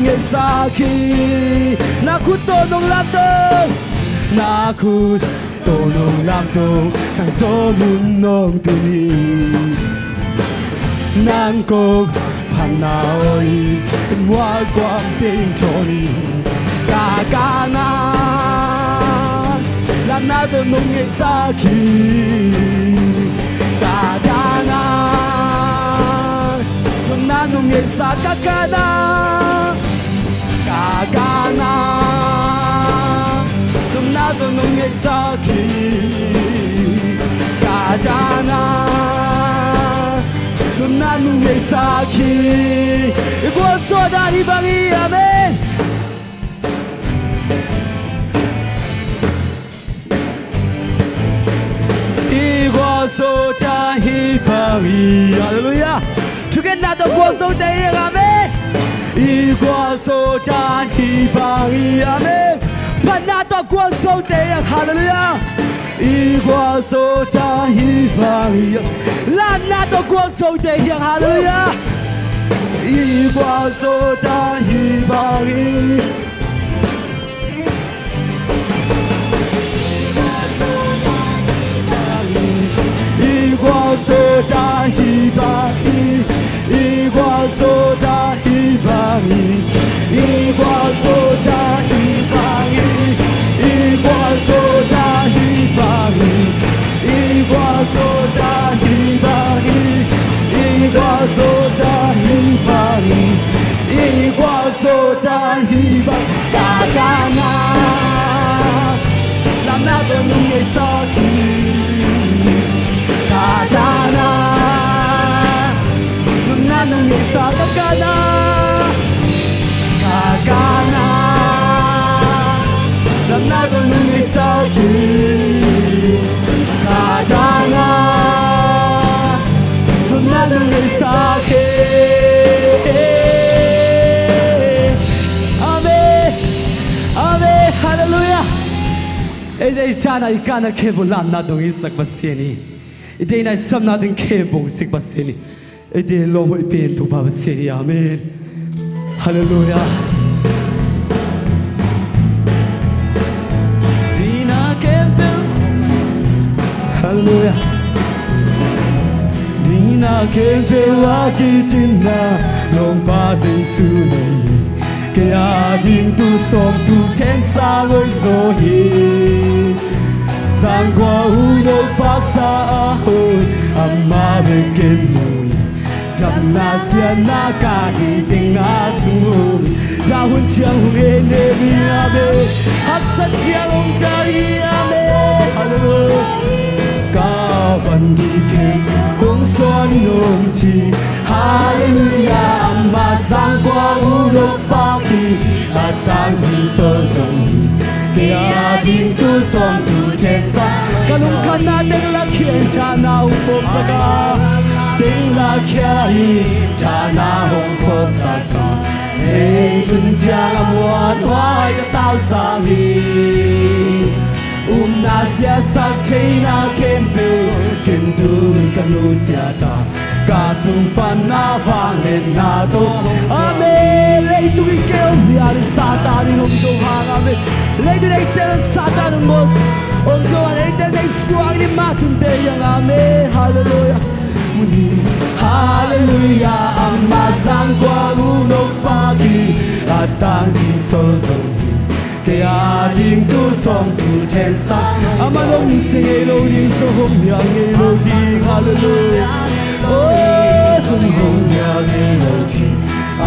nung'e saki nakutonong lamdong nakutonong lamdong sang somunong tuni nang kong panawin wag quang ting choni kakana lan na to nung'e saki kakana nung'e sa kakana kakana nung'e saki kakana nung'e saki iguaso dari bagi amen iguaso jahi bagi haleluya Together guaso day amen iguaso jahi bagi amen Panato guaso day hallelujah iguaso jahi bagi Lanato guaso day hallelujah iguaso jahi bagi iguaso jahi bagi iguaso jahi bagi iguaso jahi bagi iguaso jahi bagi iguaso jahi bagi iguaso jahi bagi iguaso jahi bagi kakana làm nào cho những ngày sau khi kakana nung sa kakana kakana làm nào con nung sa ki kakana nung sa ki amen amen hallelujah ede chana ikana kebo lam na dong isak baseni ede na sam na ding kebo sik baseni ede lo mo ipin tu ba baseni amen hallelujah dina kebo hallelujah dina kebo akitina long pa su nei ke a jing tu som tu ten sa ngoi zo hi sang qua u do pak sa a hoi amma be ken mui dam na sia na ka di ting a su da hun chiang hu ge ne mi a be hak sa chiang ong cha ri a me hallelujah ka van di ken hong so ni nong chi hallelujah amma sang qua u do pak ki a tang si so so ke a jing tu som tu ten sa kalung khana deng la khien cha na u pom sa ka deng la khia cha na hong pho sa ka se chun cha muan hoi ka tao sa hi na sia sa thei na ken tu ka lu sia ta ka sung pan na vang len na to amen lei tu ke om ya sa ta ni hong do hang amen lei de te sa ta no om do lei de suang ni ma tun de yang amen hallelujah muni hallelujah amma sang kwa u no pa ki atang si so so ke a jing tu som tu chen sa ama long sing e lo ding so hom yang e lo ding hallelujah oh sung hom yang e lo ding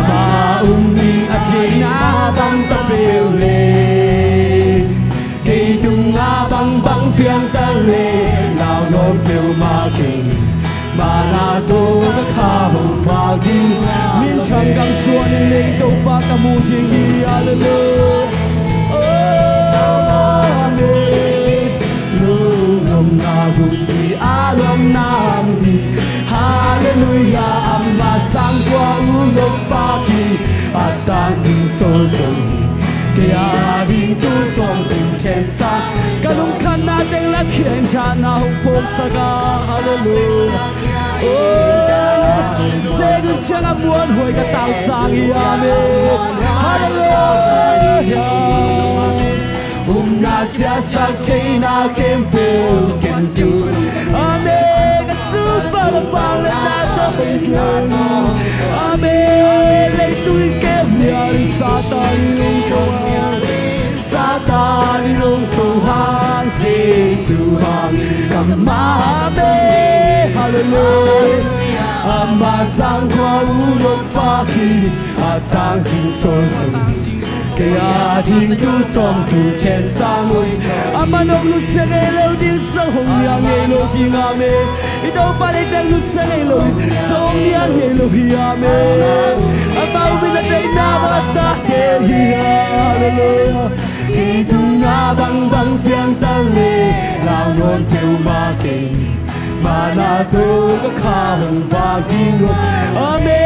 ama ni a na bang ta pe le ke tung a bang bang piang ta le lao no pe ma king mà na tô các kha hồng pha kim min chang gang suan le to pa ka mu jing hi hallelujah amen lu nom na gu ti a nom na mu hallelujah amma sang kwa u lo pa ki ata si so so ke a di tu som tu ten sa ka lung khan na deng la khien cha na hong pom sa ga hallelujah oh se gun 向啊满回个道上伊阿妹，哈利路亚。那些杀气那天表见住，阿妹个苏巴拉巴拉那都不见，阿妹你对见面撒旦用中啊，撒旦用中行耶稣行，干嘛妹哈利路亚，阿妈上qua乌罗巴基，阿当时所生。Kaya din tu som tu chen sang oi amanong lu se ge lo din sang hong yang ge lo jing ame ito pa le tang lu se ge lo som yang ge lo hi ame amau bin dai na ba ta ge hi hallelujah itu na bang bang piang tang le lao non teu ma ke mana tu ka kha hong va jing lo ame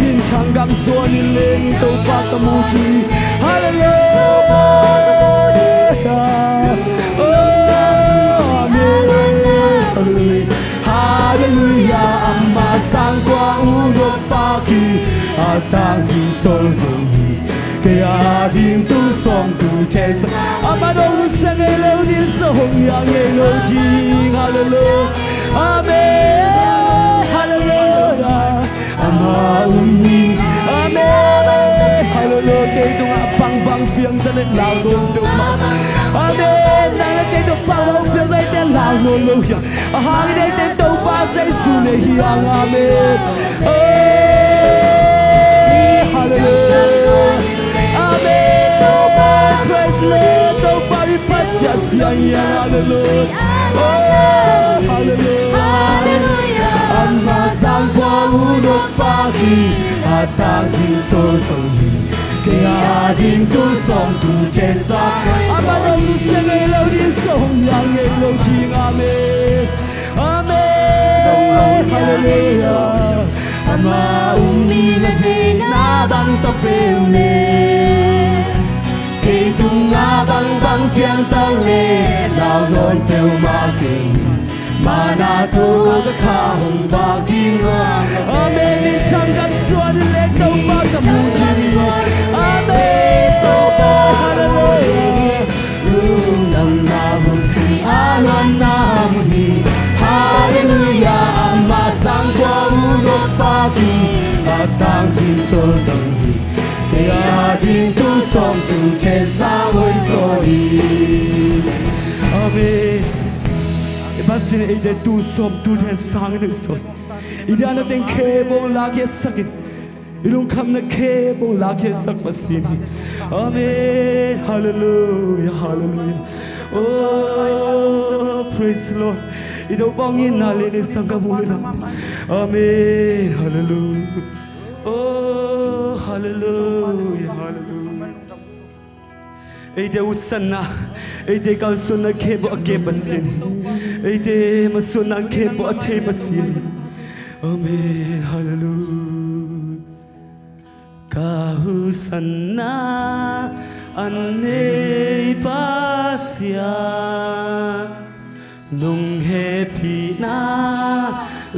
nhìn chẳng gam xua nhìn lên tàu bạc tàu mù chi hallelujah hallelujah amma sang qua u đô ba kỳ tang si sol zong hi kaya din tu som tu che sa amma dong nu sang e lo din so hong yang e lo chi hallelujah amen hallelujah ama umi amen hallelujah te tu bang bang piang ta le lao don tu ma amen na le te tu bang bang piang ta le lao no lo ya ha ni de te tu ba sai su ne hi amen hallelujah amen praise Lord tu ba ri pa sia sia ya hallelujah hallelujah amma sang qua u đô ba kỳ tang si sol song hi kaya din tu som tu che sa amma dong lu se ge lo din song yang ge lo chi amen amen hallelujah amma umi na je na bang ta pe le ke tu nga bang bang piang tang le lao non teu ma ke mana tu ka kha hong va jing amen in chang gam suan le to ba ka mu jing amen to ba hallelujah nam nam alan nam hi hallelujah amma sang qua u do pa ki tang sin sol sang hi kaya din tu som tu che sa hoi so hi amen Basin ide tu som tu den sang ne so ide ana den ke bon la ke sakin ilung kam na ke bon la ke sak basin amen hallelujah hallelujah oh praise the Lord ide bang in na le ne sang ka bu le amen hallelujah oh hallelujah hallelujah ide usanna ide kal sunna ke bo ke basin ide masuna ke bo the basin amen hallelujah ka usanna anne pasia nung he pina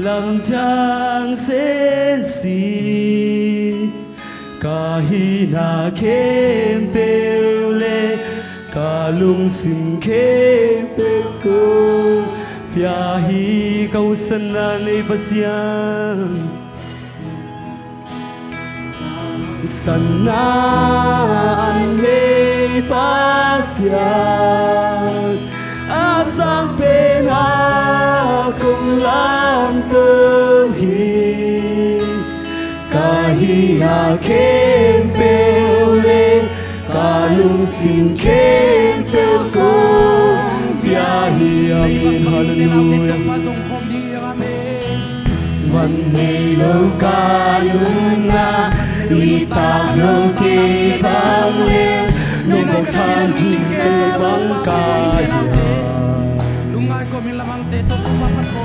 lam chang sen si kahina kempele kalung sim kempeko piahi kau sanane basian sana ane pasian asang pena kung lam tohi kahina kempele kalung sim kempeko piahi amen hallelujah manilo kaluna italo ke pangle nung bang jing ke bang kaya lungai ko min lamang te to kumakat ko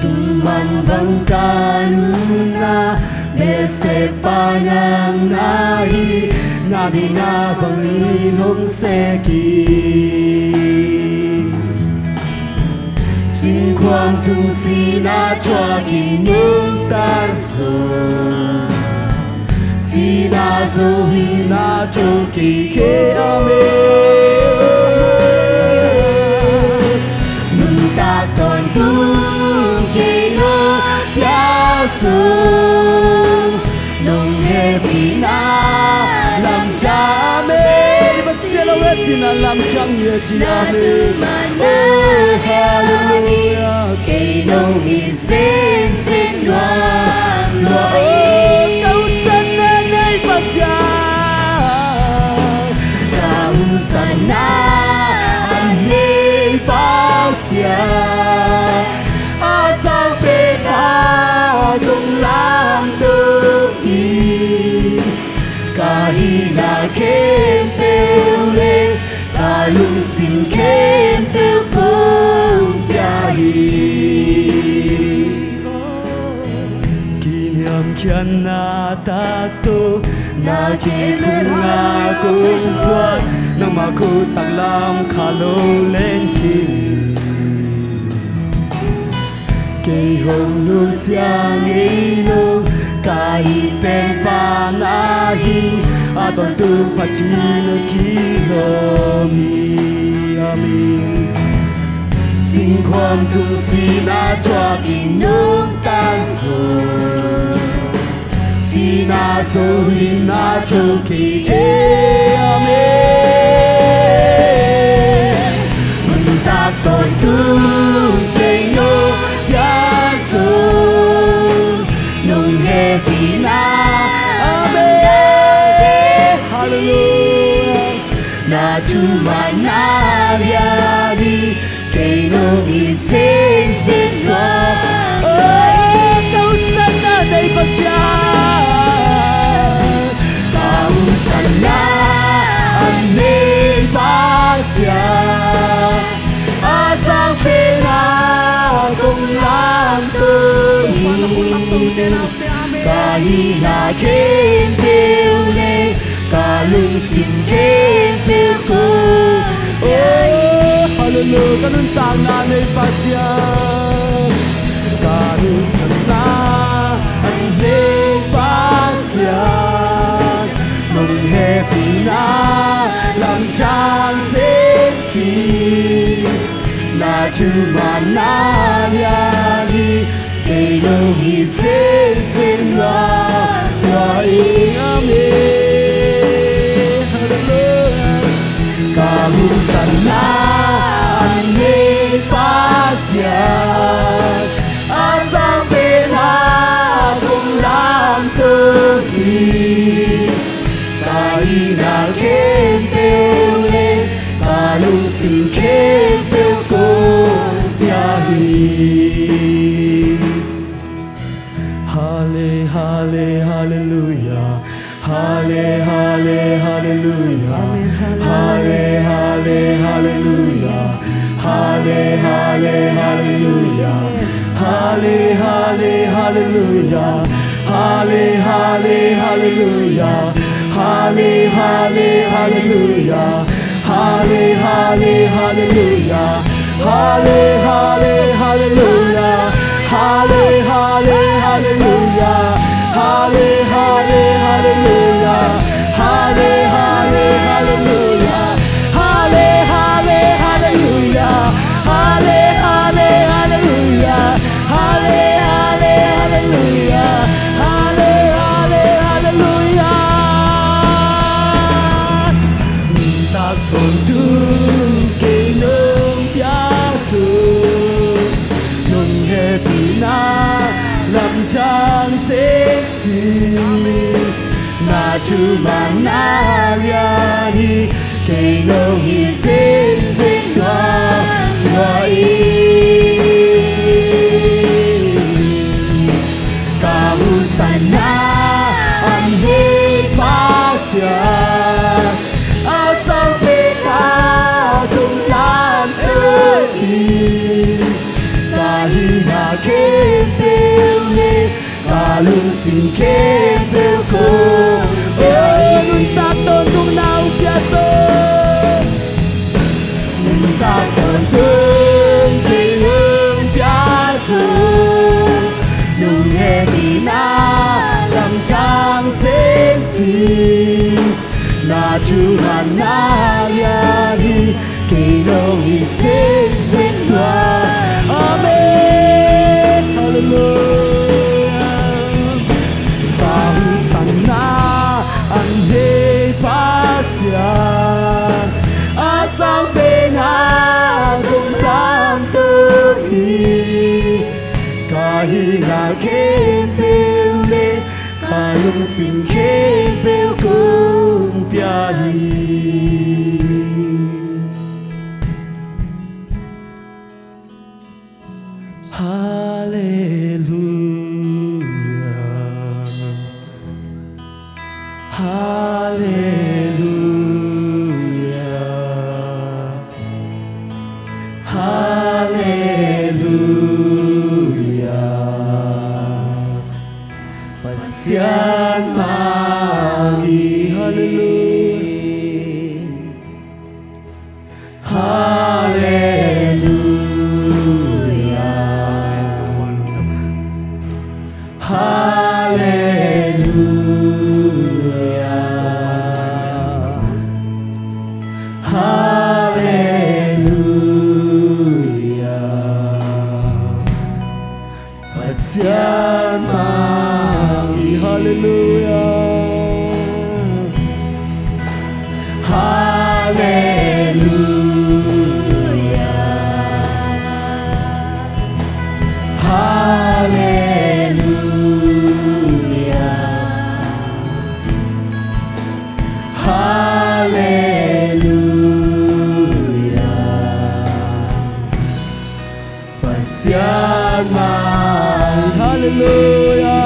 tumang bang kaluna bese panang nahi nabi na bang inong seki Quang tu si na cho ki nung tan so Sina zohina choki ke ame Nunta ton tung ke no piaso Nung he pina lam chame Basila we pina lam cham ye chi ame Oh hallelujah Ke no mi sen sen noa noa Sana ane pasya asal peta dong lam dohi kahina kempeu le kalung sin kempeu kong piahi kiniam kian na tato na kikunga kuswat nang makutang lam khalo lên kim kay hong nu siang ino kai pen panahi aton tu patin kilomi amin sing kwam tung sina chwa kinung tan so Sina zohina choki ke ame Muntak ton tung ke no piaso Nung he pina ame Hallelujah Na chuma na liadi ke no mi sen sen no Oh, kau sana day pasya Sana ane pasya asang pena kong lam tuhi kahina kempeu le kalung sin kempeu ko Oh hallelujah kanun tangan ay pasya kanun sana ane pasya Nung happy na lam chan sexy Na chuma na yagi Kay nung isen sin na Waingame Hallelujah Kahusan na ane pasya Asang pena kung lam tuhi Kahina kempeu le kalung sin kempeu ko piahi Halle halle hallelujah Halle halle hallelujah Halle halle hallelujah Halle halle hallelujah Halle halle hallelujah Halle halle hallelujah Halle, halle, hallelujah. Halle, halle, hallelujah. Halle, halle, hallelujah. Halle, halle, hallelujah. Halle, halle, hallelujah. Halle, halle, hallelujah. Halle, halle, hallelujah. Halle, halle, hallelujah. Halle, halle, hallelujah. Halle, halle, hallelujah. Con tung ke nung piaso nung happy na lam chan sexy na chuma na liani ke nung isen sen wa kahusan na ane pasya asal kahina kempeu le kalung sin kempeu ko nung taton tung nau piaso nung taton tung keng piaso nung he na lam chang sen si na chu na ya ni ke no ni se loa. Amen. Hallelujah. Tao sana an he pasian asang pena kum tam tu hi kahi na kempel le kalung sim kempel kum piahi. Pasian mari, hallelujah, hallelujah, hallelujah, hallelujah. Pasian mari, hallelujah, hallelujah, hallelujah, hallelujah. Pasian mari, hallelujah.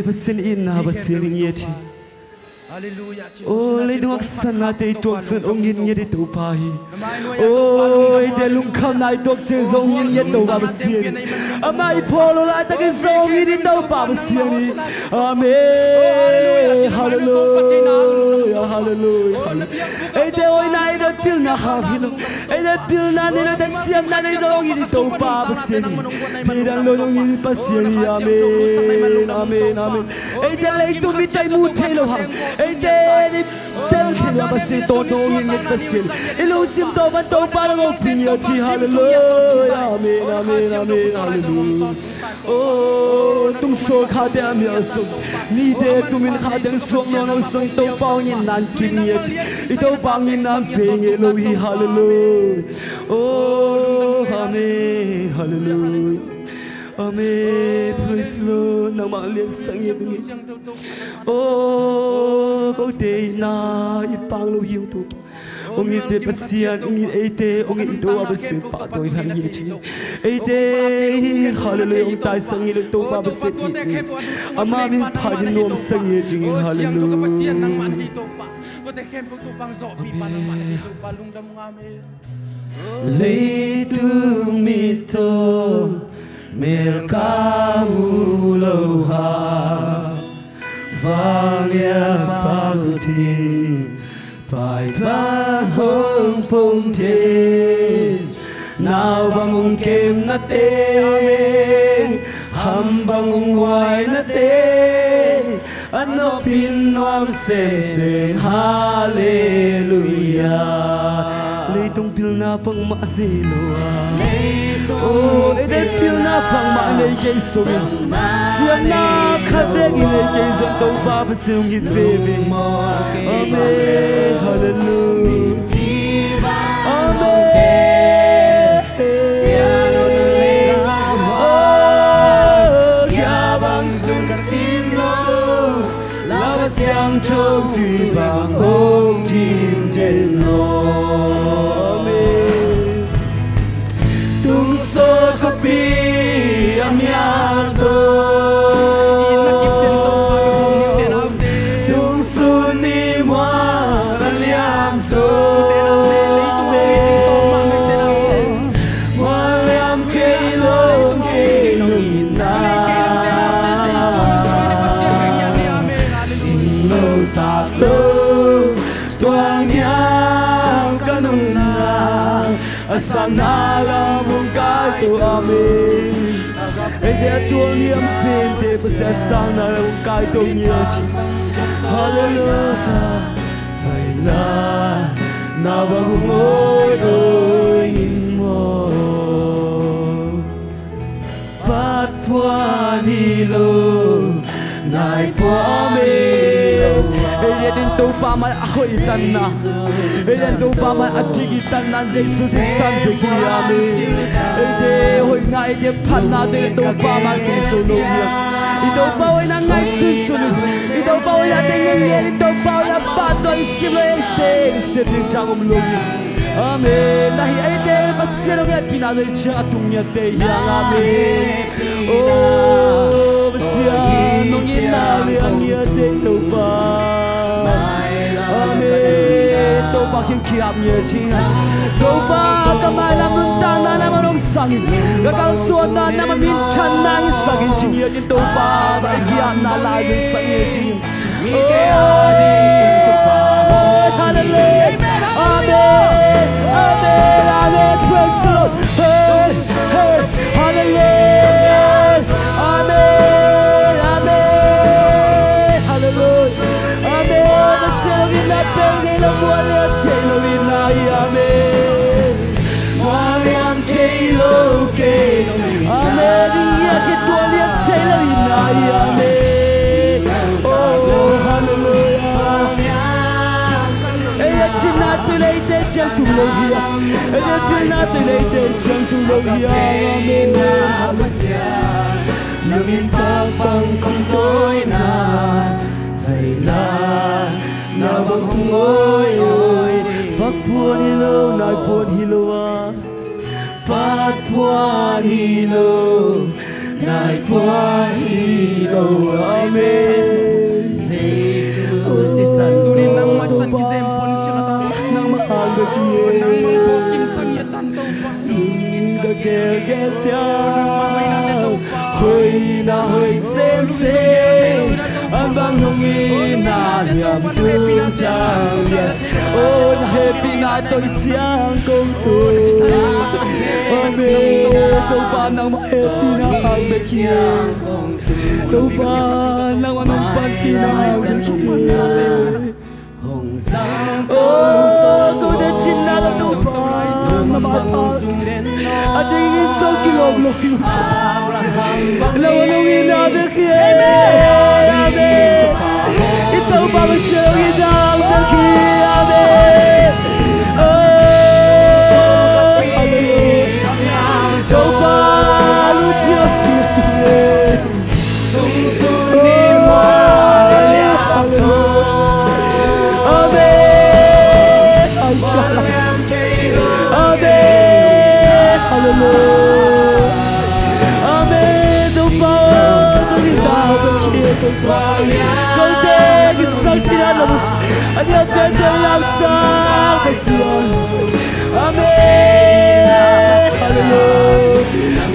Basin ina basin ngeti. Oh, lấy đuốc sân na tây tuộc sơn ông nhìn nhật tàu pai. Oh, để lung khăm nai tuộc chơi dòng nhìn nhật tàu ba basin. Amai polo lại ta cái dòng nhìn tàu ba basin. Amen. Hallelujah, hallelujah. Ấy để ôi nay đã pil na hahilo. Ấy để pil na nên đã xiêm na nên dòng nhìn tàu ba basin. Thì đang lo dòng nhìn basin. Amen, amen, amen. Ấy để lấy tu vi tay mu thay lo hang. Ấy để tel thì là basin to to nhìn nhật basin. Ilo sim to ban to ba lo pin ya chi. Hallelujah, amen, amen, amen, hallelujah. Oh, tung so khá để am ya sung. Ni để tu min khá để sung no no sung to bao nhìn nan kin ya chi. Ito bang nhìn nan pe nghe lo hi. Hallelujah. Oh, amen, hallelujah. Amen, praise Lord. Nang mga liyan sang iyo kong ito. Oh, kau te na ipang lo hiyo to. Ông ite pasian, ông ite, ông ito abasin pa to ilang yechi. Ite, hallelujah, ông tai sang iyo to abasin ite. Amamin pagin nom sang yechi, hallelujah. Leitung mito Merkamuloha Vangya pagutin Pai hong pong tin Nào bangung kem na ten Ham bangung wai na ten Ano pinwang sen hallelujah. Leitung pil na pang Maniloa. Oh, ede pil na pang Manay kay sungin. Siya na kadeng ilay kay son tong papasung itbebe. Amen, hallelujah. Amen. Oh, yabang sungkat sinlo. Lawas yang chog di bang hong tim tenlo. Tung so kapi am ya so sang na la mong cái tu amen ai để tua liêm pin để bớt sẽ sang na la mong cái tu nhiều chi hallelujah sai la na bằng ngôi ôi nhìn mơ phát qua đi lô nai phua me ele den to pa ma khoi tan na ele to pa ma atigi tan nan Jesus san de ki ame ele hoi na ele phan na de to pa ma ki so lo ya i to pa oi na ngai sun sun i to pa oi na de nge i to pa la pa do si le te se de chang lo amen nahi ai de basero ge pina de cha tung ya te ya amen oh basia nong ina le angia te to pa amen to pa khin khiap nya chi to pa ka ma la mun ta na na ma rong sang ga ka so ta na ma min chan na i sang chi ya tin to pa ba kia na la de sang ye chi mi ke ani to pa hallelujah amen amen amen praise the Lord hey hey hallelujah amen amen hallelujah amen nasero gina pege lo muale chelo gina amen mariam chelo ke amen ya chitoli chelo gina amen oh hallelujah ella china te leite chang tu lo ya ella china te leite chang tu lo ya amen hallelujah namin pang kong tôi na say la na bang hongoi oi phát phua đi lo nai phua đi lo phát phua đi lo nai phua đi lo amen Jesus san durin nang masan kizem pun siya nang mahal ba kiye nang mangbokim sang yatan to pa ka ke sia hơi na hơi xem anh bang nông nghi na liam tu chang yes ôn happy na tôi chiang công tôi ôn bê tôi ba nang ma happy na ang bê kia tôi ba nang ma nong pan kia na ang bê kia hồng sang tôi đã chín na là tôi ba na ma pa anh đi sâu kilo lo lâu lâu in nào được kia ít đâu bao giờ in nào được kia đâu ba lúc chưa kịp tung xuống đi hoa để amen amen hallelujah câu tên cái sáng chỉ là lòng anh yêu tên tôi làm sao phải sửa amen hallelujah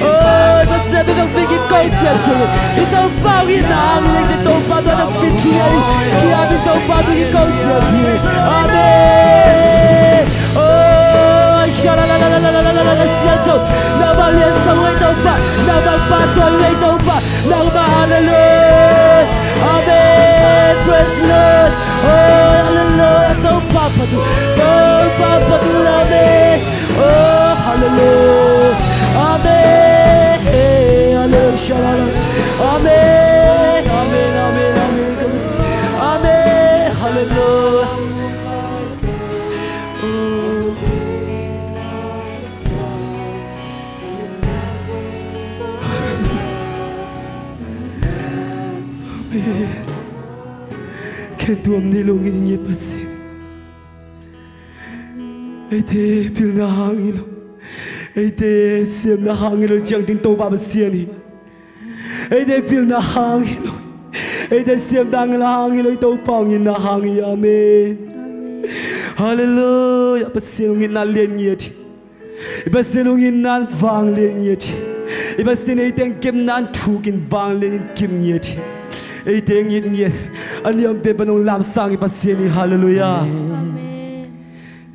ôi bác sĩ tôi không biết cái câu chuyện rồi thì tôi bao nhiêu nào nên chỉ tôi bao tôi được biết chi ấy khi anh biết tôi bao tôi cái câu chuyện gì amen ôi sao la la la la la la la la xiên trộn nào bao liên sống lấy đâu bạn nào bao ba tôi lấy đâu bạn nào bao hallelujah amen praise the Lord oh hallelujah đâu papa tu amen oh hallelujah amen hallelujah amen amen amen amen amen hallelujah khen tuam ni long in ye pasi ete pil na hangilo ete siam na hangilo chang ting to ba sia ni ete pil na hangilo ete siam dang na hangilo to pang in na hangi amen hallelujah pasilong in na len yet pasilong in na wang len yet pasilong iteng kim nan thukin bang len kim yet iteng yet yet aniam pe panong lam sang ipasiani hallelujah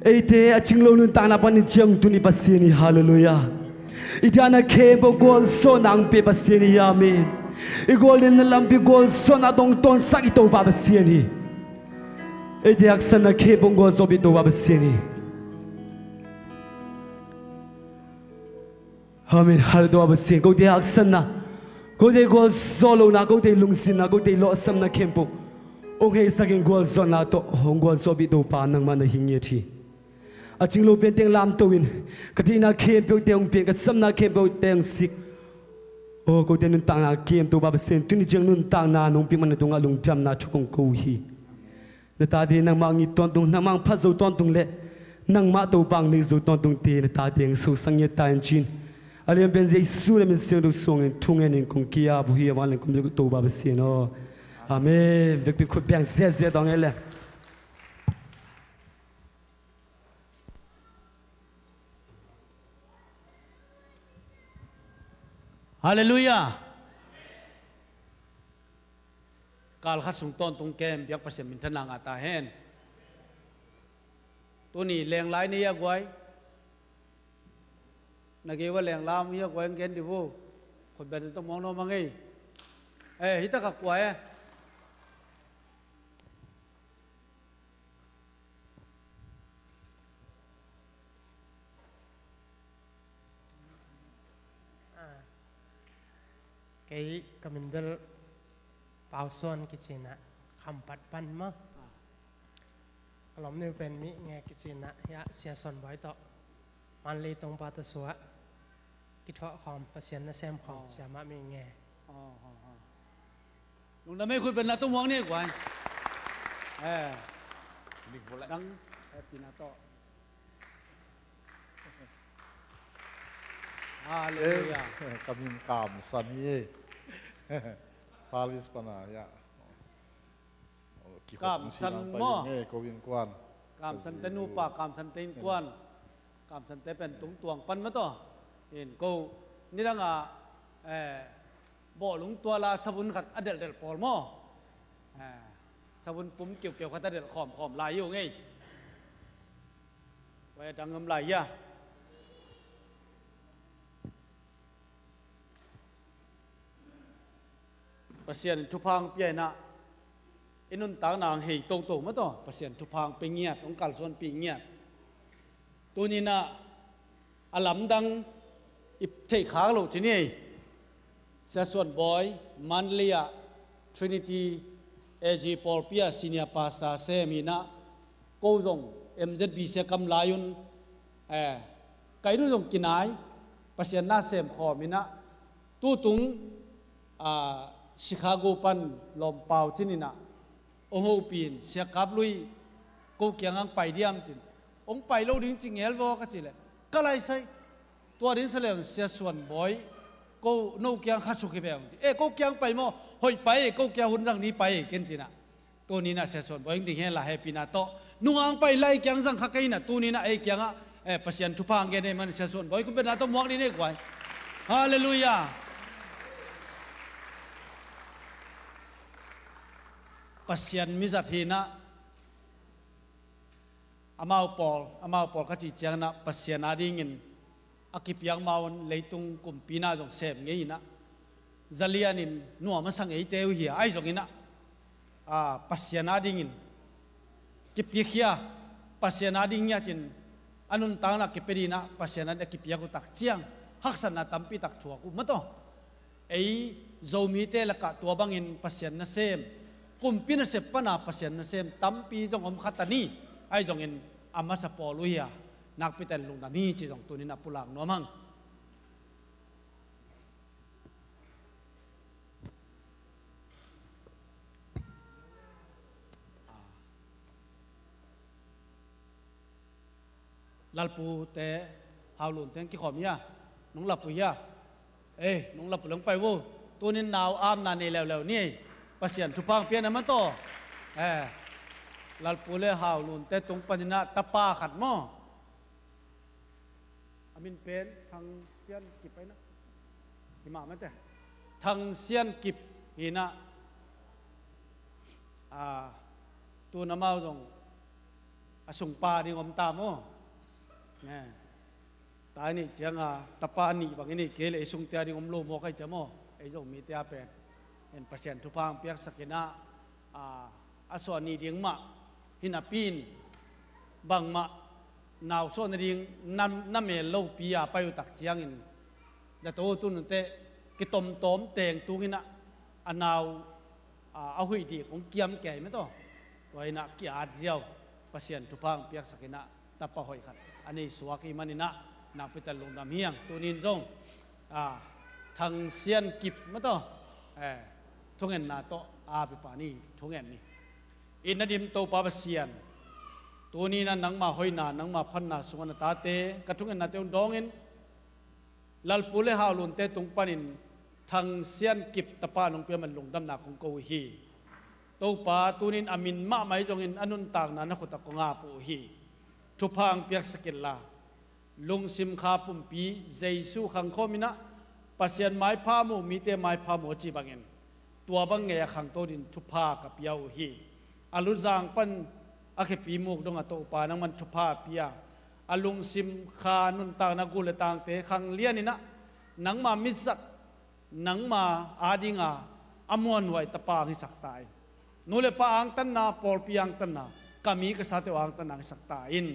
เอเดอจิงโลนุนตานาปันจังตุนิปัสเซนีฮาเลลูยาอีดานาเคบกอลโซนังเปปัสเซนีอาเมนอีกอลนลัมปิกอลโซนาดงตอนสักอิโตบาปัสเซนีเอเดอักษณะเคบงอซอบิโตบาปัสเซนีอาเมนฮาเลลูยาปัสเซนกูเดอักษณะกูเดกอลโซโลนากูเดลุงสินากูเดโลสัมนาเคมปุองเฮสักิงกอลโซนาโตฮงกอลโซบิโตปานังมันหิงเยทีอาจิงโลเป็นเตียงลามตัววินกตินาเข้มเปียวเตียงเปียกสัมนาเข้มเปียวเตียงสิกโอ้กูเตียงนุนต่างนาเข้มตัวบาปเซนตุนิจังนุนต่างนานุ่งปีมันตัวงาลุงจำนาชุกงกูฮีนตาเดียนางมังนีตอนตุงนางมังพัดจูตอนตุงเละนางมาตัวบางนิจูตอนตุงเตียนตาเดียงสู้สังเกตตาอินจินอาเลียนเป็นใจสู้เลยมันเสียงดูส่งเงินทุ่งเงินคงเกียบุฮีวันเลยคงจะตัวบาปเซนอ๋ออาเมนเด็กเป็นคนแบ่งเสียตอนนี้แหละฮาเลลูยาการขัดสุงต้นตรงแก้มยักษ์ประเสริฐมินทนางอาตาเฮนตัวนี้แรงไล่นี่ยักษ์ไว้นักเกี่ยวกับแรงลามยักษ์ไว้เงินดิบูคนเป็นต้องมองโน้มมังไงฮิตากับไว้ก็มันเบลเป่าส่วนกิจนะคำปัดปันมั้งกล่อมนี่เป็นมิไงกิจนะยะเสียส่วนไว้ต่อมันเลยตรงปาตสัวกิจคอมเปอร์เซ็นต์นะแซมคอมเสียมามีไงลุงทำให้คุณเป็นนักตุ้มวงนี่กว่าดังปีนาโตฮาเลลูยาkami kam sani palis pana ya kam san mo kovin kwan kam san tenu pa kam san ten kwan kam san te pen tung tuang pan ma to in ko ni dang bo lung tua la savun khat adel del pol mo savun pum kiu kiu khat adel khom khom lai yu ngaiไว้ดังงำไหลยะประเสียนทุพังเปียนะอินุนต่างนางเฮตรงๆมาต่อประเสียนทุพังเป็นเงียบองการส่วนปีเงียบตัวนี้นะอลัมดังอิบเทขาโลกที่นี่เสียส่วนบอยมันเลียทรินิตี้เอจีพอลเปียซีเนียพาสตาเซมีนะโกซงMZB เสียกำลายุนไก่ดูตรงกินไหนประเสียนหน้าเสมขอมินะตู้ตุงชิคาโกปันลมเปล่าจินินะองค์ปีนเสียกับลุยกูเกียงอังไปเดียมจินองไปเราดิ้งจิงเอลวอก็จิเลยก็เลยใช่ตัวดิ้งเสลียงเสียส่วนบ่อยกูโนเกียงฮัสุกิเบงจิกูเกียงไปมั้งหอยไปกูเกียงหุ่นจังนี้ไปกินจินะตัวนี้นะเสียส่วนบ่อยดิ้งเฮล่าเฮปีนาโตนุ่งไปไล่เกียงสังขักกินนะตัวนี้นะเกียงประเสียนทุพังเกณฑ์มันเสียส่วนบ่อยคุณเป็นนาต้องมองนี่เนี่ยกว่าฮาเลลูยาประเสียนมิจัดทีนะอามาปอลขจิเจียงนะประเสียนอาดิงินอากิปยังมาวันเลยตุงกุมปีนาจงเสพงี้นะจะเลียนินนัวมาสังเอเตวเหียไอจงงี้นะประเสียนอาดิงินกิปเขียปัสยานาดิ่งยาจินอนุนตังนักกิปดีนะปัสยานาเด็กกิปยากุตักเจียงหักสันนาตัมปีตักชัวกุมาต่อไอ้โจมีเตละกะตัวบังอินปัสยานาเซมกุมปีนาเซปนาปัสยานาเซมตัมปีจงอมขัตตานีไอ้จงอินอามาสปอลุยานักพิเตนลุงนานีจีจงตัวนี้นับปุลังนัวมังลาปูแต่ฮาวลุนแต่งกี่ขอมยาน้องลาปูยาน้องลาปูหลงไปวูตัวนี้หนาวอ้ามนานนี่แล้วนี่ประเสียนทุพังเปียนมันโตลาปูเล่ฮาวลุนแต่ตรงปัญญาตะปาขัดหม้ออามินเป็นทางเซียนกิบไปนะหิมะมันแต่ทางเซียนกิบหินะตัวน้ำมาจง asung pa ding om tamo nè tai ni chiang tapa ni bang ini kele isung tia ding om lo mo kai chamo ai zo mi tia pen en pasien thu phang piak sakina aso ni ding ma hinapin bang ma naw so na ding nam me lo pia payu tak chiang in ja to tun te ki tom teng tungina anaw a hui di kong kiam ke me to toy na ki a jiao pasien thu phang piak sakina tapa hoi khat ani suaki manina na pital lung nam hiang tunin zong thang sian kip ma to thungen na to pi pa ni thungen ni in nadim to pa sian tuni na nang ma hoi na nang ma phan na sungana ta te ka thungen na te dongin lal pule haulun te tung panin thang sian kip tapa nong pe man lung dam na kong ko hi to pa tunin amin ma mai jong in anun tak na na khota ko nga pu hi thu phang piak sakil la lung sim kha pum pi jaisu khang khomina pasien mai pha mu mi te mai pha mo chi bangin tua bang nge khang to din thu pha ka piau hi alu jang pan akhe pi muk dong a to pa nang man thu pha pia alung sim kha nun ta na gul tang te khang lianina nang ma mizat nang ma adinga amon wai tapa hi saktai nule pa ang tan na pol piang tan na kami ka sa te ang tan na saktain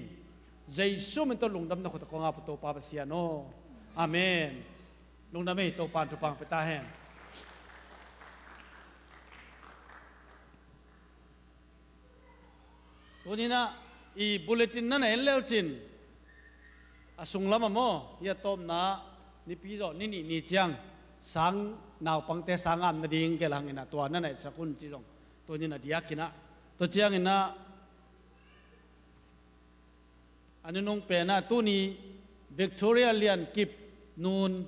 jaisu men to lungdam na khota ko nga puto pa siano amen lungdam me to pan to pang peta hen to ni na i bulletin na na leuchin asung lama mo ya tom na ni pi zo ni chiang sang naw pang te sangam na ding ke lang ina to na na sakun chi jong to ni na diakina to chiang ina anu nong pena tu ni Victoria lian kip nun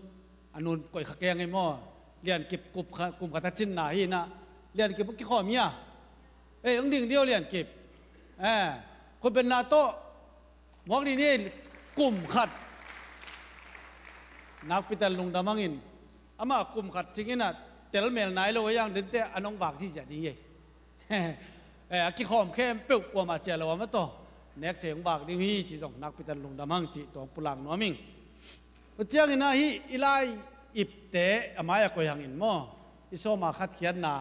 anun koi khakeng ai mo lian kip kum khata chin na hi na lian kip ki khom ya ong ding dio lian kip ko ben na to mok ni kum khat nak pital lung damangin ama kum khat chingina tel mel nai lo yang den te anong bak si ja ding ye ki khom khem pe kwa ma che lo ma toเนกเจียงบากดิ้งฮีจีจงนักพิจารณาดำมังจีตัวปุลังน้อมิงตัวเจียงอินาฮีอิไลอิบเตะอามายก็ยังอินโมอิโซมาขัดเขียนนา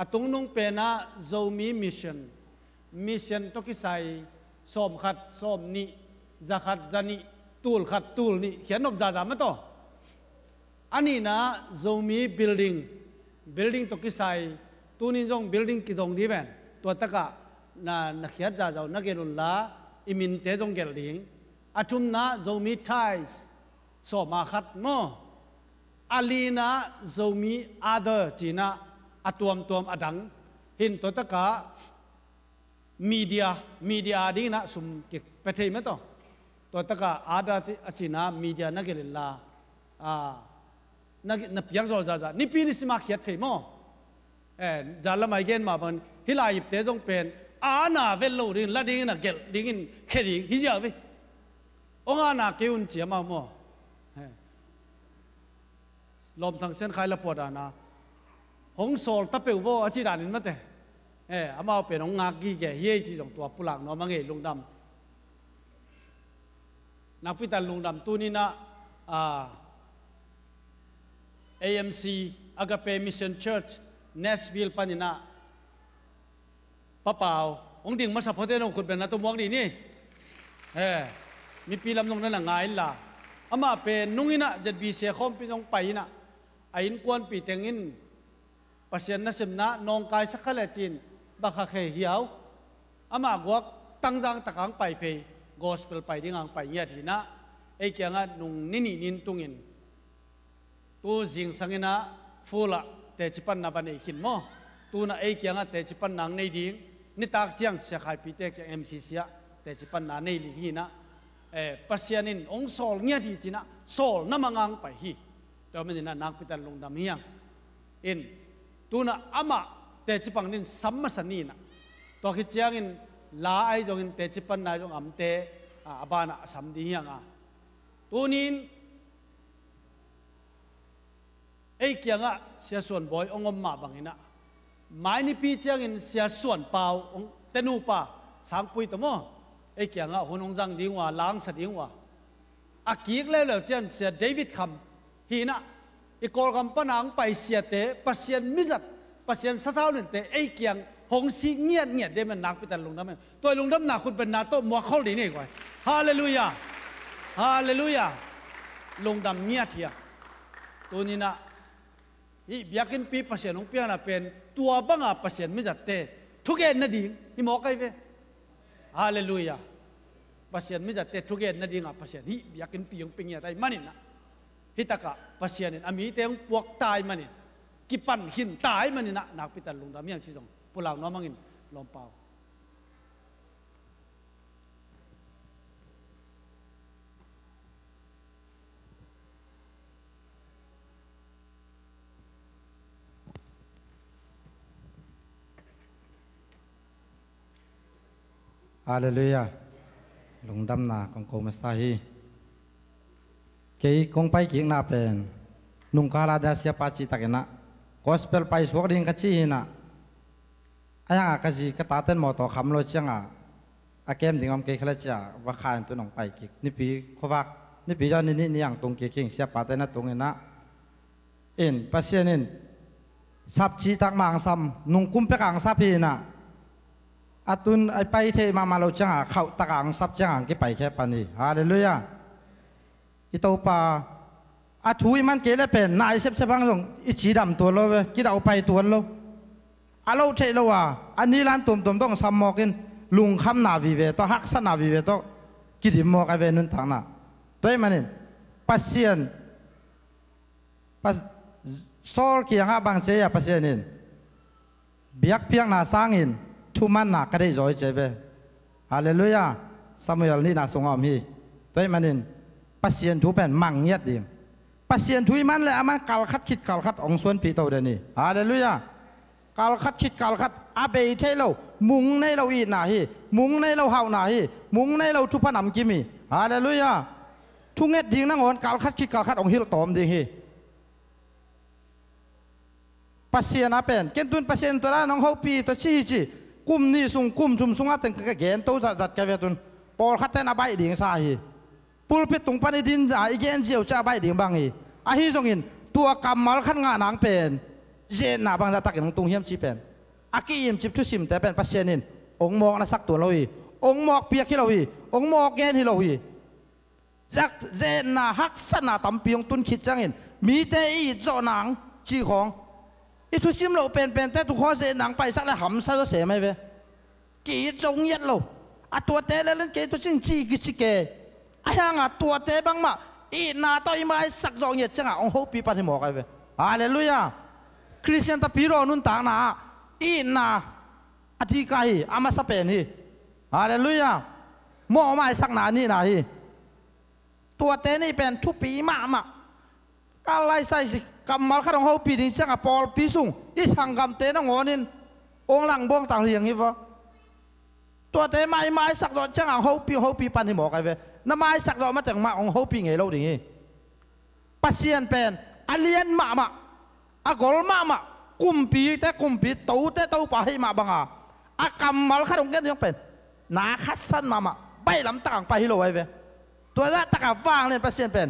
อตุงนุงเป็นนะโจมีมิชชั่นตัวกิไซส้มขัดส้มนี่จะขัดจะนี่ตูลขัดตูลนี่เขียนนบจ่ามาต่ออันนี้นะโจมีบิลดิ้งตัวกิไซตัวนี้จงบิลดิ้งกิจงดีแวนตัวตะกะna nakhiat za zau nagelun la imin te jong gel ding atum na zomi ties so ma khat mo alina zomi other china atuam adang hin to taka media ding na sum ke pathei ma to taka ada achina media nagelin la na piang zo za ni pi ni sima khiat thei mo jala mai gen ma ban hilai te jong pen ana velo rin la ding na gel ding in kheri hi ja ve onga na keun chia ma mo lom thang sen khai la poda na hong sol ta pe wo achi dan in ma te ama pe nong nga gi ge ye chi jong tua pulang no ma nge lungdam na pital lungdam tu ni na AMC Agape Mission Church Nashville paninaป้าเปล่าองค์ดิ่งมาสับพอเตนองขุดเป็นนัตุมวงดีนี่มีปีลำนงนั่นหลังไงล่ะอามาเป็นนุ่งอินะจัดบีเสียคอมปีนองไปนะไอ้อินกวนปีเตงินปัสยันนัสมนะนองกายสักขะเลจินบักขะเคเหียวอามากวกตั้งจังตะกังไปเพย์กอสเปลไปดิ้งอังไปเงียทีนะไอ้เกียงนุ่งนินตุงินตัวจิงสังอินะฟูละแต่จิปันนับในขินโมตัวน่ะไอ้เกียงแต่จิปันนังในดิ้งนี่ตากเจียงเสียขายปีเตกเอ็มซีเสียแต่จิปันนาในลีฮีนะปัสยานินองโซลเงียดีจีนะโซลน้ำมังไปฮีแต่ไม่ได้นะนักพิจารณาลงดำเฮียงอินตัวน่ะอามาแต่จิปังนินสัมมาสนีนะตัวคิดเจียงอินลาไอจงอินแต่จิปันนายจงอัมเตอาบานะสัมดีเฮียงตัวนี้ไอ้เกียงเสียส่วนบ่อยองค์มาบังอินะหมายนี่พี่เจียงอินเสียส่วนเปล่าองเตนูป่าสังปุยตัวมั้ง ไอ้เกี่ยงอ่ะหุ่นองจังดิ้งว่าล้างสัตว์ดิ้งว่าอากิกเล่แล้วเจนเสียเดวิดคำฮีน่ะอีกอลคำปนังไปเสียเตะปัสเซียนมิจัดปัสเซียนสะท้าวนึงเตะไอ้เกี่ยงหงสีเงียดเดมันนักไปแต่ลงน้ำตัวลงน้ำหนักคุณเป็นนาโต้มัวเข้าดีนี่กว่าฮาเลลูยาฮาเลลูยาลงดำเงียดเทียตัวนี้นะอีเบียกินปีปัสเซียนของเปียน่ะเป็นตัวบังอาปัสเซียนมิจัดเตะทุกเอ็นนั่นดีฮิมอกไอ้เว้ฮาเลลูยาปัสเซียนมิจัดเตะทุกเอ็นนั่นดีงาปัสเซียนฮิเบียกินปีของเปียได้มันนี่นะฮิตากะปัสเซียนนี่อามีเตงปวกตายมันนี่กิปันหินตายมันนี่นะนักไปแต่ลงดำเมียงที่สองพวกเราน้องมังอินลมเปล่าฮาเลลูยาลงดำนาของโกมาซาฮีเกี่ยคงไปกิ่งนาเป็นนุ่งกาลาดาเสียปาจิตากันนะกอสเปลไปสวกดิ่งกัจจีนะไอ้ยังกัจจีก็ตาเต้นหมอต่อคำโลจังอาเกมถึงอมเกยขลัดจ้าว่าขายตัวน้องไปกิ่งนี่ปีเขาว่านี่ปีย้อนนี่อย่างตรงเกี่ยงเสียปาเต้นนะตรงนี้นะเอ็นปัสเซียนินสับจีตักมังซ้ำนุ่งคุ้มเปกังซับพีนะอาตุนไอไปเทมาเราจังเขาตะกังซับจังกี่ไปแค่ปานนี้ฮาเลลูยาอิโตปาอาถุยมันเกล้เป็นนายเซฟเซฟังลงอิจีดำตัวเราเว้ยกี่เอาไปตัวเราอาเราเชลว่าอันนี้ร้านตุ่มต้องซ้ำมอกินลุงคำนาวิเวต้องฮักษนาวิเวต้องกิดิมมอกไอเวนุนทางน่ะตัวมันนี่ปัสเซียนปัสซอลเกียงอาบางเจียปัสเซียนินเบียกเพียงนาสร้างอินทุมันนักก็ได้จอยเจเวฮาเลลูยาซามูเอลนี่นาสงอมีตัวมันนี่ปัสเซียนทุเป็นมังเงียดดิ่งปัสเซียนทุยมันเลยอามันกาลคัดคิดกาลคัดองส่วนปีโตเดนี่ฮาเลลูยากาลคัดคิดกาลคัดอาเบยเทเรามุงในเราอีนาฮีมุงในเราเฮานาฮีมุงในเราทุพนำกิมีฮาเลลูยาทุงเอ็ดดิ่งนั่งอ่อนกาลคัดคิดกาลคัดองฮิลตอมดิ่งฮีปัสเซียนอาเป็นเกณฑ์ตุนปัสเซียนตัวนั้นน้องเฮาปีตัวชี้จีกุมนี่สุงกุมชุมสุงอาตึงกะเกนโตจัดแกเวตุนปอลคัดเตนอาใบดิ่งซาฮีปูพิตุงปันดินอีเกนเจียวจะใบดิ่งบางฮีอาฮีทรงอินตัวกำมัลขันงานางเป็นเจนนาบางจะตักอย่างตรงเฮียมจีเป็นอากียิมจิบชุสิมแต่เป็นปัสเซียนินองมอกนะสักตัวเราฮีองมอกเปียกที่เราฮีองมอกแกนที่เราฮีจากเจนนาฮักษณะตั้มปียงตุนคิดจังอินมีแต่อีจ่อนางจีของอีทุสิมเราเป็นแต่ทุกข้อเจนนางไปสักแล้วหำซะก็เสียไหมเว้กี่จงยัดเราอ่ะตัวเตะแล้วเล่นเกตัวจริงจีกิจิเกไอ้ยังอ่ะตัวเตะบ้างมาอีนาต่อยมาสักจองยัดจังอ่ะองค์ปีปันให้หมอกไอ้เว้ฮาเลลูยาคริสเตียนตะพีโรนุนต่างนาอีนาอธิกายอามาสเปนฮีฮาเลลูยาหมอมาสักนานี่นะฮีตัวเตะนี่เป็นทุปีมากอะไรใส่สิกำมาข้าองค์ปีนี้จังอ่ะปอลปีสุ่งอีสังกำเตะน้องนินองหลังบ้องต่างเรียงฮีวะตัวเตะไม้สักดอกจังอ่ะองค์ปีปันให้หมอกไอ้เว้น้ำไม้สักดอกมาแต่งมาองค์ปีไงเราดิปัสเซียนเป็นอเลียนมาอากอลมากุมปีแต่กุมปีโตแต่โตไปให้มาบังอากำมาข้าตรงกันยังเป็นนาคัดสั้นมาใบลำต่างไปให้เราไว้เว้ตัวละตะกับวางเลยปัสเซียนเป็น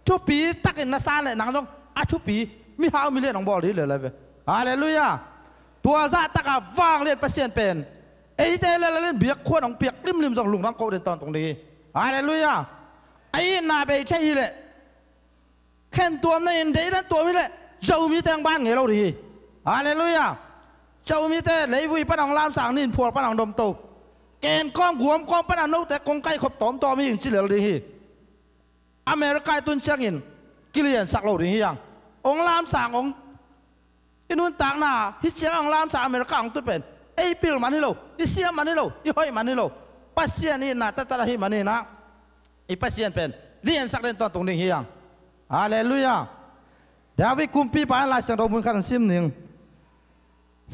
ทุกปีตักอินนาซานเลยนางต้องทุกปีมีหามีเล่นของบอลเลยเลยเว้ฮาเลลูยาตัวละตะกับวางเลยปัสเซียนเป็นไอ้เต้เล่นเบียกขวดของเปียกริมส่งลุงน้องโกเดินตอนตรงนี้ฮาเลลูยาไอ้นาเบย์ใช่เลยแค่ตัวนั่นเดี๋ยวนั้นตัวนี้แหละเจ้ามีแต่งบ้านไงเราดีฮาเลลูยาเจ้ามีแต่เลยวิปนังลามสางนินพวกปนังดมโตเกณฑ์ก้อมหัวก้อมปนังนกแต่กงไก่ขบตอมตัวมีอย่างที่เหลือดีอเมริกาตุนเชียงอินกิเลนสักเราดีอย่างองลามสางองอินุนต่างหน้าฮิเชียงองลามสางอเมริกาองตุนเป็นไอพิลมันนี่เราอิเซียมันนี่เราอิห้อยมันนี่เราปัสเซียนี่นะแต่ตะหิมันนี่นะไอปัสเซียนเป็นเรียนสักเรียนตอนตรงนี้อย่างฮาเลลูยาเดี๋ยววิคุมปีไปลายเสียงเราบุญขันซิมหนึ่ง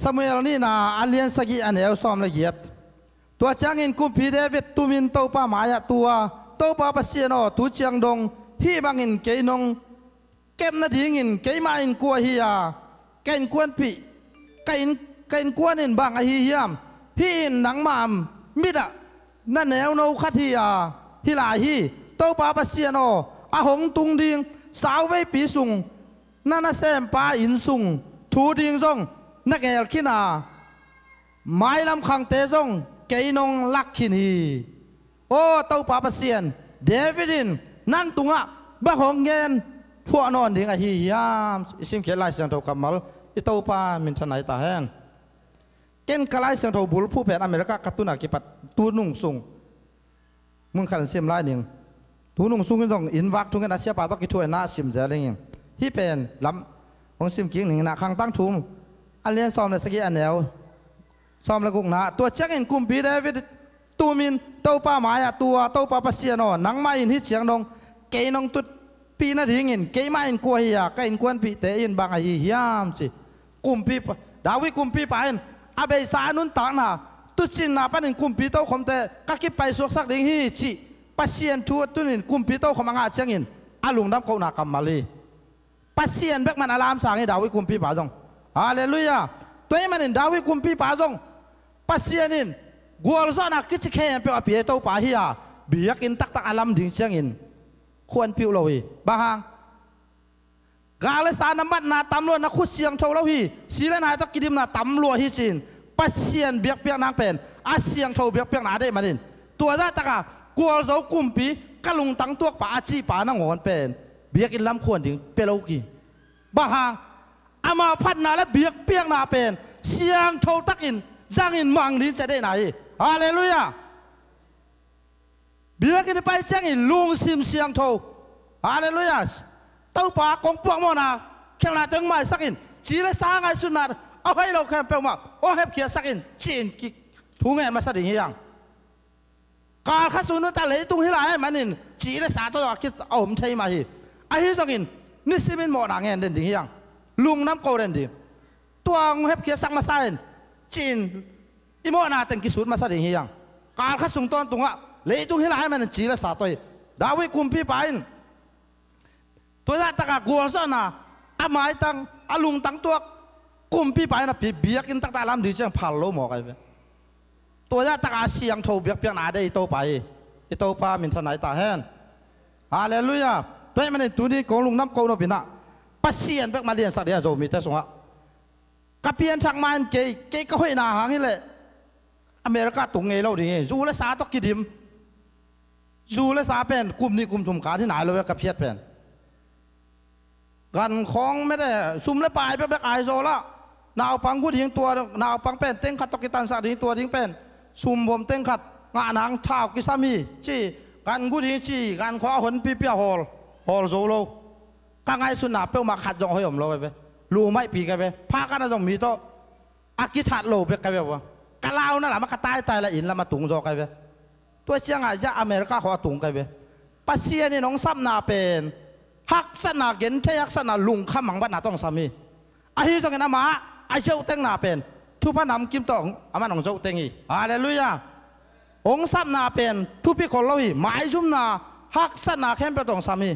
สมัยนี้นะอาเลียนสกีอันเอลซ้อมละเอียดตัวจังอินคุมปีเดวิดตูมินโตป้าหมายตัวโตป้าปัสเซียนอตูเจียงดงฮีบังอินเกยนงเก็บนาดิ่งอินเกยมาอินกัวฮียาเกนกวนปีเกนกวนอินบางอฮียามฮีอินหนังมามมิดะ นั่นแนวโน้ขัดที่ฮิลาฮีเต้าป้าปัสเซียนอาหงตุงดิงสาวไว้ปีสุงนั่นน่ะแซมป้าอินสุงทูดิงซงนักเอลขินาไม้ลำคังเตซงเกยนงลักขินีโอ้เต้าป้าปัสเซียนเดวิดินนั่งตุงบ้าหงเงินพวกนอนดิงฮิยามซิมเขียนลายเสียงเท่ากับมัลอิเต้าป้ามินชนัยตาแห้งเก่งกลายเสียงเท่าบุลผู้เป็นอเมริกากัตุนักกิปัดตูนุ่งสุงมึงขันเสียมลายหนึ่งตูนุ่งสุงก็ต้องอินวักทุกกันอาเซียปาต้องกิช่วยน่าซิมเจริญที่เป็นลำของซิมกิ้งหนึ่งนะขังตั้งทุมอันเลี้ยงซ้อมในสกีอันแนวซ้อมแล้วกุกนะตัวเช็คอินกุมปีเดวิดตูมินเต้าป้าหมายตัวเต้าป้าปัสเซียนนังมาอินฮิตเสียงนงเกยนงตุดปีนาทีเงินเกยมาอินกัวเฮียก็อินกวนปีเตอินบางไอฮิยามสิกุมปีดาวิกุมปีไปอาเบสานุนตังนะตุจินนาปันอินกุมปีเต้าคมเตกักิไปสวกสักดิ่งฮิจิปัสเซียนทัวตุนินกุมปีเต้าคมงาเชียงอินอาลุงดับเขาหนักกำมาลีปัสเซียนเบกมันอารามสางให้ดาวิกุมปีป่าจงฮาเลลูยาตัวมันอินดาวิกุมปีป่าจงปัสเซียนินกัวลซานักกิจแค่เปียวเปียเต้าป่าเฮียเบียกินตักตักอารามดิ่งเชียงอินควรปิวเราฮีบางกาเลสาน้ำมันนาตำรวจนักขุดเสียงโชว์เราฮีสีเลนายต้องกินดิมนาตำรวจฮีจีนปัสเซียนเบียกเปียกนางเป็นอาเซียงโชว์เบียกเปียกนาได้มาดินตัวได้ตะกากัวเจ้ากุมปีกะลุงตั้งตัวป่าจีป่านางงอนเป็นเบียกินลำควรถึงเปรูกีบางอามาพัดนาและเบียกเปียกนาเป็นเสียงโชว์ตักอินจังอินมังนี้จะได้ไหนฮาเลลูยาเบียกินไปแจ้งอินลุงซิมเสียงโชว์ฮาเลลูยาเต้าป่ากองพวกมอนาแข่งนาตึงไม้สักอินจีเลสาไงสุนัดเอาให้เราแข่งเปล่ามาโอ้เฮบเขียสักอินจีนกิทุ่งเงินมาสักดิ่งยังการขัดสุนตาเลยตุ้งฮิลาให้มันอินจีเลสาตัวกิเอาผมใช้มาฮีไอ้ฮิสักอินนี่ซิมินหมอนางเงินเด่นดิ่งยังลุงน้ำโกเด่นดิ่งตัวเฮบเขียสักมาใส่จีนอิโมนาตึงกิสุดมาสักดิ่งยังการขัดสุนต้นตรงอ่ะเลยตุ้งฮิลาให้มันจีเลสาตัวดาวิกุมพี่ไปตัวนั้นตะกากัวซะนะอาหมายตังอาลุงตังตัวกุมพี่ไปนะพี่เบียกินตักตาลำดีเชียงพันโลหมอกไอ้เว้ยตัวนั้นตะกาเสียงโชว์เบียกเปียกหนาได้โตไปโตป้ามินทนายตาแห้งฮาเลลูยาตัวมันในตัวนี้ของลุงน้ำโกนปินะปัสเซียนเบิกมาเรียนสักเดียวโจมีแต่สงะกับเพียนชักมันเกยก็ให้นาหางนี่แหละอเมริกาตุงเงยเราดิจูเลสาตกกิดิมจูเลสาเป็นกลุ่มนี้กลุ่มชุมขาที่ไหนเราเว้ยกับเพียรเป็นกันของไม่ได้ซุ่มและปลายไปแบบไอโซละนาวปังกูดิ้งตัวนาวปังเป็นเต็งขัดตกิตันสักดิ้งตัวดิ้งเป็นซุ่มผมเต็งขัดงานหนังเท้ากิสามีจี้กันกูดิ้งจี้กันขวาหนปีเปียฮอลโซโลกังไงสุนัขเปียวมาขัดจงให้ผมเราไปรู้ไหมปีกันไปพากันจงมีโตอากิทัดโลไปกันไปวะกะลาวนั่นแหละมันกระตายตายละอินแล้วมาตุงโซกันไปตัวเชียงอาจะอเมริกาขอตุงกันไปปัสเซียนี่น้องซ้ำนาเป็นฮักษณะเกินเทียกษณะลุงข้ามังบ้านนาต้องสามีไอ้ที่ตรงนั้นมาไอ้เจ้าเต็งนาเป็นทุพนำกิมตองอามันของเจ้าเต็งอีฮาเลลูยาองค์ซ้ำนาเป็นทุพิคนเราอีหมายชุมนาฮักษณะเข้มไปต้องสามี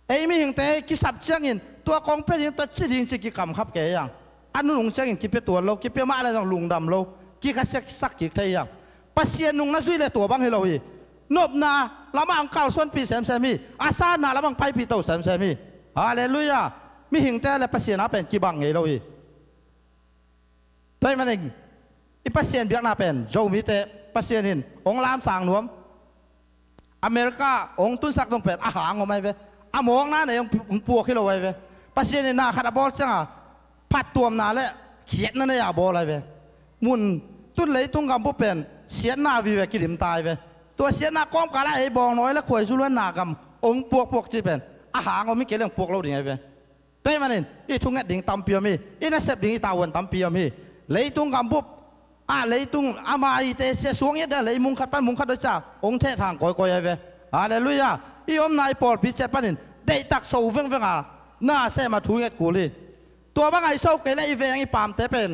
ไอ้ไม่เห็นแต่กิสับเชียงอินตัวกองเป็นยังตัวชี้ดิงจิกิกรรมครับแกยังอันนู้นลุงเชียงอินกิเป็นตัวเรากิเป็นมาอะไรต้องลุงดำเรากิกัสสักกิเทียงปัสเซียนนุ่งนั่นช่วยเลยตัวบ้างให้เราอีนบนาละมังเก่าส่วนปีแซมมีอาซานาละมังไปปีโตแซมมีฮาเลลูยามีหิงแต่และปัสเซียนเป็นกี่บังไงเราอีตัวมันเองอีปัสเซียนเบียกนาเป็นโจมีแต่ปัสเซียนินองลามสางหนวมอเมริกาองตุนสักต้องเป็นอาหารเอาไหมเว้อามองนั่นเนี่ยองปวกให้เราไว้เว้ปัสเซียนินนาขัดบอลจังอ่ะพัดตัวนาและเขียนนั่นเนี่ยบอลอะไรเว้มุนตุนเลยตุงกำปุ๊บเป็นเสียนาวีเวกิริมตายเว้ตัวเสียนากล้อมกาละไอ้บองน้อยแล้วขวยสุรนากำองปวกจีเป็นอาหารเราไม่เกี่ยวเรื่องปวกเราดิไงเว้ตัวมันเองอีทุ่งเงินดิ่งตำเปียมีอีน่าเสพดิ่งตาวันตำเปียมีเลยตุงกำปุ๊บเลยตุงอามาอีเตเสสวงเยอะเด้อเลยมุงขัดปั้นมุงขัดด้วยจ้าองเททางก้อยไอ้เว้ฮาเลลูยาอีอมนายปอดพิเศษปั้นได้ตักโซ่เฟ่งหน้าเสมาถุงเงินกูเลยตัวบางไอ้โซ่เกล้ไอ้เวงไอ้ปามเตเป็น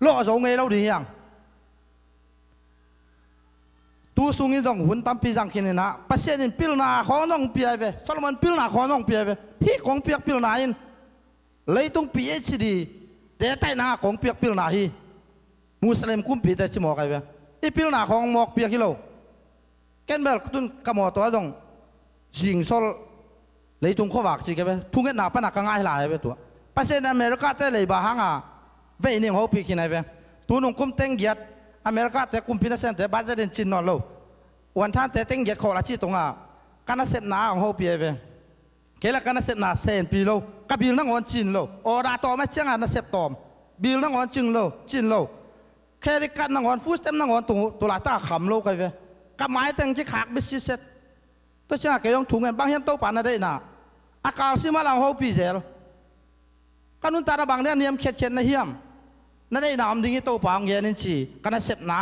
โลโซ่เงยเราดิยังตัวสูงนี่ต้องหุ่นตามปีจังคินนะปัสเซียนพิลนาขอน้องเปียเวซาโลมอนพิลนาขอน้องเปียเวฮีของเปียกพิลนาอินเลยต้องปีเอชดีเดต้นาของเปียกพิลนาฮีมุสลิมคุ้มปีแต่ชิมอกันเว อีพิลหนาของหมอกเปียกิโลแกนเบลตุนกำมอตัวตรงจิงโซลเลยตุงข้อวักสิแกไปทุ่งเงินหนาปนักง่ายหลายไปตัวประเทศอเมริกาแต่เลยบาฮังอ่ะเวนี่เขาปีกินอะไรไปตัวนุ่งคุมเต็งเกียรอเมริกาแต่คุมพินาเซนแต่บ้านจะเดินจินนอนโลวันท่านแต่เต็งเกียรขอละจีตรงอ่ะการนับเสพนาของเขาเปียไปเกี่ยละการนับเสพนาเซนปีโลกับบิลนั่งอ่อนจินโลโอราตอไม่เชื่อนับเสพตอมบิลนั่งอ่อนจินโลแค่ได้กันนั่งอ่อนฟูสเต็มนั่งอ่อนตัวละตาขำโลกันไปกับไม้แต่งที่ขากบิสิเซตตัวเชื่อเกี่ยงถุงเงินบางเฮียมโตปานอะไรน่ะอากาศสิมาลังเขาปีเซลกันนุนตาบางเนี่ยเนียมเข็ดในเฮียมนั่นได้นำดิ้งโตปางเงี้ยนี่ชีกันนับเสพนา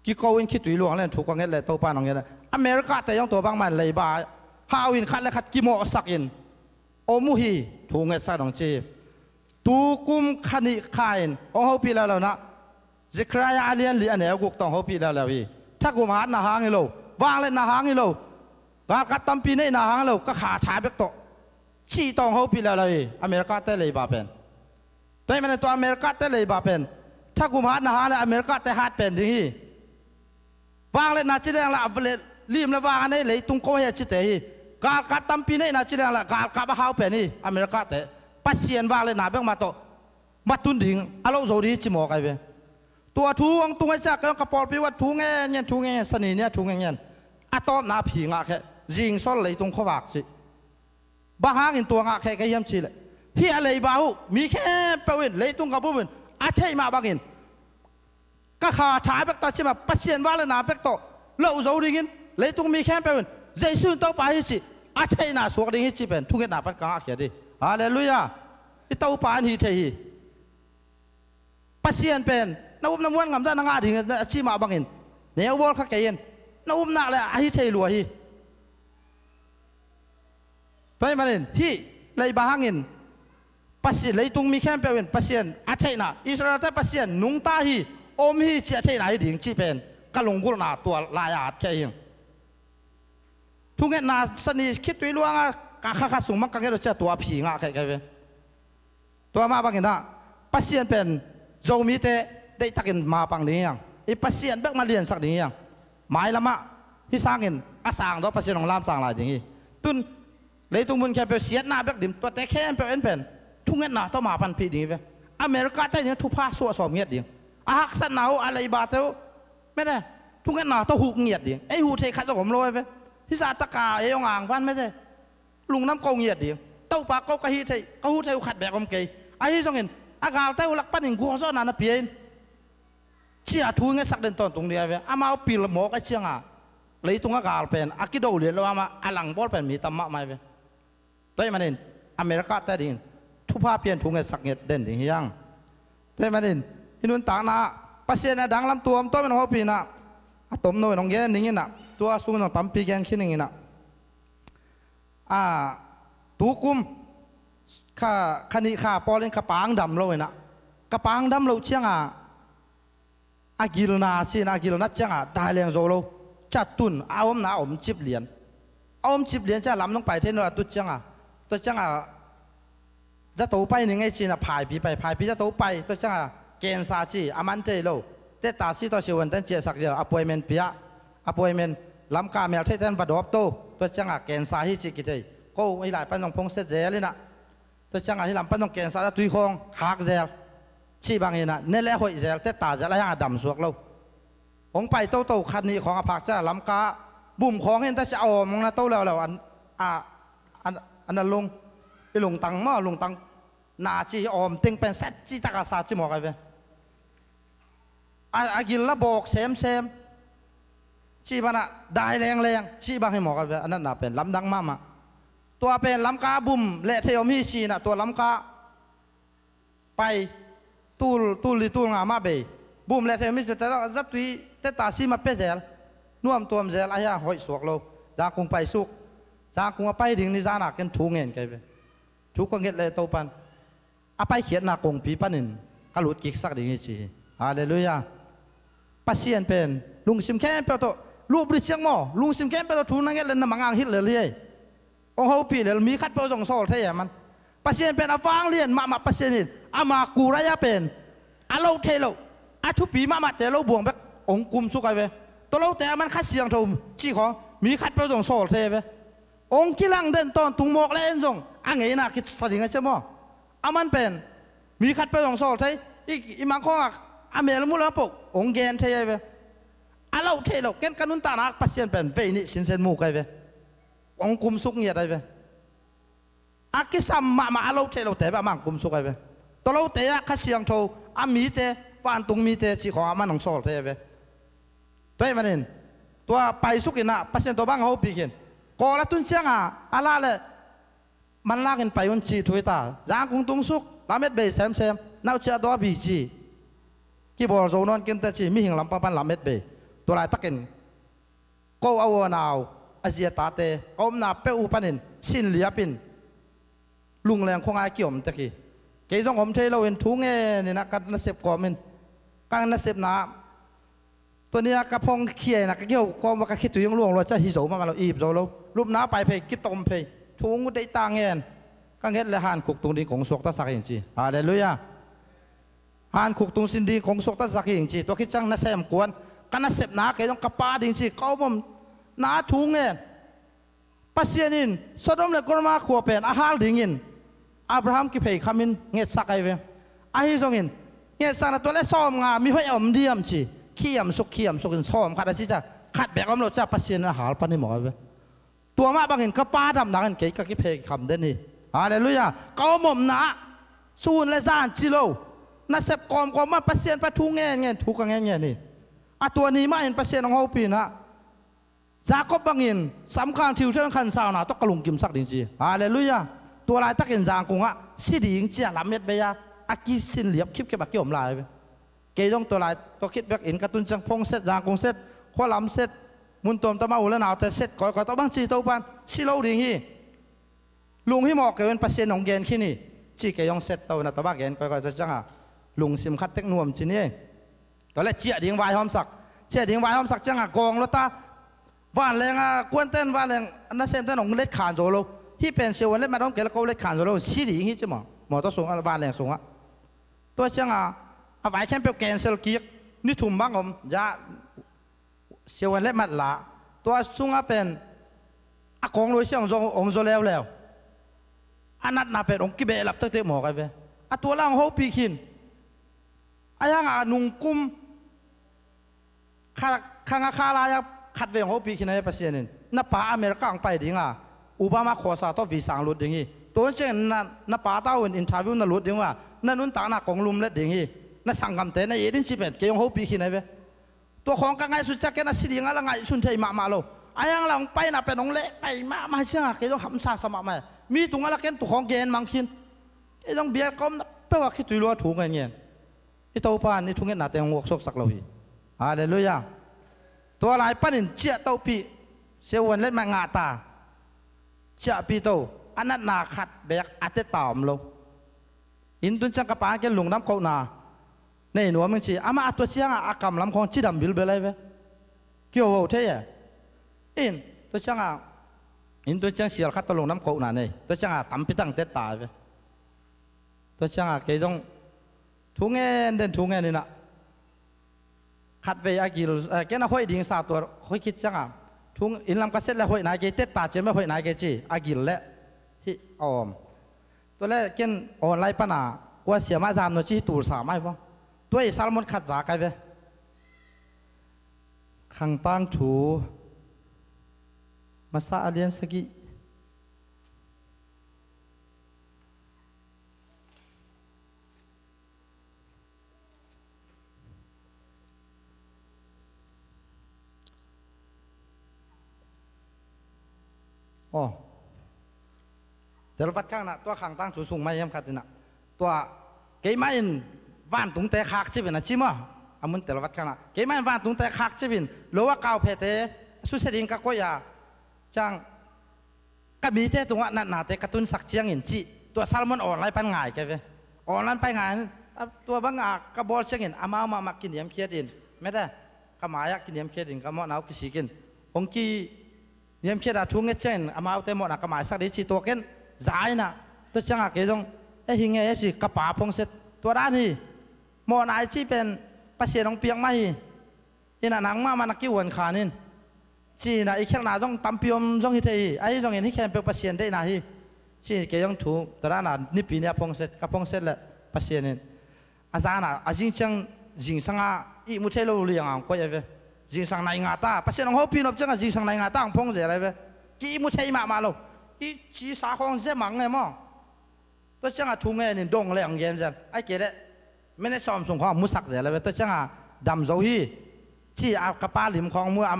กี่โกวินคิดตุยหลวงเลยถูกกว่าเงี้ยเลยโตปานของเงี้ยอเมริกาแต่ยังตัวบางมันเลยบ่าฮาวินคัดและคัดกิโมสักอินโอมุฮีถูกเงี้ยสักของชีตูกุมขันิขายน์โอเขาปีแล้วนะจะใครอาเลียนหรืออันไหนกุกต้องเขาปีแล้วพี่ถ้ากุมหาหน้าหางให้เราวางเล่นหน้าหางให้เราการกัดตำปีในหน้าหางเราก็ขาถ่ายไปโตชี้ต้องเขาปีแล้วพี่อเมริกาแต่เลยบ่าเป็นตัวมันตัวอเมริกาแต่เลยบ่าเป็นถ้ากุมหาหน้าหางเลยอเมริกาแต่ฮาร์ดเป็นที่วางเล่นหน้าจีเรียงละรีมละวางอันนี้เลยตุงโคเฮจิเตย์การกัดตำปีในหน้าจีเรียงละการกัดบ้าเป็นนี่อเมริกาแต่ปัสเซียนวางเล่นหน้าเบื้องมาโตมาตุนดิ่งอารมณ์โจดีจิโมกันไปตัวทูงตัวไอ้จากกระปอลพิวัตทูงเงี้ยทูงเงี้ยสนิเนี่ยทูงเงี้ยอะตอมนาผีงาแค่ยิงซ้อนเลยตรงขวากสิบ้าหางอินตัวงาแค่ก็ย่ำชีเลยพี่อะไรบ้าหูมีแค่เปวินเลยตรงกับผู้เป็นอาใช่มาบางอินก็ขาถ่ายแบบต่อใช่ไหมปัสเซียนว่าเลยนาแบบต่อเล่าโจดีกินเลยตรงมีแค่เปวินเจสุนต้องไปให้จิอาใช่นาสวกดีให้จิเป็นทุกเงี้ยนาปัดกางแค่ดิฮาเลลูยาไอ้เต้าปานฮีเทฮีปัสเซียนเป็นน้ำน้ำวันงำได้นางอาดิ่งชีมาบางอินเนื้อวอลข้าเกียนน้ำหนักเลยอาฮิเทลัวฮีไปมาเองฮีเลยบางอินปัสเซียนเลยตุงมีแค่เปลี่ยนปัสเซียนอาเทน่ะอิสราเอลปัสเซียนนุ่งตาฮีอมฮีเจ้าเทน่ะดิ่งชีเป็นกะลงกุลนาตัวลายอาดแค่ยังทุกเงี้ยนาสนิคิดตัวล่วงอ่ะกะข้าสูงมักกะเงี้ยเราจะตัวผีงาแค่เป็นตัวมาบางอินนะปัสเซียนเป็นโจมีเตได้ตักินมาปังนี้ยังอีปัสเซียนเบิกมาเรียนสักนี้ยังหมายละมะที่สร้างเงินอาสางตัวปัสเซียนของลามสร้างอะไรอย่างนี้ตุนเลยตุงมุนแค่เปเสียหน้าเบิกดิมตัวแต่แค่เปเอ็นเป็นทุกเงินหนาต้องมาพันปีนี้เว้ยอเมริกาได้เนี่ยทุกภาคส่วนสอบเงียดเดียงอาฮักสันหนาวอะไรบาเทวไม่ได้ทุกเงินหนาต้องหูเงียดเดียงไอ้หูเทขัดตัวผมลอยเว้ยที่สาตะกาไอ้ยองอ่างพันไม่ได้ลุงน้ำกงเงียดเดียงเต้าปากก็ฮีเทก็หูเทขัดแบบอมเกยไอ้ที่สองเงินอากาศเต้าหลักปั้นหิงกูเขาซ้อนนานเพียนเชี่ยทูงเงี้ยสักเดินตอนตรงเดียวเว้ยอามาเอาปีละหมอกไอ้เชี่ยงอ่ะเลยตรงอากาศเป็นอากิโดเรียนแล้วมาอลังบอลเป็นมีตำมะไม่เว้ยได้มาเด่นอเมริกาแต่ดินทุกภาพเปลี่ยนทูงเงี้ยสักเงี้ยเด่นถึงยังได้มาเด่นอินุนต่างนะปัสเซียนดังลำตัวตัวเป็นหัวปีนะต้มน้อยน้องเงี้ยนิ่งน่ะตัวสูงน้องตั้มปีแกนขี้นิ่งน่ะตูกุมข้าขณีข้าปอเล่นกระปังดำเราเลยนะกระปังดำเราเชียงอากิลนาสินากิลนาเชียงได้เลี้ยงโซโลจัดตุนเอาอมนาอมจิบเหรียญเอาอมจิบเหรียญจะล้ำลงไปเท่านั้นตุเชียงตัวเชียงจะโตไปหนึ่งไอ้จีน่ะพายพีจะโตไปตัวเชียงเกณฑ์ซาจีอามันเตโลเตตาซีตัวเชวันเตนเจสักเดียวอพอยเมนเปียอพอยเมนล้ำกาเมลเทนวัดดอบโตตัวเชียงเกณฑ์ซาฮิจิกิเตก็ไม่หลายปันน้องพงเสเจเลยนะตัวช่างที่ลำปั้นต้องเกณฑ์สารตุยคงหักเซลชีบางอย่างนะเนี่ยแหละหอยเซลเตตาจะอะไรอย่างดำสวกเราองไปโตคันนี้ของอภักจะลำกาบุ่มของเห็นแต่จะเอามองนะโตแล้วอันนั้นลุงไอ้ลุงตังหม้อลุงตังนาจีอมติงเป็นเซตจีตากาซาจีหมอกไอ้เว้ยอากินละบอกเซมชีบ้านะได้แรงชีบางให้หมอกไอ้เว้ยอันนั้นน่ะเป็นลำดังมากตัวเป็นลำกาบุ่มและเทอมฮีชีน่ะตัวลำกาไปตูลงามาเบยบุ่มและเทอมฮีชีแต่ละจับตุยแต่ตาซีมาเป๊ะเจลน่วมตัวมเจลอะไรหอยสวกเราจางคงไปสุกจางคงไปถึงนิจานักกันทูเงินไกไปทุกคนเห็นเลยโตปันอาไปเขียนหน้ากงปีปันนินฮัลโหลกิกสักดิ่งชีฮาเลลูยาปัสเซียนเป็นลุงซิมแค่เปล่าตัวลูกบริเชียงหม้อลุงซิมแค่เปล่าทูนั่งเงี้ยเลยน้ำมังอ่างฮิตเลยองเขาปีเลยมีคัดเปล่าส่งโซ่เท่มันปัสเซียนเป็นอาฟังเรียนมาปัสเซียนอามากูระยะเป็นอาเราเทโลอาทุปีมาเทโลบวงแบบ องคุมสุกไอเวตัวเราแต่มันคัดเสียงทมจีของมีคัดไปตรงโซ่เทเวองกิลังเดินตอนตุงหมอกเล่นส่งอังเงินน่ะคิดสลิงไงใช่ไหมอามันเป็นมีคัดไปตรงโซ่เทอีมังข้ออเมริกามุลปกองเกนเทเวอาเราเทเราเกนกันนุนตานักปัสเซียนเป็นเวนี่สินเซนมูกไอเวองคุมสุกเงียดไอเวอากิสัมมาอาเราเทเราแต่แบบมังคุมสุกไอเวตัวเราแต่คัดเสียงโทอามีเตปานตุงมีเตจีของอามันของโซ่เทเวตัวมันเองตัวไปสุกินะปัสเซียนตัวบ้างเขาปีกินก่อละตุนเชียงอะไรเลยมันลากันไปวันจีถวยตาจางกุ้งตุงสุกลาเม็ดเบย์แซมน่าเชื่อตัวบีจีกี่บอกโซนอนกินแต่จีมีหิงลำปันลาเม็ดเบย์ตัวลายตะกินก็เอาหนาวอาเซียตาเตอมนาเปอุปันินสินเหลียปินลุงแรงคงไอเกี่ยมตะกี้เกี่ยงผมเทเราเห็นทุ่งเนี่ยนะกันนักเสพก่อมินกันนักเสพน้ำตัวนี้กระพงเขี่ยนะกระเกี่ยวความว่ากระคิดตัวยังล่วงเราจะหิโสมาเราอีบโซเรารูปน้าไปเพกิตมเพทุ่งได้ตางเงินกังเฮ็ดและหานขุกตรงนี้ของสกตาสักอย่างจีฮาเลลูยาหานขุกตรงสินดีของสกตาสักอย่างจีตัวคิดจังนักเสพกวนกันนักเสพน้าเกี่ยงกระปาดิ่งจีเขาบ่มน้าทุ่งเงินปัสเซียนินสดมเลกรมาขัวเป็นอาหารดิ่งินอับราฮัมกิเพย์ขามินเงียสักไอเวอาฮิซงอินเงียสักตัวเล็กซ้อมงามีห้อยอมเดียมจีขี้ยำสุกอินซ้อมขัดอะไรจ้ะขัดแบกอมรถจ้าปัสเซียนอาหารปันนี่หมอเวตัวมาบางเห็นกระป้าดำนักเห็นเก๋กกิเพย์คำเดนี่ฮาเลลูยาเขาหม่อมนะสูนและซานจิโลนักเสพกอมมาปัสเซียนปัทุงเงี้ยทุกเงี้ยนี่ตัวนี้มาเห็นปัสเซียนของเขาปีนะจากบางเห็นสำคัญทิวเชิงขันสาวนะต้องกระลุงกิมสักจริงๆฮาเลลูยาตัวลายตะเกียงจางกงอ่ะสิดิ่งเจียลำเม็ดเบียอากิสินเหลียบคลิปเก็บบักเกี่ยมลายไปเกยต้องตัวลายตัวคิดแบบอินกระตุนจังพงเซตจางกงเซตข้อลำเซตมุนตัวตะมาอุลนาวแต่เซตก่อยต้องบางจีตัวปันชิโลดิ่งฮีลุงที่หมอกเกเป็นปัสเซียนของเกนขี้นี่จีเกยองเซตตัวน่ะตัวบ้าเกนก่อยตัวจังอ่ะลุงซิมคัดเทคโนโลยีจีนี่ตัวแรกเจียดิ่งวายหอมสักเจียดิ่งวายหอมสักจังอ่ะกองรถตาว่านแรงอ่ะกวนเต้นว่านแรงนั่นเซนเต้นของเล็กขานโจโลที่เป็นเซลล์เล็กมาต้องเกล้าเล็กขานโจโลชีดิ่งฮีจิหมอตัวสูงอ่ะว่านแรงสูงอ่ะตัวจังอ่ะเอาไว้แค่เปลวแกนเซลล์กิ๊กนี่ถุ่มบ้างผมยาเซลล์เล็กมัดละตัวสูงอ่ะเป็นอากงรวยเชี่ยงองโซแล้วอันนั้นน่ะเป็นองกิเบลับตั้งแต่หมอกันไปตัวล่างเขาปีขินยังนุ่งกุ้มข้างคาลายขัดเวงเขาปีขินให้ปัสเซียนินนับป่าอเมริกาไปดิ่งอุบามาขอสาตัววีสังลุดดิ่งตัวเช่นนับป่าต้าวินอินทาวิวนัลุดดิ่งว่านั่นนุ่นตาหน้ากองลุมเล็ดดิ่งนั่นสังคำเตนนั่นเอดินชิเป็นเกี่ยงเขาปีขินให้ไปตัวของกังไงสุดจักแกน่ะสิดิ่งอะไรไงสุนเทยมาโลยังหลังไปน่ะเป็นองเละไปมาเชื่อเกี่ยงคำสาสมัครมามีตรงอะไรกันตัวของเกณฑ์มังคินไอ้ต้องเบียดก็แปลว่าคิดตัวรัวถูกไงเนี่ยไอ้ตัวป้านนี่ทุ่งเงินหนาแต่งหัวซกสักเราฮีฮาเลลูยาตัวลายป้านินเจี๊ยเต้าปีเซวันเล่นมางาตาเจี๊ยปีโตอันนั้นนาขัดแบกอัตเตตามเราอินตุนจังกระปานแกหลงน้ำเขานาในหนูมึงชีอามาตัวเชียงอากำลำของชีดำบิลเบลเลยเว้เกี่ยวเท่อินตัวเชียงอินตัวเชียงเสียขัดตลงน้ำเขานาเนี่ยตัวเชียงตั้มพิตั้งเตตาเว้ตัวเชียงเกยต้องทุ่งเงินเดินทุ่งเงินนี่นะขัดไปอากิลแกน่ะห้อยดิ่งสาตัวห้อยคิดจังทุ่งอินลำกระเซ็ตแล้วห้อยนายเกเตตาเจไม่ห้อยนายเกจีอากิลและฮิออมตัวแรกเกนออนไลน์ปนาว่าเสียมาจามโนจีตูสามไม่พอตัวไอ้ซาลมอนขัดจากไงเว้ขังตั้งถูมาซาอเลียนสกีเดี๋ยววัดข้างน่ะตัวขังตั้งสูงไม่ยังขัดน่ะตัวเกยไม่ว่านตุงแต่ขากชิบินนะชิมอ่ะอามุนเดี๋ยววัดข้างน่ะเกยไม่ว่านตุงแต่ขากชิบินหรือว่าเกาเพเตสุเสดิงก็ก็อย่าจังก็มีแต่ตรงนั้นน่ะแต่กระตุ้นสักเชียงอินจีตัวซาลมอนออนไลน์ปันง่ายแกเว้ออนไลน์ไปง่ายตัวบางกระบอกเชียงอินอามากินเยี่ยมเคียดินไม่ได้ก็หมายกินเยี่ยมเคียดินก็มอเอากิสิกินองกี้เยี่ยมเคียดทุ่งเงี้ยเช่นอามาเอาแต่หมดก็หมายสักดีชีตัวเกินจ่ายน่ะตัวจังเกยต้องหิงเงี้ยสิกระป๋าพงเสร็จตัวด้านที่หมอนายที่เป็นปัสเซียนองเปียงไม่ อินานังมานักกิวันขานินจีน่ะอีกแค่นาต้องตั้มพิมต้องฮิตไอ้ต้องเห็นที่แค่เป็นปัสเซียนได้นะฮีจีเกี่ยงถูกแต่ละน่ะนิปีเนี่ยพงเสร็จกับพงเสร็จแหละปัสเซียนนี่อาจารย์น่ะอาจริงจังจิงสังอาอีมุเทโลเลียงอ่ะก็ยังเว้จิงสังในงาตาปัสเซียนของเขาพี่นบจังจิงสังในงาตาของพงเสร็จอะไรเว้กี่มุเทมาโลอีจีสาของเสมังไงมั้งตัวจังทุ่งเงินดงเลยอย่างเงี้ยจังไอ้เกี่ยไม่ได้ซ้อมส่งของมุสักเสร็จอะไรเว้ตัวจังดำโซฮีที่อากระป้าหลิมของมืออา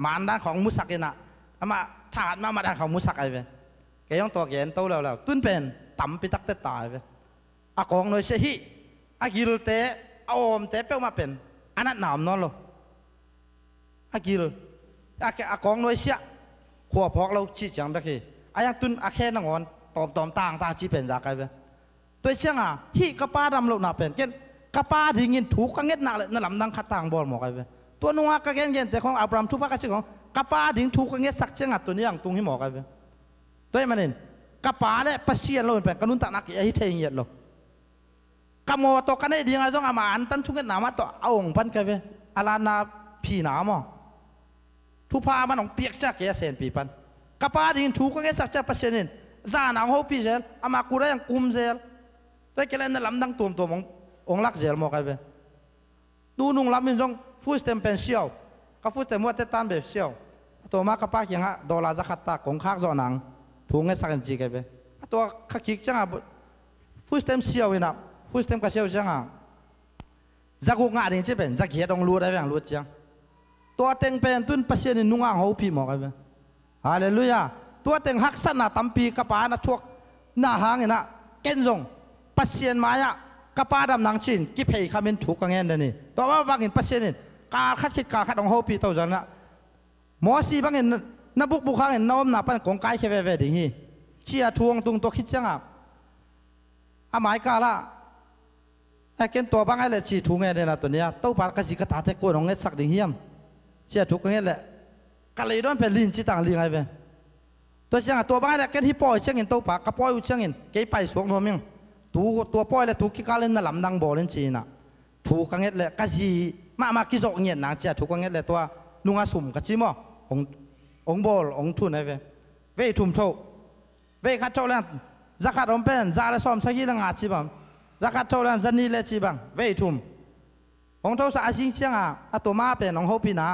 มาด้านของมุสักเนี่ยนะอามาถาดมาด้านของมุสักไอ้เว้แกยังตัวแกนโตแล้วตุ้นเป็นต่ำไปตักเตตายเว้อากองโดยเชฮีอากิลเตะอมเตะเป้ามาเป็นอันนั้นหนามนอนโลอากิลอากองโดยเสียขวบพอกเราชี้จังตะกี้อายังตุ้นอาแค่นังอ่อนตอมต่างตาจีเป็นจากไอ้เว้ตัวเชียงฮีกระป้าดำเราหนาเป็นเกณฑ์กระป้าดิ่งเงินถูกกังเงินหนักเลยนั่นลำดังขัดต่างบอลหมอกไอ้เว้ตัวนัวกระเงินแต่ของอับรามทุกภาคชื่อของกระป้าดิ่งถูกกังเงินสักเชียงตัวนี้อย่างตรงที่หมอกไอ้เว้ตัวมันเองกระป้าเนี่ยปัสเซียนเราเป็นกระนุนตะนักไอ้ที่เทียนเย็ดเรากระโมตัวกันได้ดีไงต้องอามาอันตันทุกเงินหนามาตัวเอาองพันกันเว้อาลานาผีหนามอทุพามันของเปียกจากแกเซนปีปันกระป้าดิ่งถูกกังเงินสักเชียงปัสเซียนจานังเขาปีเซลอามากูได้ยังกุมเซลตัวแกเล่นนั่นลำดังตัวมององลักเซลหมอกไอ้เว้ดูนุ่งลำมินจงฟูสเต็มเป็นเชียวก็ฟูสเต็มว่าเตตันแบบเชียวตัวมากระป้าอย่างฮะดอลลาร์จะขัดตาของข้างจอหนังถุงเงินสักกันจีกันไปตัวขัดคิกจังอ่ะฟูสเต็มเชียวอีน่ะฟูสเต็มกับเชียวจังอ่ะจะกูงานนี้จะเป็นจะเขียนองรู้ได้อย่างรู้จังตัวเต็งเป็นตุนปัสเซียนนุ่งอ่างเขาพี่หมอกกันไปฮาเลลูยาตัวเต็งฮักษณะตั้มปีกระป้านะทวกหน้าหางนี่นะเก่งจงปัสเซียนมาอ่ะกระป้าดำนังชินกิเพย์คำเป็นถูกกันเงินเดนี่ตัวว่าบางเห็นปัสเซียนการคัดคิดการคัดของเขาปีเท่าจังนะหมอสีบางเห็นนับบุกข้างเห็นน้อมนับเป็นของกายแค่เวดิ่งฮีเชียทวงตรงตัวคิดจังอ่ะหมายกาละไอ้เกณฑ์ตัวบางไอ้เลยชีทวงเงินเนี่ยนะตัวเนี้ยตู้ปากกระสีกระตาเทโกนของเงินสักดิ่งเฮียมเชียถูกกันเงินแหละกะเลยโดนเป็นลินจิต่างลิงไอ้เว้ตัวจังตัวบางไอ้เลยเกณฑ์ที่ปล่อยเชียงเงินตู้ปากกระปล่อยอยู่เชียงเงินเกยไปสวงหัวมึงตัวปล่อยเลยถูกกิกาเล่นนั่นลำดังบ่อเล่นจีน่ะถูกกันเงินเลยกระสีมากิโซเงียนนะเจ้าถูกกันเงี้ยเลยตัวนุ่งอาสุ่มกระชิมอ๋องบอลองทุนไอ้เว้ทุ่มโชเว้ขัดโชแล้วจักขัดอมเป็นจ่าเลยซ้อมสักยี่ละงาจีบังจักขัดโชแล้วจันนี่เลยจีบังเว้ทุ่มองเท่าสาชิงเชียงตัวมาเป็นองเขาปีนา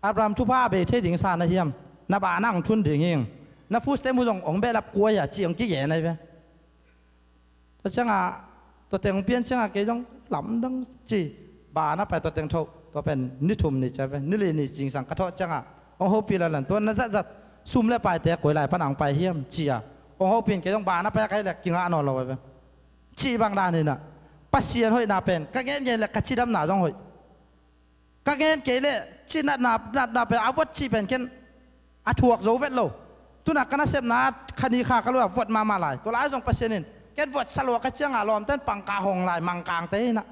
อับรามทุพาเบเทดิ่งสานเฮียมนาบานั่งทุนดิ่งเองนาฟูสเตมุจงองเบรับกลัวอย่าจีองกี้แย่ไอ้ตัวเชียงตัวเตียงเปลี่ยนเชียงเกยงหล่ำดังจีบานะไปตัวเต็งโทตัวเป็นนิทุมนี่ใช่ไหมนิเลนี่จริงสังกะทอจังอ่ะองค์ปีละหลังตัวนั้นจัดซุ่มแล้วไปแต่กวยไหลผนังไปเฮียมเจียองค์ปีนแกต้องบานะไปใครแหละกินอ่านอนเราไปจีบางด้านนี่น่ะปัสเซียนห้อยนาเป็นก็เงี้ยเงี้ยแหละกัดจีดำหนาจ้องห้อยก็เงี้ยเกลี่ยจีนัดนาเป็นอาวุธจีเป็นแค่อาถวกโจเวตโลตุนักกันเสพนาคดีขาก็รู้ว่าวัดมาหลายตัวร้ายจ้องปัสเซียนนี่แค่วัดสลัวกระเจียงอารมณ์เต้นปังกาหงหลายมังกางเต้น่ะ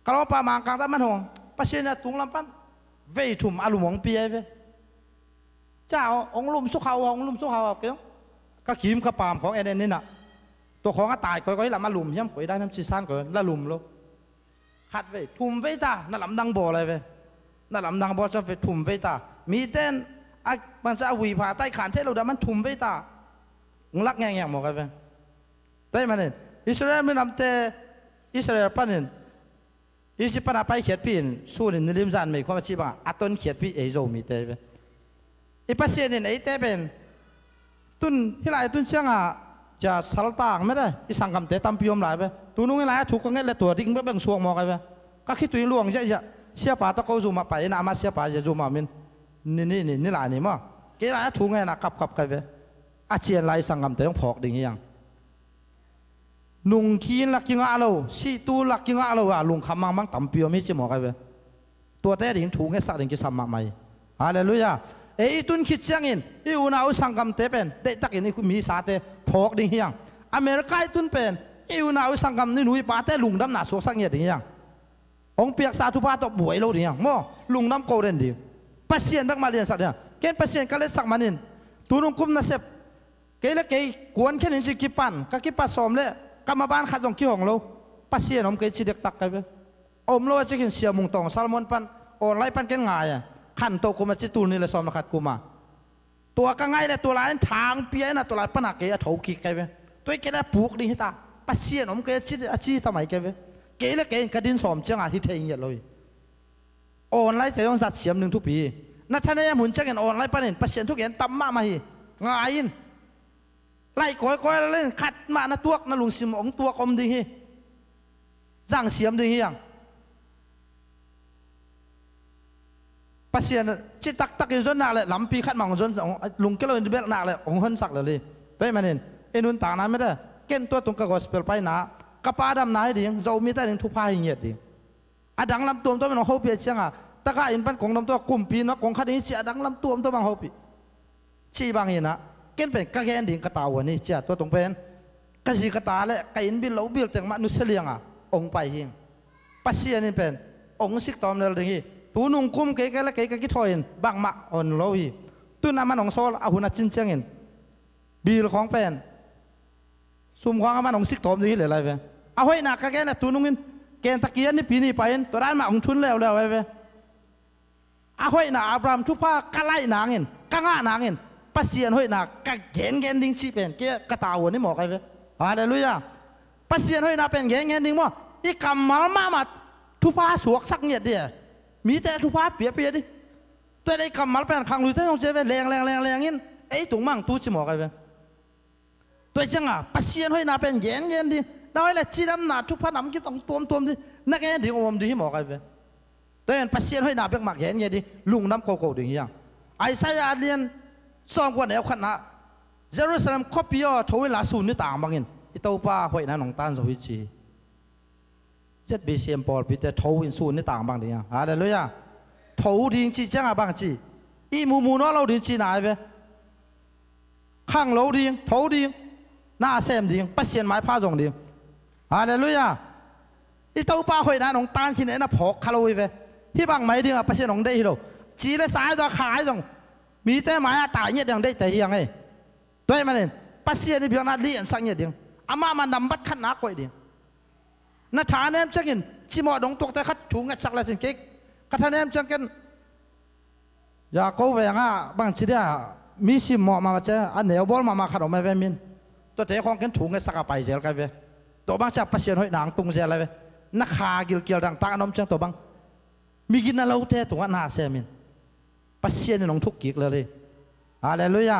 kalau pamangkang tak manhong pasiennya tung lampan veitum alumong piye ve จ้าองลุมสุขาวเกี่ยวก็ขีมกระปามของเอ็นนี่น่ะตัวของก็ตายก็ละมาลุมย่ำก็ได้น้ำชีซันก็ละลุมโลขัดเวทุ่มเวตานั่นลำดังบ่อเลยเวนั่นลำดังบ่อจะเวทุ่มเวตามีเต้นมันจะวีผ่าใต้ขานเทเราแต่มันทุ่มเวตางลักแง่ๆหมดกันเวได้มาเนี่ยอิสราเอลไม่นำเตอิสราเอลปั้นเนี่ยอิสราเอลไปเขียดปีนสู้ในริมจานไม่ความชีบ้าอัตต้นเขียดปีเอโซมีเตเวไอ้ปัสเซียนเนี่ยไอ้เตเป็นตุนที่ไรตุนเชียงจะสัลต่างไม่ได้ที่สังคมเตตั้มพิยมหลายไปตัวนู้นอะไรถูกก็เงี้ยเลยตัวดิ้งไม่แบ่งส่วนมองกันไปก็คิดตัวล่วงใช่จะเสียป่าตะเขาจูมาไปน้ำมาเสียป่าจะจูมามินนี่หลายนี่มั้งเกี่ยอะไรถูกไงนะกับกันไปอาเจียนไรสังคมเตต้องพอกดิ้งยังนุ่งขีนลักยิงอาโลสีตูลักยิงอาโลลุงคำมังตั้มพิยมไม่จะมองกันไปตัวเตดิ้งถูกไงสักดิ้งจะสามารถไหมฮาเลลูยาไอ้ตุนคิดเชียงอินไอ้อุณาอุสังคมเตเป็นเด็กตักอินนี่คุณมีสาเตพอกดิ่งเฮียงอเมริกาตุนเป็นไอ้อุณาอุสังคมนี่หนุ่ยป้าเตลุงดำหนาสวกสังเงียดิ่งเฮียงองเปียกสาธุพาตบวยเราดิ่งเฮียงโม่ลุงดำโกเรนดิ่งปัสเซียนบักมาเรียนสักเนี่ยเกณฑ์ปัสเซียนก็เลยสักมานินตุนุงคุมนาเซฟเกย์กวนแค่นี้สิกิปันก็กิปัสสมเลยกรรมบ้านขัดตรงขี้ของเราปัสเซียนอมเกย์จีเด็กตักกันไปอมเราจะกินเสียมุงตองซาลมอนปัน ออนไลน์ปั้นกันง่ายขันโตกุมาจิตูนี่เลยซ้อมมาขัดกูมาตัวก็ง่ายเลยตัวลายทางเปียนะตัวลายปนักเกยถูกขี้ไกเว้ตัวเกยผูกดีให้ตาปัสเซียนผมเกยชีทำไมเกยเว้เกยเลยเกยกระดินซ้อมเจ้าอาทิตย์เทียนเลยออนไลน์แต่ต้องจัดเสียมหนึ่งทุกปีนัทธเนียหุ่นเจ้าเงินออนไลน์ปั้นเห็นปัสเซียนทุกอย่างตั้มมาฮีง่ายไล่ก้อยเล่นขัดมานะตัวนั่นลุงซิมองตัวกลมดีฮีสั่งเสียมดีฮีอย่างปัสเซียนจิตตักอยู่จนหนักเลยลำปีขัดมังจนลุงก็เลยเบลหนักเลยองค์หันสักเลยด้วยมันเองเอ็นุนต่างนั้นไม่ได้เก่งตัวตรงกับกอสเปลไปหนากระป๋าดำนายดิ่งเรามีแต่ดิ่งทุพายเงียดดิ่งอดังลำตัวมันเขาเปียเชียงอ่ะตะก้าอินปันของลำตัวกุ่มปีนักของคดีเจียดังลำตัวมันบางเขาปีชีบางเห็นนะเก่งเป็นกระแกนดิ่งกระตาวันนี้เจียตัวตรงเป็นกระสีกระตาและกระอินบิลเราบิลแต่งมนุษย์เลี้ยงอ่ะองไปหิงปัสเซียนนี่เป็นองสิกตอมเลยดิ่งตัวนุ่งคุ้มเก๋ๆและเก๋ๆกิทอยน์บางมะอ่อนโลหีตัวน้ำมันของโซลอาหุนัดจินเชียงเงินบิลของเป็นซุ่มของมันของสิกตอมนี่เลยอะไรเว้ยเอาไว้หนักกะแกน่ะตัวนุ่งมินเกณฑ์ตะเกียนนี่ปีนี้ไปตัวด้านมาของทุนแล้วไว้เว้ยเอาไว้หนักอับรามทุพากะไล่หนังเงินกะง่าหนังเงินปัสเซียนไว้หนักกะเกณฑ์ดิ้งชีเป็นเกี่ยกระตาหัวนี่หมอกไอ้เว้ยอะไรรู้ยังปัสเซียนไว้หนักเป็นเกณฑ์ดิ้งมั้งอีกำมัลมาทุพาสวกสักเงียดเดียมีแต่ทุพาเปียดิตัวไอ้กำมัลเป็นขังลุยเต้ต้องเจอเว้ยแรงงี้ไอ้ตุ่มมั่งตู้ชิหมอกไอ้เว้ยตัวจังอ่ะปัสเซียนไว้หนักเป็นเกณฑ์ดิ้งน้อยเลยจีดำหนาทุกพระนำกิบต้องตัวดินักเรียนดีอมดีหมอกไอ้เว้ยแต่เห็นปัสเซียนให้หนาเป็นหมักเห็นไงดิลุงน้ำโกโก้ดิ่งยังไอ้สายอาเลียนสองคนเดียวขนาดเยรูซาเล็มคบย่อทวีลาสูนนี่ต่างบางเงินอิตาป้าหอยนั่นของตันสวิจีเจ็ดบีเซียมปอลปีแต่ทวีสูนนี่ต่างบางดิ่งยังอะไรเลยอ่ะทวีดิ่งจีจังอ่ะบางจีอีมูน้อเราดิ่งจีไหนเว้ยข้างเราดิ่งทวีดิ่งหน้าเซมดิ่งปัสเซียนไม้ผ้าจงดิ่งอะไรเลยอ่ะอีเต้าป้าหอยนั่นของตานขินเอ็น่ะพกคาร์ลวีเวที่บางไม้เดียวปัสเซียนของได้ฮิโร่จีเลยสายตัวขายจงมีแต่ไม้ตายเนี่ยยังได้แต่ยังไงด้วยมันเองปัสเซียนนี่เพียงนั้นเลี้ยงสังเนี่ยเดียงอามามันนำบัดขันนักกว่าเดียงนัทธาเนมจังกินชิมอดงตกแต่ขัดถุงงัดสักแล้วจิงเก๊กขัดเนมจังกินอยากกู้แหวงอ่ะบางทีเดียมีชิมหมอมาเจ้าอันเหนียวบอลมาขัดออกมาแวมินตัวเตะของกันถุงงัดสักไปเจอกันเวตัวบางจับปัสเซียนหอยหนังตุงเสียอะไรเว้ยนักขาเกี่ยวดังตาน้ำเชียงตัวบางมีกินอะไรเท่ตัวหน้าเสียมินปัสเซียนนี่น้องทุกกิกเลยอะไรเลยอ่ะ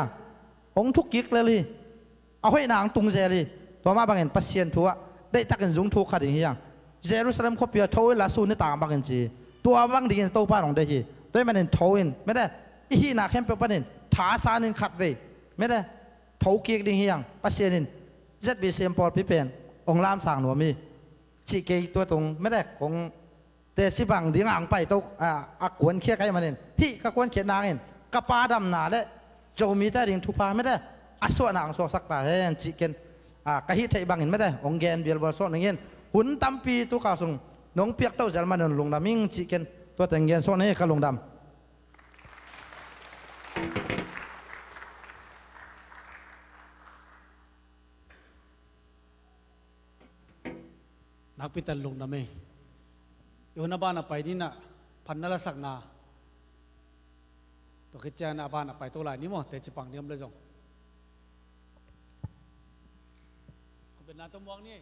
องทุกกิกเลยเอาหอยหนังตุงเสียเลยตัวมาบางเห็นปัสเซียนทัวได้ตักกันจุงทุกขัดอย่างเงี้ยเยรูซาเล็มคบเปียทวีลาสูนนี่ต่างบางกันจีตัวบางดีนโตป้าของได้ทีตัวมันเห็นทวินไม่ได้อีหนักเข้มเป็นประเด็นถาซานินขัดเว้ยไม่ได้ทวกิกดิ่งเฮียงปัสเซียนินเจ็ดบีเซียมปอลพิเปนองลามสั่งหนูมีจีเกยตัวตรงไม่ได้ของแต่สิบังดีงอ่างไปตัวอักขวนเคี้ยไก่มาเนี่ยที่กะขวนเขียนนางเองกระปาดำหนาและโจมีแต่ดิ่งทุพาไม่ได้อสวนางสวสักตาเห็นจีเกนกะฮิไทยบางเห็นไม่ได้องแกนเบียร์บอลโซนอย่างเงี้ยหุ่นตั้มปีตัวกาส่งน้องเปียกเต้าเจลมันลงดำมิ่งจีเกนตัวแต่งเงี้ยโซนนี้ก็ลงดำนักพิจารณาลงนะเมย์อยู่หน้าบ้านไปนี่นะพันนละสักนาตัวกิจการหน้าบ้านไปตัวไหนนี่มั้งแต่จะปังเดียมเลยจงเป็นนาตัวมองนี่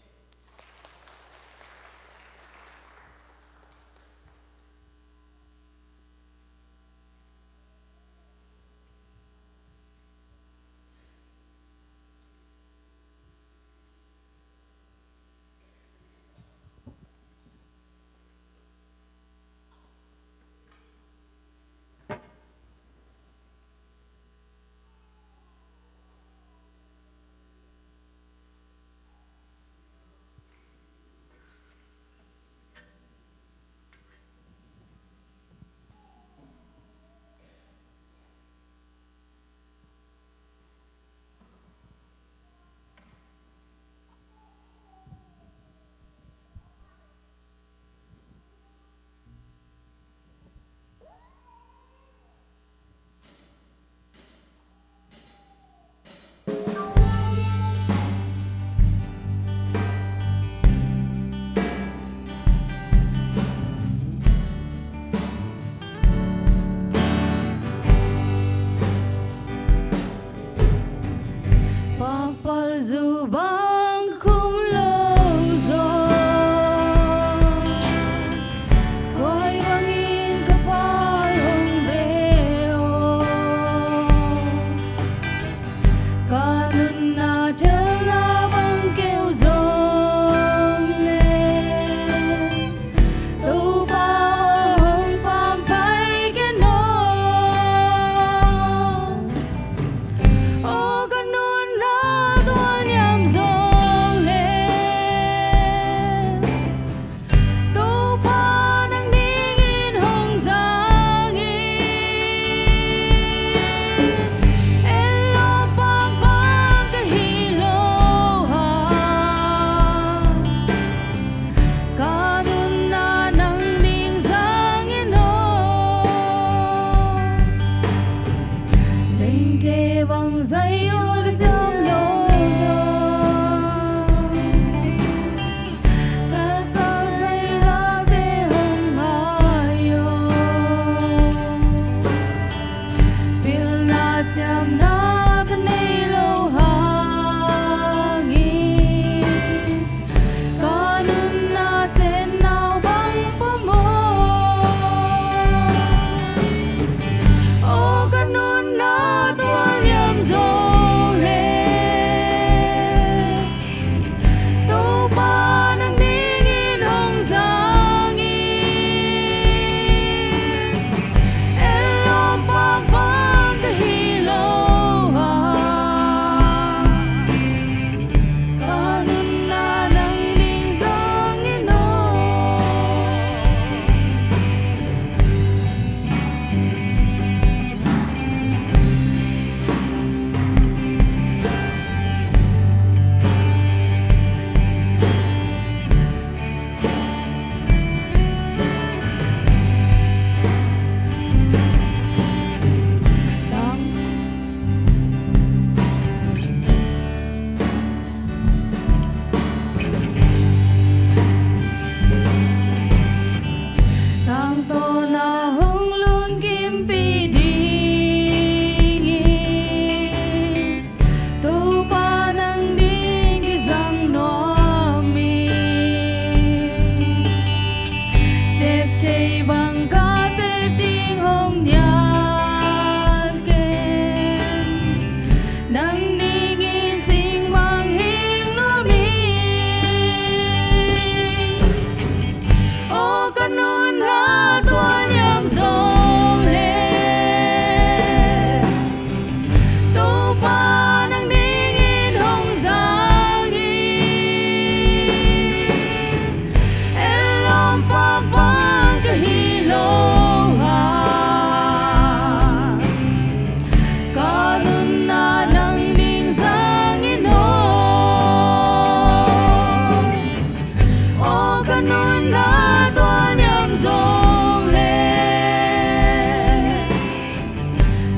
kanun na tuan yam zong le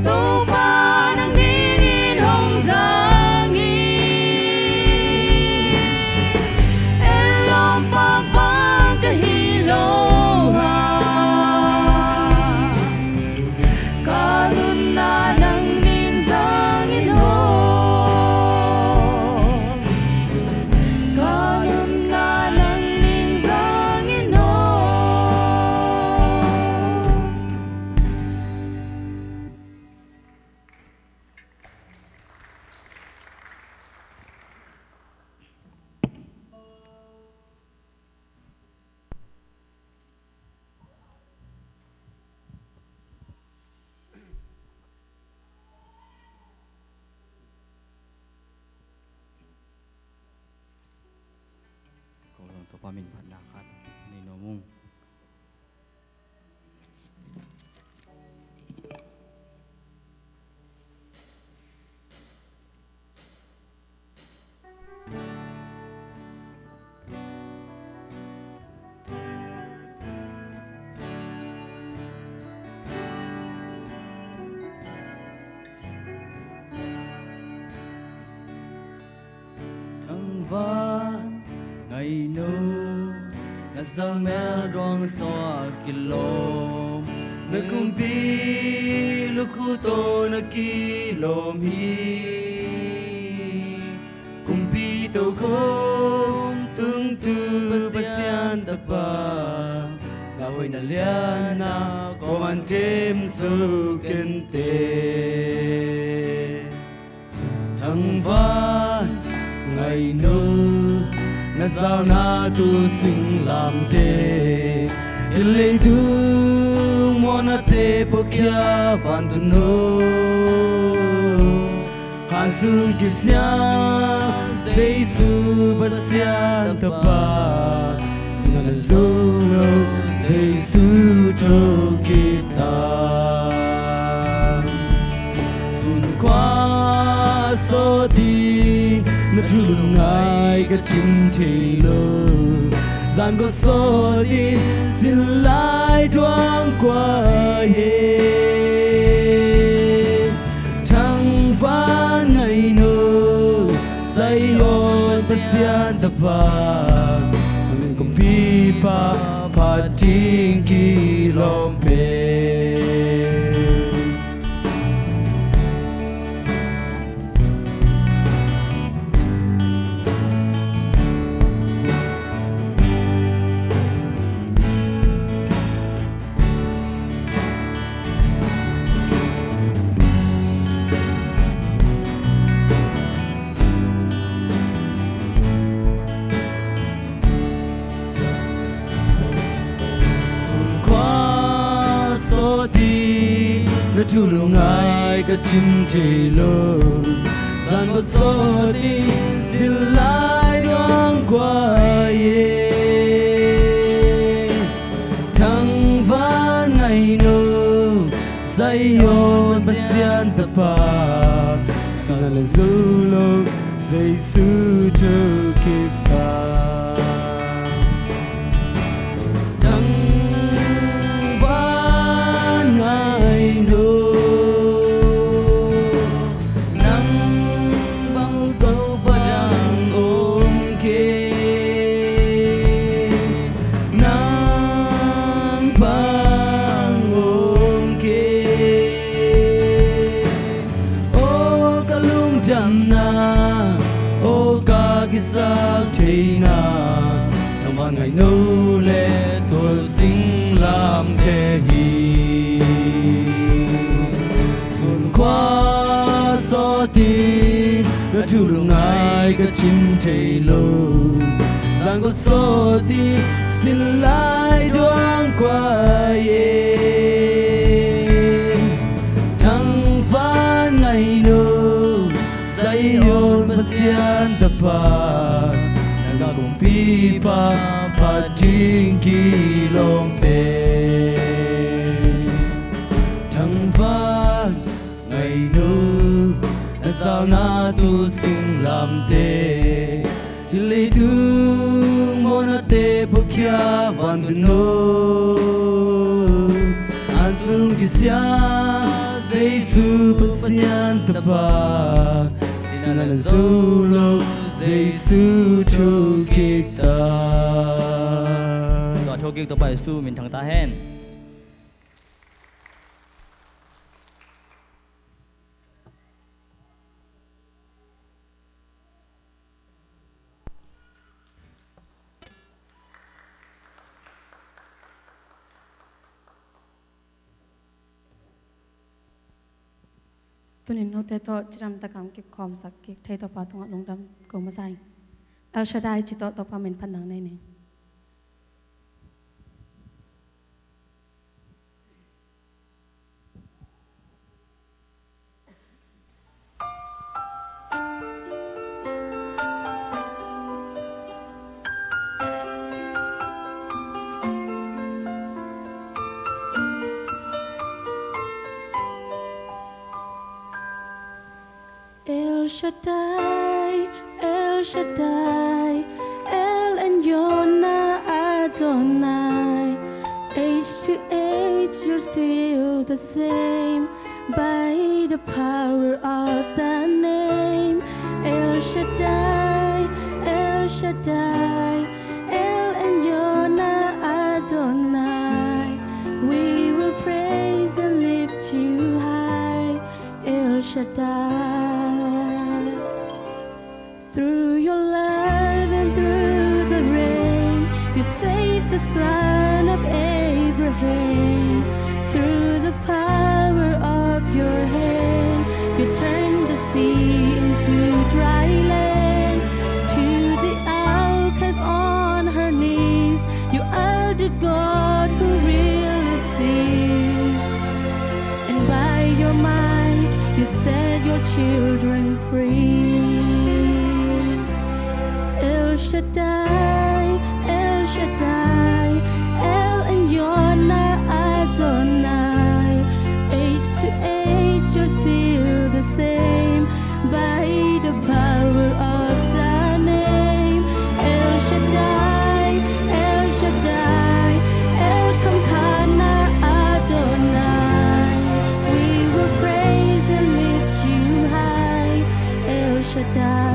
tu pa nang ningin hong zangi elom pagpang kahiloha kanun na nang ninzangin ho kanun na nang ninzangin ho Kau orang tu pamin pandakan ni nomong. Thăng van ngày nô là giang mẹ đoan xoa kilom nơi cung bi lúc khu tô na kilom hi cung bi tô không tương tư basian ta ba là hồi na lian na có man thêm su kinh tế thăng van ngày nô na sao na tu sinh làm thế ilei tu mona te pokia van tu no hansu kisya Jesu basian tapa sinala zolo Jesu to kita sun qua so đi nó thương ngài cái chim thì lơ gian có số đi xin lại thoáng qua hết thăng ván ngày nô say ôn bất xian tập vàng mình cùng bi pha pha thiên kỳ lom bê nó thu lưu ngài cái chim thì lơ gian có số đi xin lại đoan qua ye thăng ván ngày nô say ôn bất xian tập phà sao là du lô dây sư chờ kịp ta ngày nô lệ tôi sinh làm thế hi xuân qua gió tin đã thu được ngài cái chim thầy lô rằng có gió tin xin lại đoan qua ye thăng ván ngày nô say ôn bất xian tập phạt đã cùng pi pa pa thiên kỳ lom bê thăng ván ngày nô đã sao na tu sinh làm thế ilei tu mona te bukia vanduno Ansung kisya Jesu pasian tapa Sinalan solo Jesu thu kita Tòa thu kêu tòa bài su mình thằng ta hen tunin no te to chiram ta kam ki khom sak ki thei to pa thong long dam ko ma sai al shadai chi to pa men phan nang nei ne El Shaddai, El Shaddai, El Elyon Adonai. Age to age, you're still the same by the power of the name. El Shaddai, El Shaddai, El Elyon Adonai. We will praise and lift you high, El Shaddai. Through your love and through the rain, you saved the son of Abraham. Through the power of your hand, you turned the sea into dry land. To the outcast on her knees, you are the God who really sees. And by your might, you set your children free. El Shaddai, El Shaddai, El Elyon Adonai. Age to age, you're still the same by the power of the name. El Shaddai, El Shaddai, El Kamkana Adonai. We will praise and lift you high, El Shaddai.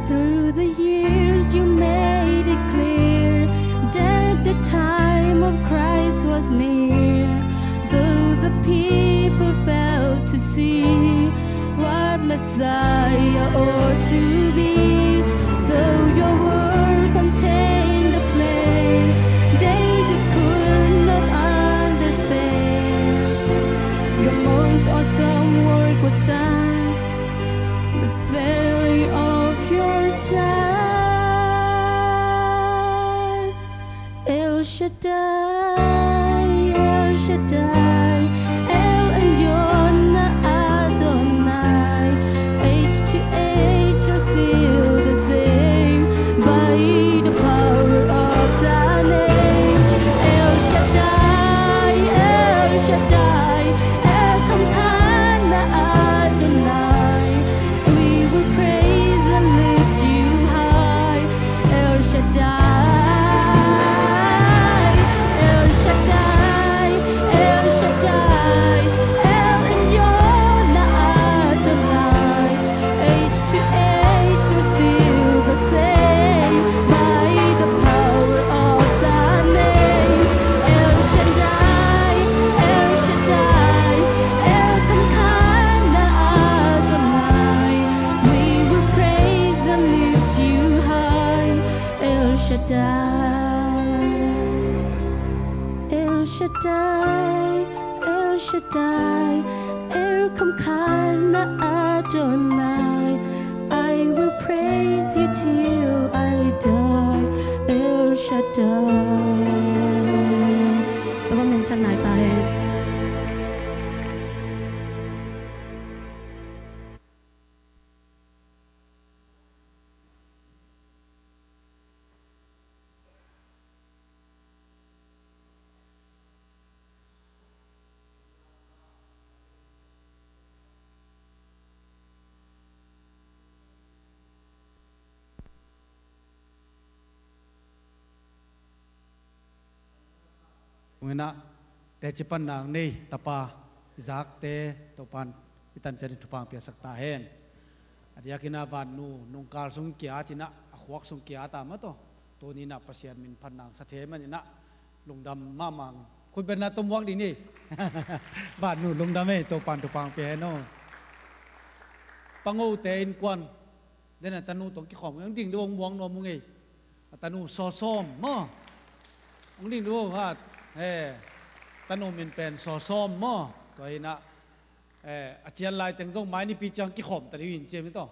Through the years you made it clear that the time of Christ was near. Though the people failed to see what Messiah ought to be, though your word contained a plan, they just could not understand. Your most awesome work was done, the failure of your son. El Shaddai, El Shaddai, El Elyon Adonai. Age to age, you're still the same by the power of the name. El Shaddai, El Shaddai, El Kamkana Adonai. We will praise and lift you high, El Shaddai, El Shaddai, El Shaddai, El Elyon Adonai. Age to age, you're still the same by the power of the name. El Shaddai, El Shaddai, El Kamkana Adonai. We will praise and lift you high, El Shaddai, El Shaddai, El Shaddai, El Kamkana Adonai. I will praise you till I die, El Shaddai. แต่ว่ามันจะหายไป เ งนะแต่จิปันนางนี่ตาปาจากเตตัวปันอิตันจันทุพังเปียสักตาเห็นอดียกินาวันนูนงกาลสุงเกียตินะขวักสุงเกียตามะตัวนี้นะปัสยามินพันนางสัตย์มันนี่นะลุงดำมามังคุณเป็นนาตุมวักดีนี่บ้านนูลุงดำไม่ตัวปันทุพังเปียโนปังโอเตอินกวนเดี๋ยวนั้นตานูตรงกี่ของยังดิ่งดวงวงนวมมึงไงตานูซอซ้อมมั้งมึงดิ่งดูว่าตานูมันเป็นซอซ้อมมั้งตัวนี้นะอาจารย์ลายแต่งทรงไม้นี่ปีจังกี่ของแต่ได้ยินเจมั้ยต่อ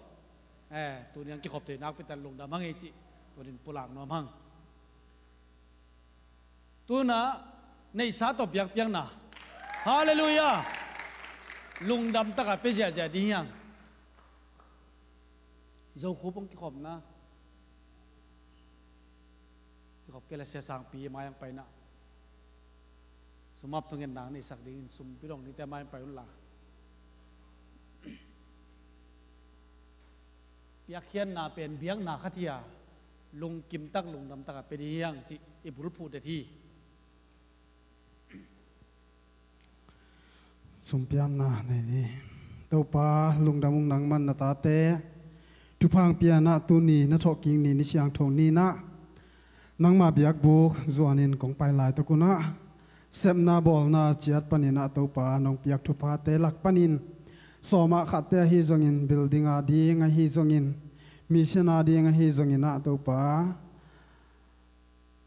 ตัวนี้กี่ของตัวนักเป็นตาลุงดำมั้งไงจีตัวนี้ปุหลังนวมมั้งตัวน่ะในสาตบยังเพียงน่ะฮาเลลูยาลุงดำตะกับเป็นเสียใจดียังโจคูปงกี่ขมนะกี่ขมเกล้าเสียสังปีมายังไปนะสมบัติตรงเงินนางนี่สักดิ่งสมพิรองนี่แต่มายังไปอุ่นละเปียกเขียนนาเป็นเบียงนาขัดยาลุงกิมตักลุงดำตะกับเป็นยังจิอิบุรุพูดได้ที่สมเปียมนาในนี้ตัวปลาลุงดำมุงนังมันนาตาเตทุพังเปียนะตุนีนัทกิงนีนิเชียงทงนีนะนังมาเบียกบุกจวนินของไปลายตะกุนะเซมนาบอลนาเจียดปนินะตัวปานองเปียกทุพาเตลักปนินสอมาขัดเตฮิจงินบิลดิ้งอาดีงฮิจงินมิชนาดีงฮิจงินนะตัวปา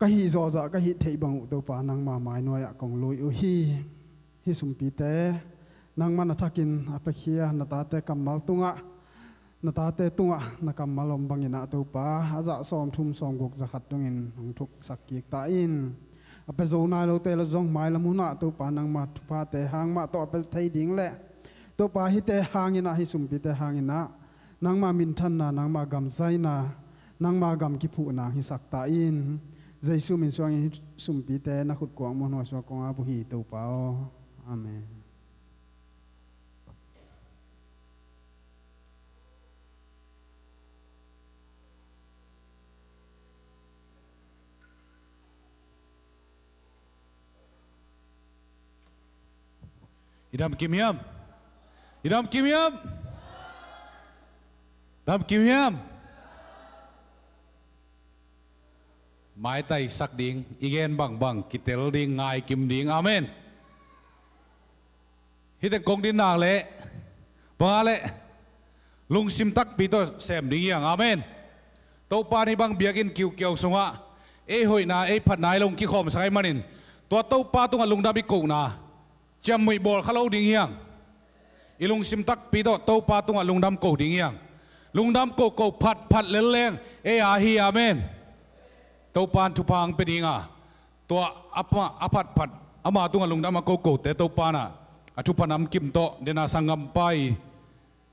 กะฮิจอจะกะฮิเทบังอุตัวปานังมาหมายหน่วยของลุยอุฮิสุมปีเตนังมันนัทกินอเปเคียนาตาเตกัมมัลตุงะนาตาเตตุงะนักมาลมบังอินะตัวป้าอาจะซ้อมทุ่มซ้อมกุกจะขัดตรงอินของทุกสักกีกตาอินอเปโซนาโลเตลจงไม้ละมุนะตัวป้านังมาทุพาเตหางมาต่อไปไทยดิ่งแหละตัวป้าฮิเตหางอินะฮิสุมปิเตหางอินะนังมามินทันนานังมากำไซนานังมากำกิผูนาฮิสักตาอินใจสุมินสวงอิสุมปิเตนักขุดกวางมโนสวกงอาบุฮีตัวป้าอาเมนidam kimyam idam kimyam idam kimyam mai tai sak ding igen bang bang kitel ding ngai kim ding amen hite kong din nang le ba le lung sim tak pi to sem ding yang amen to pa ni bang biakin kiu kiau sunga e hoi na e phat nai long ki khom sai manin to pa tu lung da bi ko naจำมวยบอลเขาเล่าดิ่งยังอีลุงซิมตักปีโตโตปาตุงลุงดำโกดิ่งยังลุงดำโกผัดเล่นแรงอาฮีอาเมนโตปานทุพังเป็นยังตัวอผัดอามาตุงลุงดำมาโกแต่โตปานะทุพนำกิมโตเดนาสังกัมไป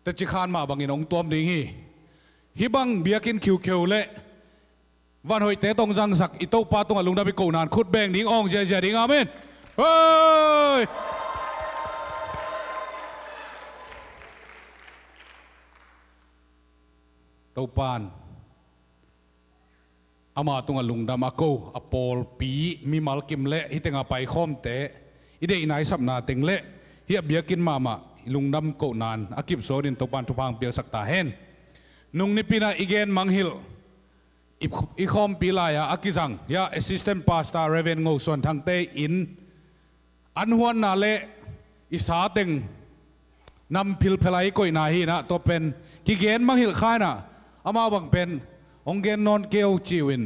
แต่จิขานมาบางอินองตัวดิ่งฮิบังเบียกินคิวเละวันหอยเตตงจังสักอีโตปาตุงลุงดำไปโกนานขุดแบงดิ่งอ่องเจดิ่งอาเมนเฮ้ยตัวปานอามาตุงลุงดำอโกอปอลปีมีมัลกิมเละฮิตงาไปข้อมเตะอีเดอินายสับนาเต็งเละเฮียเบียกินมาลุงดำโกนานอากิบโซดินตัวปานทุพังเปียสักตาเฮนนุงนิปินาอีเกนมังฮิลอีข้อมปีลายอากิจังยาแอสซิสแตนต์พาสตาเรเวนงส่วนทางเตอินอันหวนนาเละอิสาเต็งนำพิลเพลายก้อยนาฮีนะตัวเป็นกิเกนมังฮิลค่ายนะอามาบังเป็นองเกนนอนเกลจีวิน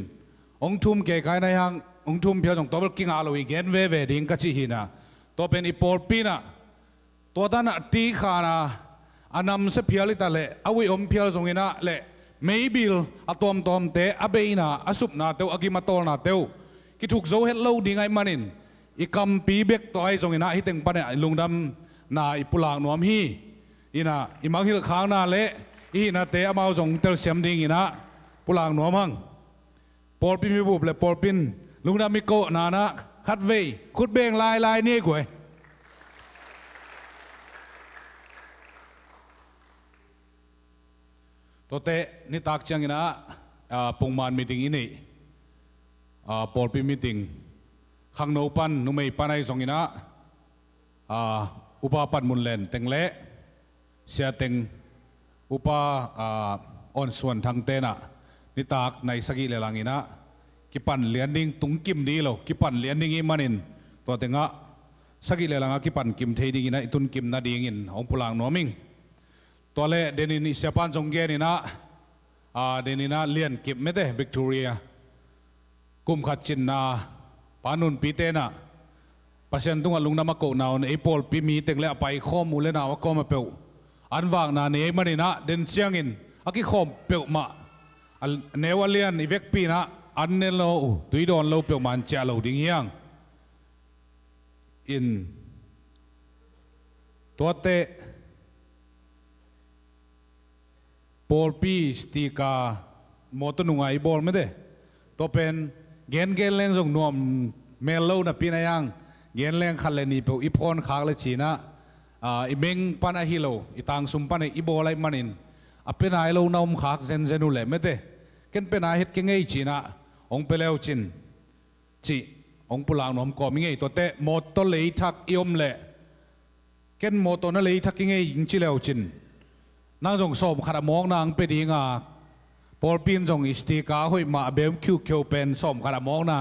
องทุ่มเกยกายในห้างองทุ่มเพียวจงตัวเป็นกิงอาโลอีเกนเวดิ่งกัจจิฮีนะตัวเป็นอีโปลปีนะตัวด้านตีขานะอันนำเสพียลิตาเละเอาไว้อมเพียวจงอินะเละไม่บิลอตอมเตะอเบยนะอสุบนาเตวอากิมาโตนาเตวกิถูกโจเฮลโลดิ่งไงมันินอีกำปีเบกตัวไอ้จงอินะฮิตึงปะเนี่ยลุงดำนาอีปุลางนวมฮีอีนะอีมังฮิลค้างนาเละอีน่าเตะมาจงเตลเสียมดิ่งอีนะปุลางนัวมังปอลปินมีบุบเลยปอลปินลุงดามิโกนานะคัดเวย์คุดเบงลายนี่กวยตัวเตะนี่ตักเชียงอีนะปงมานมีติงอีนี่ปอลปินมีติง ขังโนปันนุไม่ปันไอสองอินะอุปปันมุนเลนเต็งเละเสียเต็งอุปอ่อนส่วนทางเตนะนิตากในสกิเลลังอินะกิปันเลียนดิ้งตุงกิมดีโลกิปันเลียนดิ้งอิมันอินตัวเต็งะสกิเลลังกิปันกิมเทดิ้งอินะอิตุนกิมนาดิ้งอินองปุลังโนมิงตัวเละเดนินอิเสียปันจงเกนินะเดนินะเลียนกิมไม่ได้วิกตอเรียกุมขัดจินนาปานุนปีเตนะปัจจัยตุงลุงนามโกนาวในปอลปีมีเต็งเละไปข้อมูลเลนาวก็มาเปิลอันวางนาเนมันนี่นะเดินเชียงอินอากิข้อมเปิลมาเนวเลียนอีเวกปีนะอันเนโลตุยโดนโลเปิลมันเจาโลดิ้งยังอินตัวเตปอลปีสติกามอตุนุงไอบอลไม่ได้ตัวเป็นเกนเล่งส่งนวมเมลโลนะปีนายังเกนเล่งขันเลนีเปิลอีพอนขากเลชีนะอีเมงปันอาฮิโลอีต่างสุมปันอีโบไลมันินเป็นไอโลน้อมขากเซนเซนุเลไม่ได้เกันเป็นไอเฮ็ดเก่งไอจีนะองเปเลวจินจีองปุลางน้อมก่อมิงไอตัวเตะโมโตเลยทักยมเละเกันโมโตนั่นเลยทักเก่งไอยิงจีเลวจินนางจงสอบขดมองนางไปดีงาปอลปินจงอิสติกาหอยมาเบมคิวเคียวเป็นสอบขดมองนา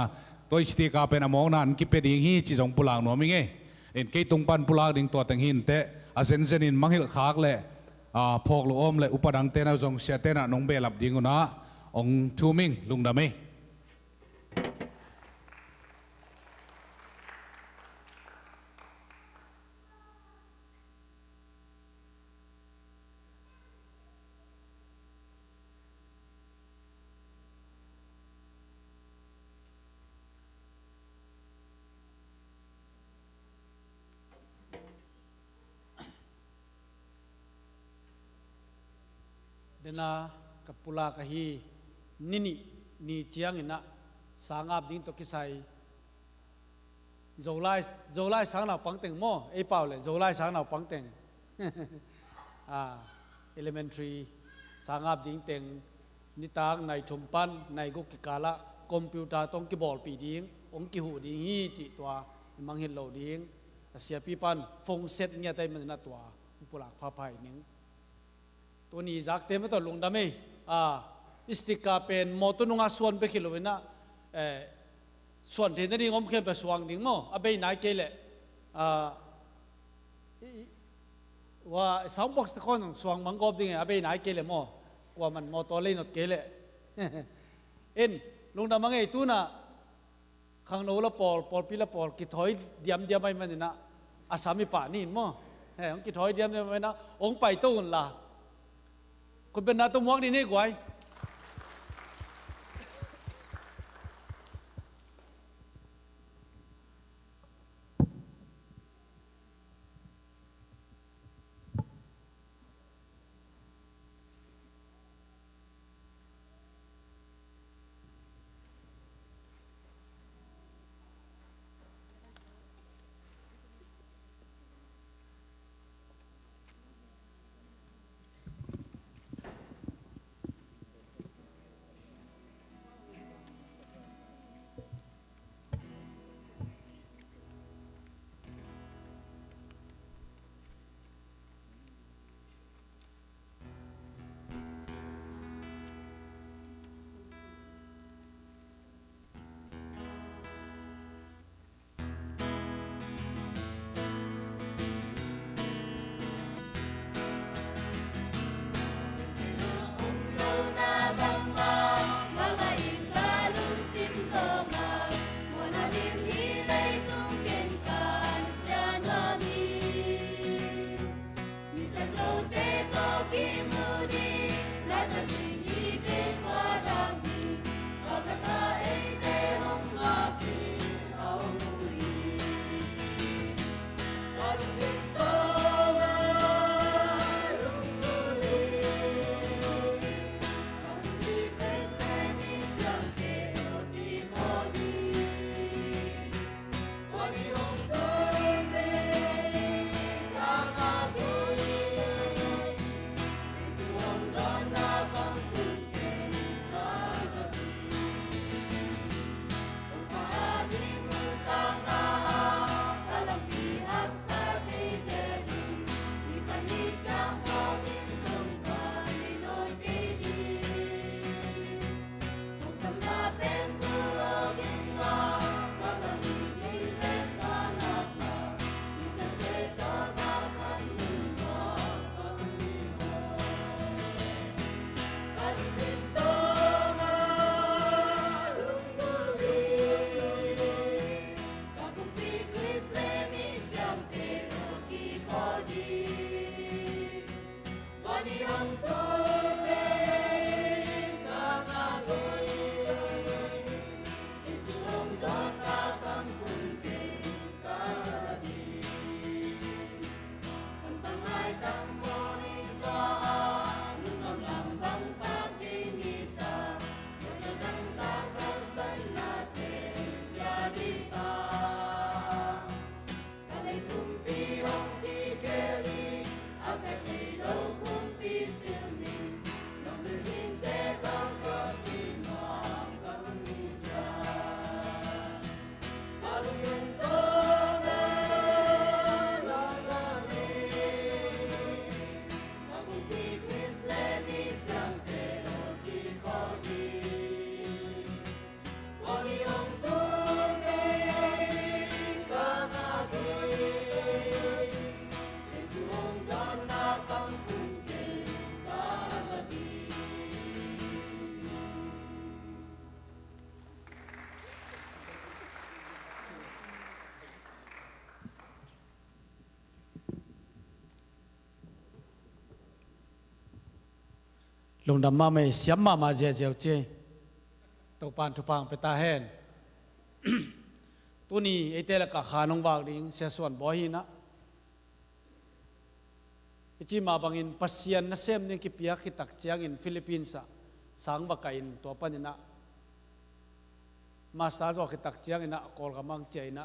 ตัวอิสติกาเป็นมองนานกิไปดีฮีจีจงปุลางน้อมมิงไอเอ็นเกตุงปันปุลาดิ่งตัวแต่งหินเตะอาเซนเซนินมังหิลขากเละพอกลูอมเละอุปดังเตนะจงเสียเตนะน้องเบลับดิ่งกุนะองทูมิงลุงดามีเดน่ากับปุลากะฮีนินี่เจียงอินะสางอาบดิ้งตกิไซโจไลสางหนาวปังเต็งโมไอเปล่าเลยโจไลสางหนาวปังเต็งelementary สางอาบดิ้งเต็งนิตางในชุมปันในกุกิกาละคอมพิวเตอร์ต้องกิบอลปีดิ้งองกิหูดิ้งฮีจิตัวมังเห็นเหล่าดิ้งเสียปีปันฟงเซตเงี้ยได้มันน่าตัวปุลากพาพายนิ่งตัวนี้จากเต็มตัวลงดำเมอิสติกาเป็นมอตุนุงาส่วนไปคิดเลยนะส่วนที่นั่นเองผมเคยไปสว่างดิ่งมั้งอาเบย์นายเกลเลยว่าสาวบ็อกซ์ตะคนสว่างมังกรดิ่งอาเบย์นายเกลเลยมั้งกว่ามันมอตัวเล่นนดเกลเลยเอ็นลงดำมังไงตัวน่ะข้างโน้นละปอลปีละปอลกิถอยเดียมไม่มันนะอาสามีป่านี่มั้งของกิถอยเดียมไม่นะองไปตู้นละคุณเป็นนาตุ้มวักนี่กว่า ลงดำมาไม่เสียมมาเจียวเจตกปานทุพังไปตาแหนตัวนี้ไอเตละกะขานงวากดิงเสียส่วนบ่อหินะจีมาบังอินปัสยันนัเซมเนี่ยกิปยาคิตักเจียงอินฟิลิปปินส์สังบักอินตัวปันนะมาสตาร์จอคิตักเจียงอินะกอลกำมังเจนะ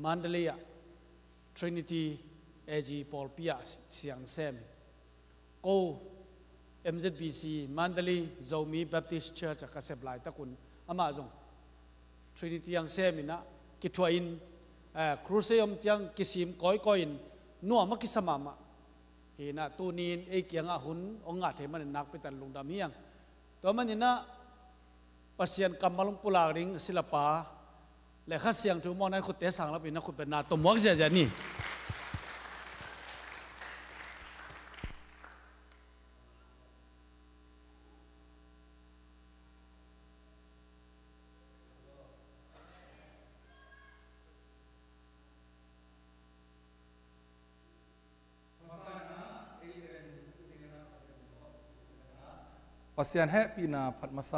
มันเดลียทรินิตี้เอจีพอลปิยาเสียงเซมโกMZBC มันเดลีโจมีแบปติสต์เชิร์ชกับเซบไลตะกุนอามาจงทรินิตี้ยังเซมินะกิทวอินครูเซียมจังกิซิมก้อยอินนัวมักกิสมามะเห็นนะตูนีนเอกยังอาหุนองอาจเห็นมันนักไปตันลงดำเฮียงตัวมันนี่นะปัสยันกำมะลงปุลาริงศิลปะและข้าเสียงถึงมองนั้นคุณเตะสังแล้วเป็นนักคุณเป็นนาตัวมักเสียใจนี่ปัสยันแฮปีนาพัดมาไซ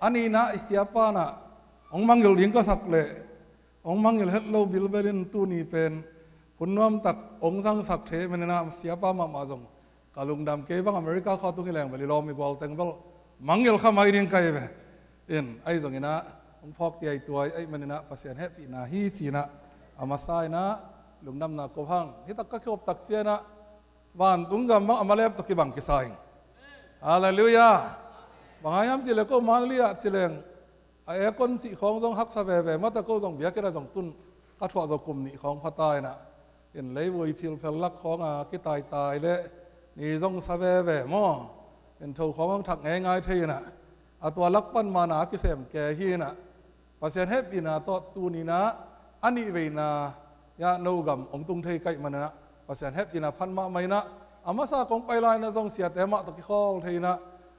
อันนี้นะอิสยาปานะองมังยิลยิงก็สักเละองมังยิลเฮลโลบิลเบรินตูนี่เป็นหุ่นน้อมตักองสังสักเทมันนะอิสยาปามาจงกาลุงดำเก็บังอเมริกาเขาตุ้งแรงไปลอมีบอลเต็งบอลมังยิลข้ามาอินไกลไปไอ้จงนะองพอกตีไอตัวไอ้มันนะปัสยันแฮปีนาฮีจีนะอามาไซนะลุงดำนะกบังฮิตักก็เขียบตักเจียนะวันตุ้งกำบังอามาเล็บตะกี้บังกิไซฮาเลลูยาบางอย่างสิเลก็มาเลียสิเลงไอ้คนสิของทรงฮักสะเวมาแต่ก็ทรงเบียกันทรงตุนกัดฝักกลุ่มนี้ของพระตายนะเห็นเลยวุ้ยพิลเพลลักของกิตายเลยนี่ทรงสะเวมั่วเห็นถูกของถักง่ายๆทีนะตัวลักปั้นมาหนากิเสมแก่ฮีนะภาษาเฮปีนะตัวตูนี้นะอันนี้เวนายาโนกัมองตุงเทไกมันนะภาษาเฮปีนะพันมาไม่นะอามาซาของไปลายนะทรงเสียแต่มาตะกี้ข้อทีนะ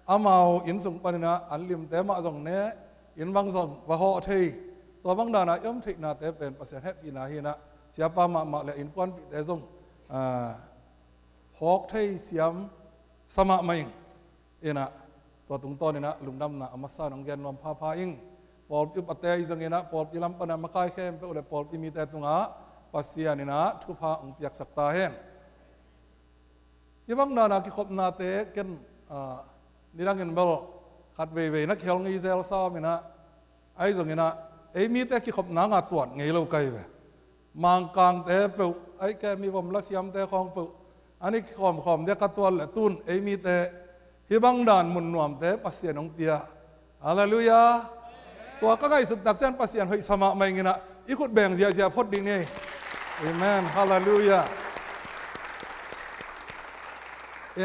อามาอินส่งปนินะอันลิมแต่มาทรงเนี้ยอินบางส่งว่าห่อทีตัวบางดานะย่อมทินะแต่เป็นภาษาเฮปีนะฮีนะเสียปามาและอินควันปีแต่ทรงหอกทีเสียมสมาไม่นะตัวตรงต้นนี่นะลุงดำนะอามาซาหนองแกนนวมพาอิงปอลปิปัตเตยจังนะปอลปิลำปนะมาคายเข้มไปอุดปอลปิมีแต่ตรงปัสเซียนี่นะทุพาองเปียกสักตาเห็นยี่บังนาคิขบนาเตกันนี่ดังเงินเบลขัดเวนักเฮลงี้เซลซามินะไอ้ตรงนี้นะไอ้มีแต่คิขบนางาตรวจไงเราไกลเวมังกางเตเปไอ้แกมีผมละเสียมเตของเปอันนี้ขอมเด็กตัวละตุนไอ้มีแต่ยี่บังดานมุนนวมเตปัสเซียนองเตียฮาเลลูยาตัวก็ไงสุดตักเส้นปัสเซียนเฮ้ยสมาไม่งี้นะอีกุดแบ่งเสียพอดดิ้งนี่เอเมนฮาเลลูยา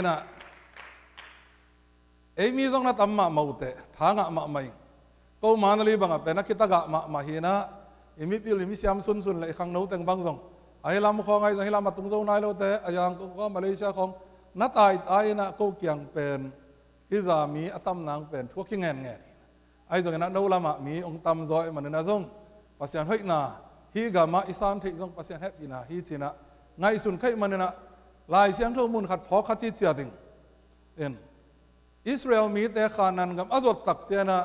นะมีตรงนั้นตั้มมาอุเตทางมาไม่ก็มาหลีบังเป็นนักกิตกะมาเห็นะมีพิลมีเสียมสุนเลยขังโน้ตแต่งบางส่งไอ้ลำของไอ้ไอ้ลำมาตรงโซนายโลเตไอ้ยังก็มาเลเซียของนัดตายนะก็เกี่ยงเป็นฮิจามีอัตมนางเป็นทั่วขี้เงินไอ้ส่งนั้นโน้ลำมีองค์ตำจอยมันนะส่งภาษาเฮ้ยนะฮีกามาอิสานที่ส่งภาษาเฮปีนะฮีจีนะไงสุนไข่มันนะลายเสียงทุ่มมุนขัดพอขัดจิตเจียดิงอิสราเอลมีแต่ขานันกับอาจดตักเจนะ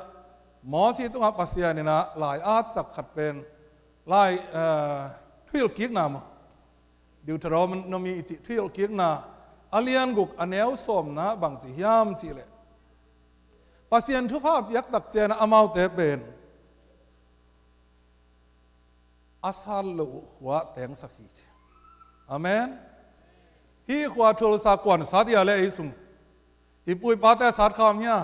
หมอสิต้องปัสยานี่นะลายอาจสักขัดเป็นลายทวิลกิกนามดิวทรอมันมีอิจิทวิลกิกนาอาเลียนกุกอันเอลสมนะบางสิยามสิเลปัสยานทุภาพยักตักเจนะอามาเตเป็นอาซาลูหัวแตงสักทีเจอาเมนฮีขวาทุลสากวนสาธิอาเลอิสุงอีปุยปาแต่สาดคำเนี่ย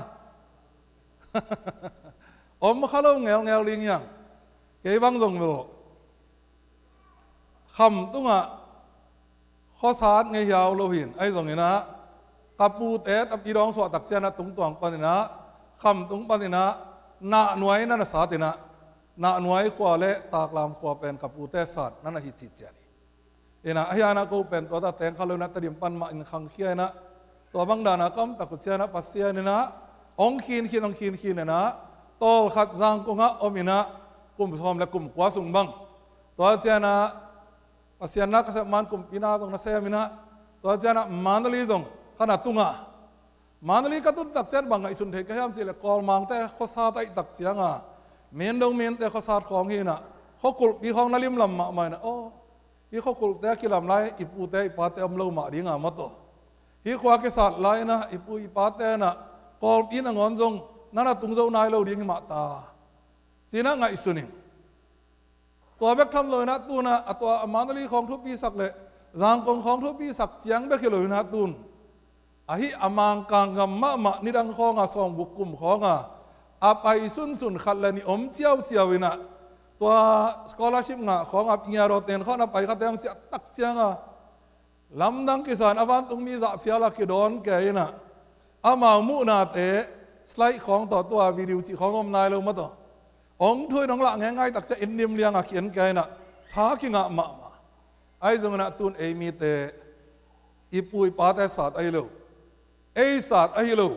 อมข้าลงเงลลิงยังเก็บังส่งมือคำตุ้งข้อสาดเงยาวโลหินไอ้ส่งนี่นะกับปูเตะกับอีรองสวดตักเสียนะตุ้งตวงปนินะคำตุ้งปนินะนาหน่วยนั่นสาธินะนาหน่วยขวาเละตากลามขวาเป็นกับปูเตะสาดนั่นหิจิตเจรินะไอ้ยานะกูเป็นตัวตาแตงข้าเลยนะตะดิมปันมาอินขังเขียนะตัวบางดานะก็ตะกุเสียนะปัสเซียนี่นะองคีนเนี่ยนะโตขัดจังกุงะอมินะกุมพรมและกุมกวาสุงบังตัวเสียนะปัสเซียนะก็เสมันกุมปีนาทรงนะเสียมินะตัวเสียนะมันลีทรงขนาดตุงะ มานาลีก็ตุ้นตักเส้นบางไงสุนเทก็ห้ามสิเลยกอลมังแต่เขาซาไตตักเสียงเมียนดงเมียนแต่เขาซาของหินะเขากุลปีของนาลิมลำมาไม่นะโอ้ที่เขากุลแต่กิลำไรอิปูแต่อิปาแต่อมเลวมาดีงามาโตที่ขวาเกษตรไรนะอิปูอิปาแต่นะกอลปีนังอนจงนั่นตุงเจ้านายเราดีหิมาตาจีน่าไงสุนิงตัวเบกทำเลยนะตูนะตัวมานาลีของทุบปีสักเลยจางกงของทุบปีสักเสียงเบกเลยนะตูนอาฮิอามังกังกัมมะนิดังของสองบุกกุมของอาไปสุนขัดเลยนี่เจียววินะตัวสกอลาชิพงะของอับเงียโรเตนเขานับไปขัดยังเจียตักเจียงลำดังกิสานอวันตุงมีจับเสียลักกิโดนแกนะอามามุนาเตสไลด์ของต่อตัววิดีโอจีของอมนายเรามาต่อองถ้วยน้องละง่ายๆตักเสียอินเดียมเลียงเขียนแกนะท้ากิงะมาไอ้จงนะตุนมีเตอีปุยปาเตศาสตร์ไอ้เราไอ้ศาสตร์ไอ้เรา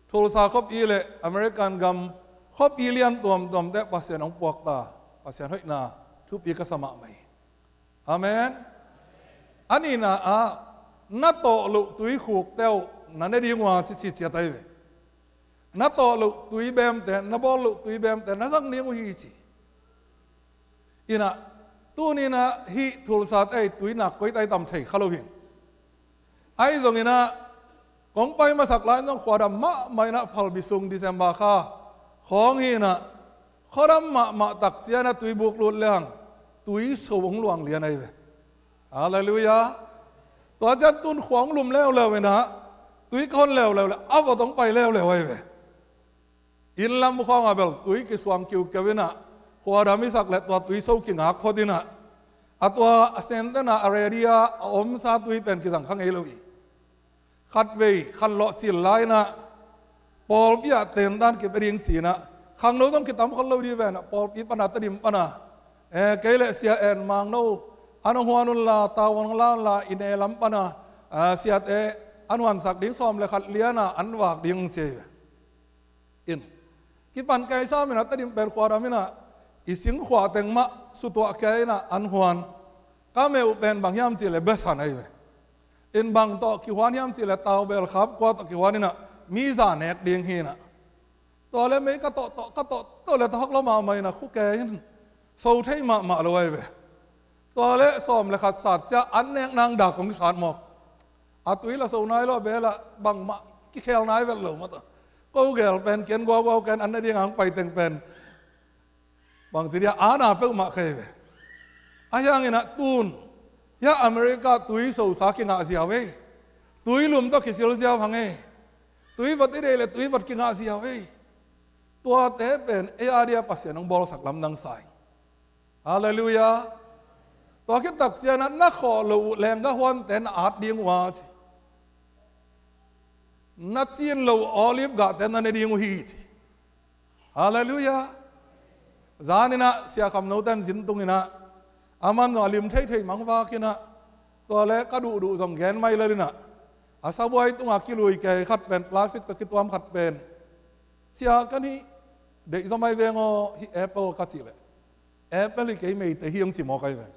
โทรศัพท์ครบอีเลยอเมริกันกัมครบอีเลียนตัวแต่ภาษาของปวกตาภาษาห้อยนาทุบอีกสมัครไหมอาเมนอันนี้นะนัตโตลุตุยขุกเต้านั่นได้ดีกว่าจิตเจตายเลยนัตโตลุตุยเบมแต่นับบอลลุตุยเบมแต่นั่งนี้มุฮีจีอีน่ะตัวนี้นะฮีโทรศัพท์ไอ้ตุยนักก้อยไตต่ำเฉยข้าเราเห็นไอ้ตรงนี้นะกองไปมาสักหลายน้องขวาดำมะไม่นะพัลบิสุงดิเซมบาค่าของฮีนะขวาดำมะตักเสียนะตุยบุกลุดเลี้ยงตุยสวงหลวงเลียนไอ้เว้ฮาเลลูยาตัวจันตุนขวางลุมแล้วเว้นะตุยคนแล้วเอาก็ต้องไปแล้วไอ้เว้อินลำของอาเบลตุยกิสวงคิวเกวินะขวาดำมิสักและตัวตุยโซกิงหักพอดีนะตัวเซนเตนะอารีเดียซาตุยเป็นกิสังขังเอลูอีขัดเวขันเลาะจีไลนะปอลปียเต็นด้านเก็บเรียงจีนะขังโน้ต้องคิดตามคนเราดีแวนะปอลปีปนาตดิมปนาเกลเสียมังโนอนุฮวานุลลาตาวังลาลาอินเอลัมปนาเสียอนุวันสักดิ้งซ้อมเลยขัดเลียนะอันวากดิ้งเสียอินกิปันไกซ่ามินะตดิมเป็นขวาดามินะอิสิงขวาเต็งมะสุตัวแกนะอันฮวนก็ไม่อุเป็นบางยามจีเลยเบสันไอเวอินบางต่อคิวานยามจีเลยตาวเบลครับกว่าต่อคิวานี่นะมีจานเอกเดียงฮีนะตัวเลยไม่ก็ตัวเลยตอกเรามาไม่นะคู่แกนโซ่ใช้มาเลยเวตัวเลยซ้อมเลยขัดสัตว์จะอันเนกนางดักของสารหมอกตุยละโซ่นายละเบละบางมากี่เคลนายเวลเลยมาต่อก็เกลเป็นเกียนกว่ากันอันนั้นเดียงหางไปเต็งเป็นบางทีเดียอาณาเป็นมาเคยเวอายังไงนะตูนยาอเมริกาตุยโซ่สากิงอาเซียเวตุยลุมต้องคิดเสียเสียพังเอตุยวัดที่เดลตุยวัดกิงอาเซียเวตัวเตะเป็นเออาเดียปัสเซียนองบอลสักลำนังสายฮาเลลูยาตัวคิดตักเสียนั้นนักขอลูแรงก็ฮวนแต่นอาจดีงว่าจีนัดจีนลูออลิฟกะแต่นั้นดีงวีจีฮาเลลูยาจานินะเสียคำโน้ตนสินตุงนะอามันก็ลิมเทยมังว่ากินะตัวเล็กก็ดูส่งแกนไม่เลยนะอาซาบวยตุงอากิลุยแกขัดเป็นพลาสติกตะกิตัวมขัดเป็นเสียกันนี้เด็กสมัยเวงที่แอปเปิลกัดสิเลยแอปเปิลที่ไม่แต่ที่ยังจิมอกันเลย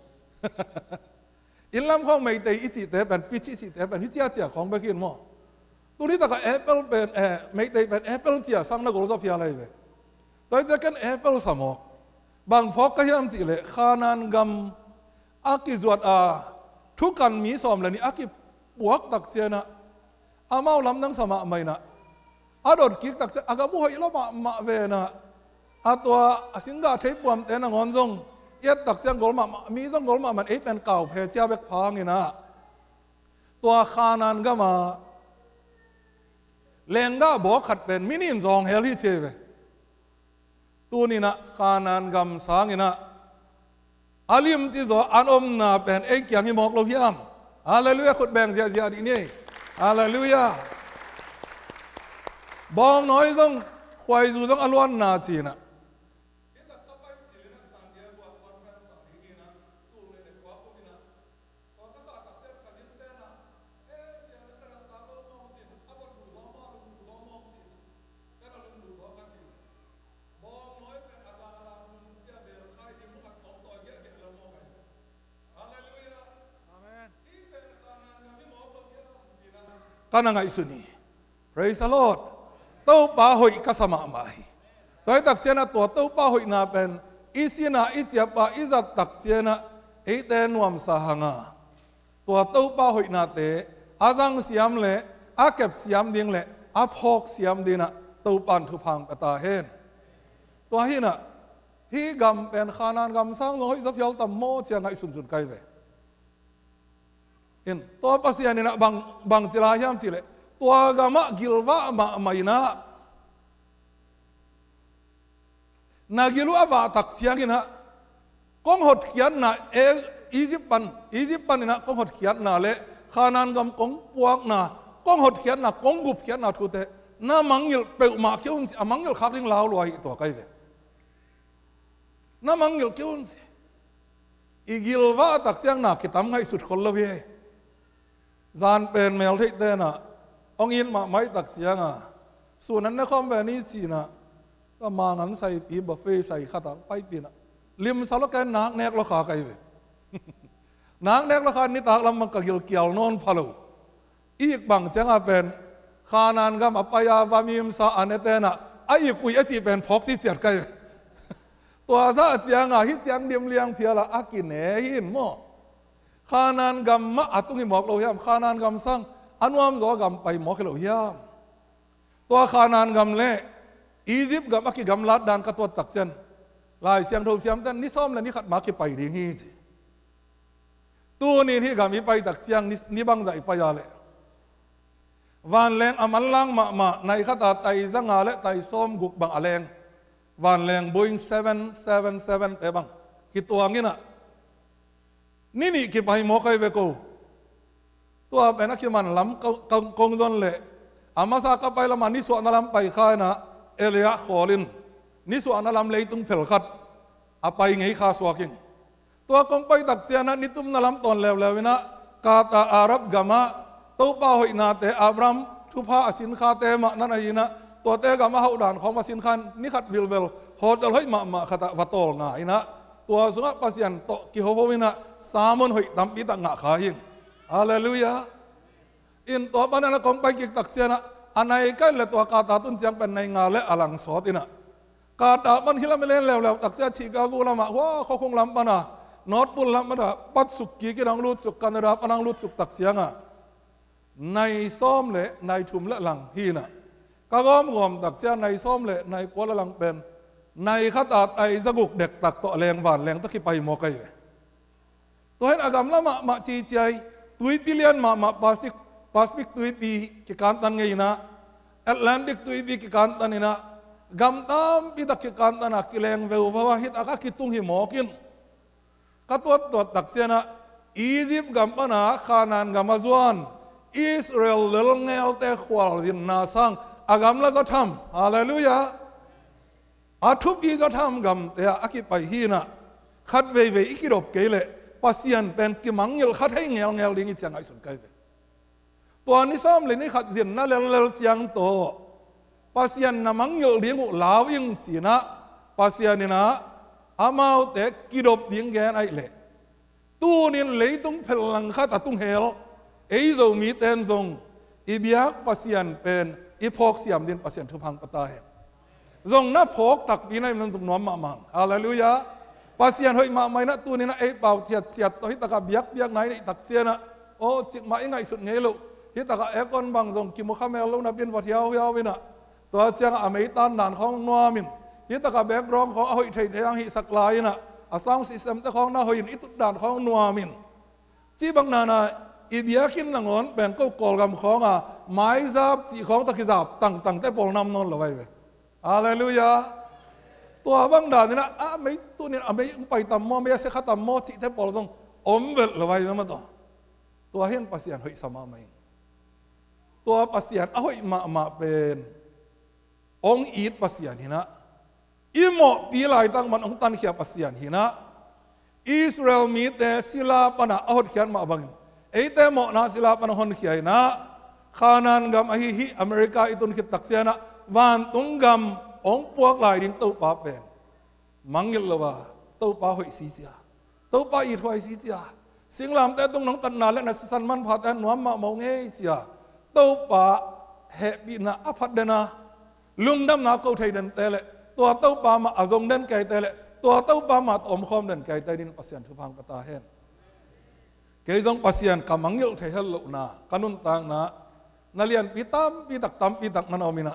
อินลำของไม่แต่อีจิแต่เป็นปิจิจิแต่เป็นที่เจ้าของเบกินมั้งตัวนี้แต่ก็แอปเปิลเป็นไม่แต่เป็นแอปเปิลเจ้าสร้างนักโลกพิอะไรเลยโดยจะกันแอปเปิลสมองบางพอกก็ยังสิเลยขานันกำอากิจวดทุกกันมีสอมเลยนี่อากิบวกตักเสียนะอาเมาลำนั่งสมาไม่นะอาโดดกิกตักเสียอากาบุหอยละมาเวนะอาตัวสิงดาเทปวมแต่นงอนจงเอ็ดตักเสียงกอลมามีจงกอลมามันเป็นเก่าเพเจ้าเบกพางนี่นะตัวขานันก็มาเลงก็บอกขัดเป็นมินินจองเฮลิเจเวตัวนี้นะขานันกำสางินะอาลิมจิโซอันอมนาเป็นเอกอย่างที่บอกเราเยี่ยมฮาเลลูยาขุดแบ่งเสียดีนี่ฮาเลลูยาบองน้อยจงควายจูจงอลวนนาจีนะก็นั่งไอ้สุนี praise the Lord ตู้ป้าหอยก็สมาไม่ตัวตักเสียนะตัวตู้ป้าหอยน่าเป็นอีสินะอีเจียป้าอีจัดตักเสียนะไอเตนวมสหงาตัวตู้ป้าหอยน่าเตะอาจังเสียมเละอาเก็บเสียมดิ่งเละอาพอกเสียมดีนะตู้ปันทุพังปตาเห็นตัวหินะฮีกำเป็นขานานกำสร้างลอยสับยอลตัมโมเชียงไงสุนไกเวเห็นตัวภาษาเนี่ยนะบางจิลายามสิเลยตัวกำมะกิลวะมาไม่นะนากิลุอาบะตักเสียงนะกองหดเขียนนะอียิปต์ปันนี่นะกองหดเขียนนะเละขานานกำกองปวกนะกองหดเขียนนะกองกุบเขียนนะทุเตน่ามังยิลเปลมาเกี่ยวสิมังยิลขักดิ้งลาวลอยตัวไกเวน้ำมังยิลเกี่ยวสิอีกิลว่าตักเสียงหนักกิตามให้สุดคนละเว้ยจานเป็นเมลที่เต้น่ะองอินมาไม่ตักเสียงอ่ะส่วนนั้นในคอมเวนี้สินะก็มางั้นใส่ปีบัฟเฟ่ใส่ข้าวตังไปปีน่ะลิมสารกันนักแนกราคาไกลเว้ยนักแนกราคานี่ตากลำมันก็กิลเกี่ยวนอนพะโลอีกบางเสียงเป็นขานานก็มาไปยาวามีมสาอันเต้น่ะไอ้กุยไอ้จีเป็นพกที่เสียดไกลตัวซาเจียงอ่ะฮิตเจียงเดียมเลียงเพียละอากินเนหินโมขานานกำมะอัตุงิหมอกเราเฮียมขานานกำสังอันวามโซกำไปหมอกเราเฮียมตัวขานานกำเล่อียิปต์กับอากิกำลัดดานกตัวตักเซนลายเสียงโทเสียมแต่นี่ซ้อมและนี่ขัดมากิไปดีฮีสิตัวนี้ที่กำมีไปตักเสียงนี่บังใจไปยาเลยวันแรงอามันลังมาในขตาไตจังอาและไตซ้อมกุกบังอาแรงวันแรง Boeing 777แต่บังกี่ตัวงี้น่ะนี่กี่ไปหมอใครเวกูตัวเป็นนักขี่มันล้ำกงจนเลยอามาซากไปละมันนิสวนาลัมไปค่ายนะเอเลียขอลินนิสวนาลัมเลยตุ้งเพลขัดอาไปไงข้าสวากิงตัวกงไปตักเสียนะนิตุ้มนาลัมตอนแล้วนะกาตาอารับกามะตัวป้าหอยนาเตอับรัมทุพาสินคาเตมะนั่นไอ้นะตัวเตกามาหาด่านของมาสินคันนี่ขัดวิลเวลโหดเลยมาขัดวัตโตง่ายนะตัวสุนัขปัสยันโตกิโฮโววินะสามันหอยดำปีตักงะขาหิงฮาเลลูยาอินตัวปนันละกงไปกิกตักเสียนะอันไหนก็เลยตัวกาตาตุนเสียงเป็นในงานและอลังสอตินะกาตามันฮิลาไม่เล่นแล้วตักเสียชีกากูละมาว้าเขาคงลำปนะนอตปุลลำปนะปัดสุกี้กินังลุดสุกกันระปนังลุดสุกตักเสียงอ่ะในซ้อมเลยในถุมและหลังฮีนะกะก้อมงอมตักเสียในซ้อมเลยในกัวละหลังเป็นในขัดอาไอสกุกเด็กตักตัวแรงหวานแรงตะกี้ไปหมอไกตัวเห็นอากาศละมาจีใจตุยปิเลียนมาปาสฟิกตุยปีกิการตันไงนะแอตแลนติกตุยปีกิการตันนี่นะกำตามปีตักกิการตันกิเลงเวลเพราะว่าฮิตอากาศกิตุงหิมอกินกัตัวตักเสียนะอียิปต์กำปนาขานานกำมาจวนอิสราเอลเลืองเงลเตขวาลินนาสังอากาศละจะทำฮาเลลูยาอาทุบอีจะทำกำแต่อากิไปฮีนะขัดเวอีกิรบเกลเลปัสยันเป็นกิมังเงลขัดให้เงลลิงิจังไอสุนไกเวตัวนี้ซ้อมเลยนี่ขัดเสียนนั่นเลจังโตปัสยันน่ะมังเงลเลี้ยงลาวยิงสีนะปัสยันนี่นะอามาแต่กิรบเลี้ยงแกนไอเล่ตู้นี่เลยต้องเพลังขัดต้องเฮลไอโซมีเตนซงอีเบียกปัสยันเป็นอีพอกเสียมดินปัสยันทุพังปตาเฮซงนับพกตักปีนั้นมันส่งน้อมมาฮาเลลูยาปัสยันเฮ้ยมาไม่นะตัวนี้นะไอ้เป่าเฉียดตัวที่ตะกับเบียกไหนนี่ตักเสียนะโอ้จิกมายังไงสุดเงี้ยลูกที่ตะกับเอก้อนบางซงกิมุขามเอลูนับเป็นวัดเฮียววินะตัวเสียงอเมริกันด่านของนัวมินที่ตะกับแบกร้องของเฮ้ยไทยเทียงหิสักลายนะอาสังสิสเต็มแต่ของน่าเฮ้ยอิตุด่านของนัวมินที่บางนานะอีเบียกินหนังอนแบ่งก็กอลกำของไม้ซับจีของตะกิซับตั้งแต่ปองน้ำนนละไว้เว้ยฮาเลลูยาตัวบางด่านนี่นะไม่ตัวนี้ไม่ไปตามมอไม่ใช่ข้าตามมอจิแต่ปอลส่งอมเวลละไว้นะมันตัวเห็นปัสยันเฮ้ยสมาไม่ตัวปัสยันเฮ้ยมาเป็นองอีดปัสยันหินะอิโมปีไลตั้งมันองตันเขียปัสยันหินะอิสราเอลมีแต่ศิลาปนะเอาเขียนมาบังไอ้แต่หมอนะศิลาปนะหอนเขียนนะขานันกำฮิอเมริกาอิตุนคิดตักเสียนะวันตุงกำองพวกหลายดิ้งตู้ป้าเป็นมังยิลละว่าตู้ป้าหอยสีเสียตู้ป้าอีหอยสีเสียสิ่งลำแต่ตรงน้องตันนาและนัสสันมันพาแต่หนวมมาเมาเงี้ยเสียตู้ป้า เฮปีน่ะอภัดเดนะลุงดำนาเกาไทยเดินเตะเลยตัวเต้าปามาอาจงเดินไก่เตะเลยตัวเต้าปามาอมคอมเดินไก่เตะดินปัสยันทุพังปตาเฮนเกยจงปัสยันกำมังยุไทยเฮลุนากันุนตังนะนาเลียนปีตัมปีตักนันเอามินะ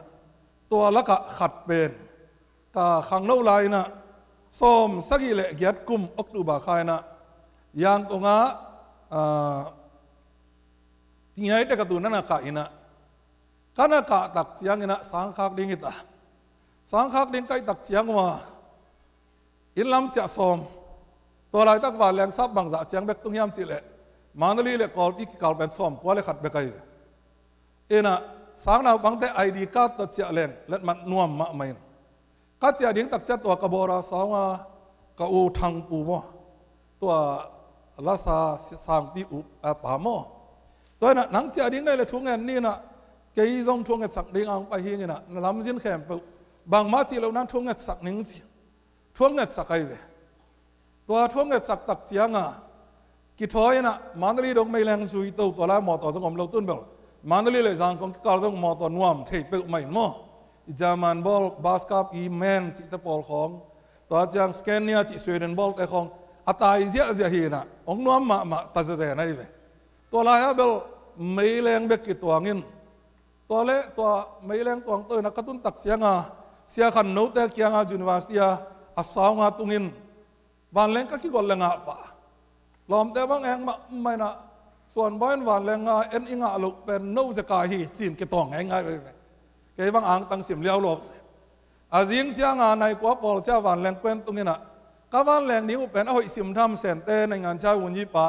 ตัวละกะขัดเป็นกาขังโนไลนะส้มสักิเลเกียดกุมอักตุบาคายนะยางตงะที่ไงแต่กระตุนนั่นกะอินะกันกะตักเสียงอินะสังขากดิ้งอิตาสังขากดิ้งไกตักเสียงว่าอินลำเสียส้มตัวไรตักว่าแรงซับบางจะเสียงเบกตุ้งยามจิเลมันลีเลกอลอีกกอลเป็นส้มกว่าเลยขัดเบกไอเอ็นะสังนาบางแต่ไอดีการ์ดตัดเสียแรงและมันนวมมะไม่กัดเสียดิ้งตักเสียตัวกบราสาวกะอูทังปูโมตัวลาซาสังปีอุปามอตัวน่ะหนังเสียดิ้งได้เลยทุ่งเงินนี่น่ะเกยจงทุ่งเงินสักดิ้งอังไปหิ้งน่ะลำจินแขมปูบางมาจีเรานั้นทุ่งเงินสักหนึ่งสิทุ่งเงินสักไอเวตัวทุ่งเงินสักตักเสียงกิทอยน่ะมันลีดงไม่แรงสุยตัวละหมอต่อสงมเราตุ้นเบลมันลีเลยจังของการจงหมอตัวนวมเทปไม่หม้อจามันบอลบาสกับอีแมนจิตปอลของตัวจังสแกนเนียจิสวีเดนบอลแต่ของอัตายเสียเสียหินะองนวมมาตัดเสียนั่นเองตัวลายเบลไม่แรงเบกกิตัวงินตัวเละตัวไม่แรงตัวตัวนักตุนตักเสียงเสียขันโนเตกียงจุนวาสเตียอาสาวตุงินบานแรงก็คิดว่าแรงปะลอมแต่บางแห่งไม่นะส่วนบ้านบานแรงเอ็นอิงลูกเป็นโนสกายฮีจีนกิตองง่ายๆไปเกี่ยบางอ่างตั้งสิมเลี้ยวหลบอาจิงเจ้างานในกว่าปอลเจ้าบานแรงเป็นตรงนี้นะก็บานแรงนี้เป็นเอาสิมทำเสนเตในงานเช้าวันยี่ปะ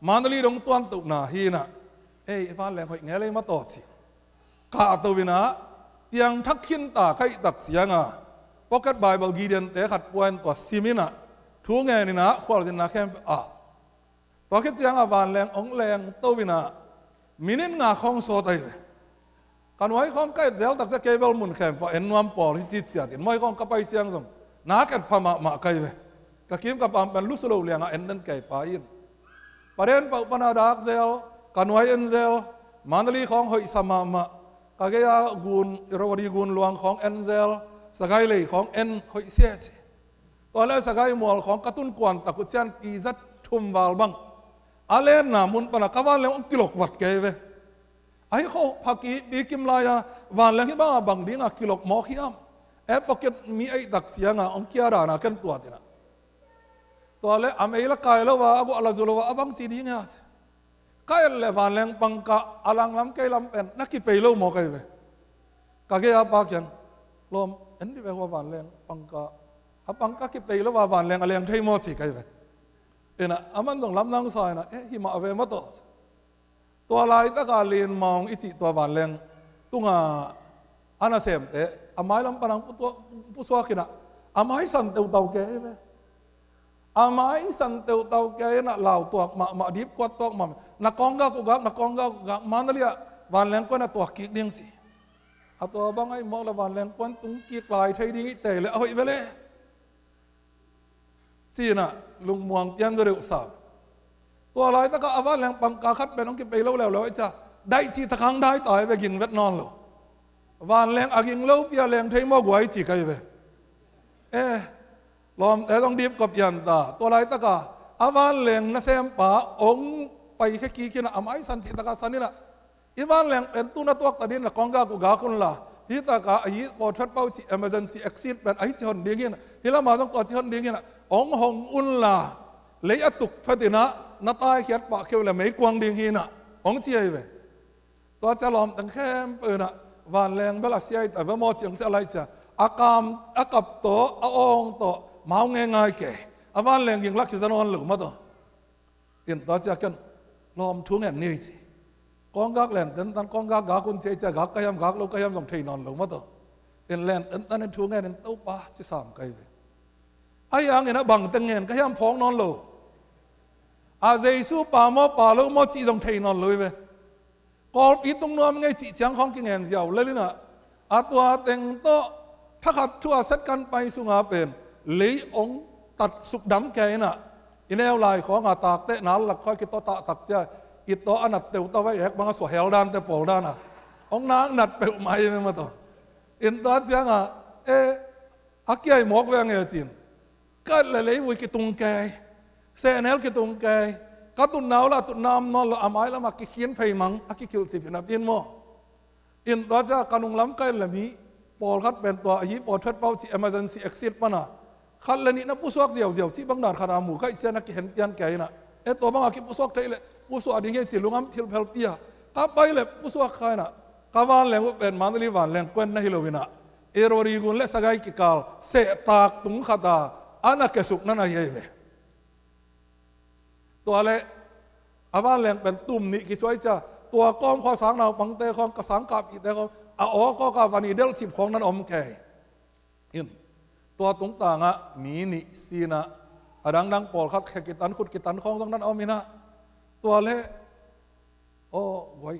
มันลีดงต้นตุกนาฮีนะบานแรงหอยแง่เลยมาต่อสิกาตัววินะเตียงทักขินตาใครตักเสียงพ็อกเก็ตไบเบิลกีเดนเตะขัดปวนตัวซิมินะทุ่งเงินนี่นะขวดจินนาแคมตัวคิดเสียงบานแรงองแรงตัววินะมินินงาของโซตัยกันไว้ของใกล้เซลตักเสกเบลมุนแคมป์เอ็นนวมปอลิจิตเสียดินไม่ของกับไปเสียงสมนักกันพม่าใกล้เว้กะคิมกับปั๊มเป็นลุสโลเลียงเอ็นนั่นไกลไปอินประเด็นปปนาดักเซลกันไว้เอ็นเซลมันลีของหอยสมามะกะเกียกุนรวดีกุนหลวงของเอ็นเซลสกายเลยของเอ็นหอยเสียจีตอนแรกสกายมัวของกระตุ้นกวนตะกุเชียนปีจัดทุ่มวาลบังอาเลนน่ะมุนปนักวันแล้วกิโลกวัดเกยเวไอ้เขาพักปีกิมลายวันแล้วที่บ้าบางดิ้งกิโลกหมอขี้อ้ำปอกเก็ตมีไอ้ดักเสียงองเกียรานะกันตัวเดียนะตัวเล่อเมริกาแล้วว่าอบุอัลลาซุลว่าบังจีดิ้งก็เลยวันแล้วปังกะอลังล้ำเกยล้ำเป็นนักกี่ปีแล้วหมอเกยเวกะเกียปากยังลมเอ็นที่เป็นว่าวันแล้วปังกะปังกะกี่ปีแล้วว่าวันแล้วอะไรยังใช้หมอสิเกยเวนะอามันต้องล้ำนั่งซอยนะหิมะเวมาต่อตัวลายตะการเรียนมองอิจิตัวบานแรงตุ้งอานาเซมเตะอาไม้ลำปนังผู้สวากินะอาไม้สันเตวเตาแก่ไหมอาไม้สันเตวเตาแก่น่ะเหล่าตัวมาดิบกวาดตัวมานักกองกากุกนักกองกากุกมันนั่นเลยบานแรงก็น่ะตัวกิกเดียงสิอาตัวบางไอ้มองละบานแรงก็ตุ้งกิกลายไทยดิ้งเตะเลยเอาอีเวเลยสินะลุงมวงยันจะเร็วสาวตัวอะไรตะก็อาวันแรงปังกาคัดเป็นน้องกิไปแล้วไอ้จ้าได้จีตะคังได้ต่อยไปยิงเวทนอนหรอวันแรงอากิงเล่าเปียแรงไทยมอกไว้จีกันไปลอมแต่ต้องดีบกับยันตาตัวอะไรตะก็อาวันแรงนั่นเซมป่าองไปแค่กี่กินอาไม้สันจิตะกาสันนี่ละอีวันแรงเป็นตุนตัวตัดดินละกองกากุกาคนละฮิตากาไอ้พอทัดเป้าจี emergency exit เป็นไอ้ที่คนเดียงนี่ฮิลามาต้องตัวที่คนเดียงนี่องหงอุนละเลยอตุกพอดีนะนัตายเขียนปากเขียวเลยไม่กวางดิ่งหินะองเจียไปตัวจะล้อมตั้งแค่เปิดนะวันแรงเวลาเสียแต่ว่าหมอเสียงจะอะไรจะอากามอากับโตอาองโตเมาง่ายๆแก่วันแรงยิงลักจะนอนหรือมาตัวเห็นตัวจะกันล้อมทุ่งแห่งนี้สิกองกักแหลนตั้งกองกักกาคุณเจ๊จะกักกระยำกักเรากระยำต้องเทนอนหรือมาตัวเห็นแหลนตั้งในทุ่งแห่งนั้นเต้าป้าจะสามไกลไปไอ้ยังเนี่ยนะบังตั้งเงินกระยำพองนอนหรืออาเจสูป่าหม้อป่าแล้วหม้อจีต้องเทนอนเลยเว้ยก่อนปีตรงนั้นไงจีเสียงของกินเงินเสียวเลยนะอาตัวเต็งโตถ้าขัดชั่วสักกันไปสุงาเป็นเลยองตัดสุกดำแกน่ะอินเอลไลของอาตากเตะนั้นหลักค่อยกิโตตะตักเสียกิโตอันนัดเตวตะไว้แอกบางส่วนเฮลดานแต่ปอลดานะ ông nang nát bèo mai mà to in đó chẳng à kia mọc về nghe chín cái là lấy với cái tung cây xe nел cái tung cây cái tụi nào là tụi nam nó là amai là mà cái khiến phải mắng cái kiểu gì phải nạp yên mò in đó ra kanung lắm cái là mi Paul khát bên tòa ấy Paul thất bao chỉ emergency exit mà na khát lên ní nó pusuak dẻo dẻo chỉ bằng đàn khát amu cái xe nó cái hiện tiền cái na tòa bằng cái pusuak thấy lệ pusuak đi nghe chỉ lungam thiêu phèo tia cái bay lệ pusuak khai na cái van leng bên mang đi van leng quen na Halloween na erori gun lệ sagai kikal se tak tung khata ana kesuk na ye veตัวเละอาบ้านแหลงเป็นตุ่มนี่กี่สวยจ้าตัวก้อมข้อสังเราปังเตะของกระสังกับอีแต่ของก็กับวันนี้เดลชิบของนั้นอมแก่อินตัวตรงต่างอ่ะมีนิสีนะดังปอดครับแค่กิตันขุดกิตันของตรงนั้นเอามีนะตัวเละโอ้ไว้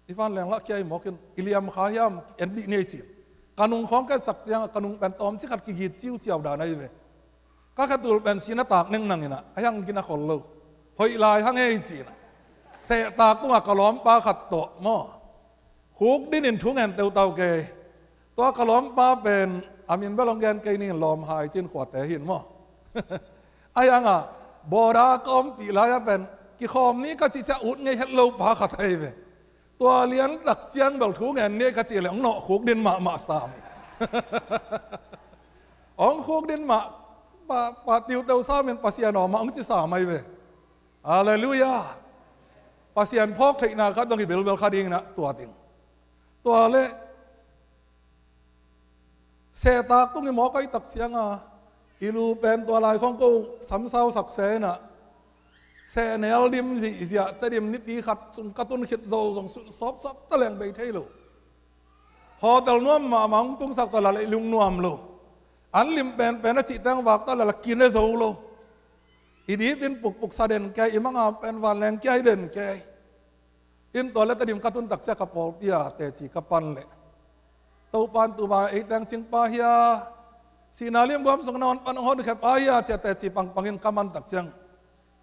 ที่บ้านแหลงละแก่หมอกินอิเลียมขายามเอ็นดีเนี่ยสิกานุงของแกสักอย่างกานุงเป็นตอมที่ขัดกิจจิ้วเจียวด่าในเวก็แค่ตัวเป็นสีหน้าตากนึ่งนั่งนี่นะยังกินนักคนลูกหอยลายทั้งเอจีนะเสะตากตัวกระล้อมปลาขัดโตหม้อคุกดินทุ่งแห่งเตาเกยตัวกระล้อมปลาเป็นอามินเบลองแกนเกยนี่ล้อมหายจินขวดแต่หินหม้อยังอ่ะบอดากอมปีลายเป็นกี่คอมนี้ก็จะอุดไงเฮลโลปลาขัดไทยเป็นตัวเลี้ยงหลักเจียงเบลทุ่งแห่งนี้ก็จะเหลืองเนาะคุกดินมาสามองคุกดินมาปาติวเตาซาเป็นปัสยานอมาองค์ที่สามไม่เว้ฮาเลลูยาปัสยานพอกเทนาครับต้องกิเบลคาดิงนะตัวติงตัวเล่เสตากต้องกิหมอก็ตักเสียงอ่ะอิลูเป็นตัวลายของกูสำเศร้าสักเสน่ะเสเนลดิมสิเสียแต่ดิมนิดดีขัดส่งกระตุ้นขิดโซ่ส่งซอบตะแหลงไปเที่ยวพอตะนุ่มมามังตุ้งสักตะละลุงนุ่มโลอันลิมเป็นนักจิตตั้งวักตลอดกินได้สูงโลอีนี้เป็นปุกสะเด่นแกอีมังอาเป็นวันแรงแกเด่นแกอินตัวเล็กตะดิมกระตุ้นตักเจ้ากระปอลเตียแต่จีกระปันเละตัวปันตัวบาไอแตงจิงปาเฮียสีนาเลียมบวมสงนอนปันหอดแคบปาเฮียเจ้าแต่จีปังอินกำมันตักเจ้ง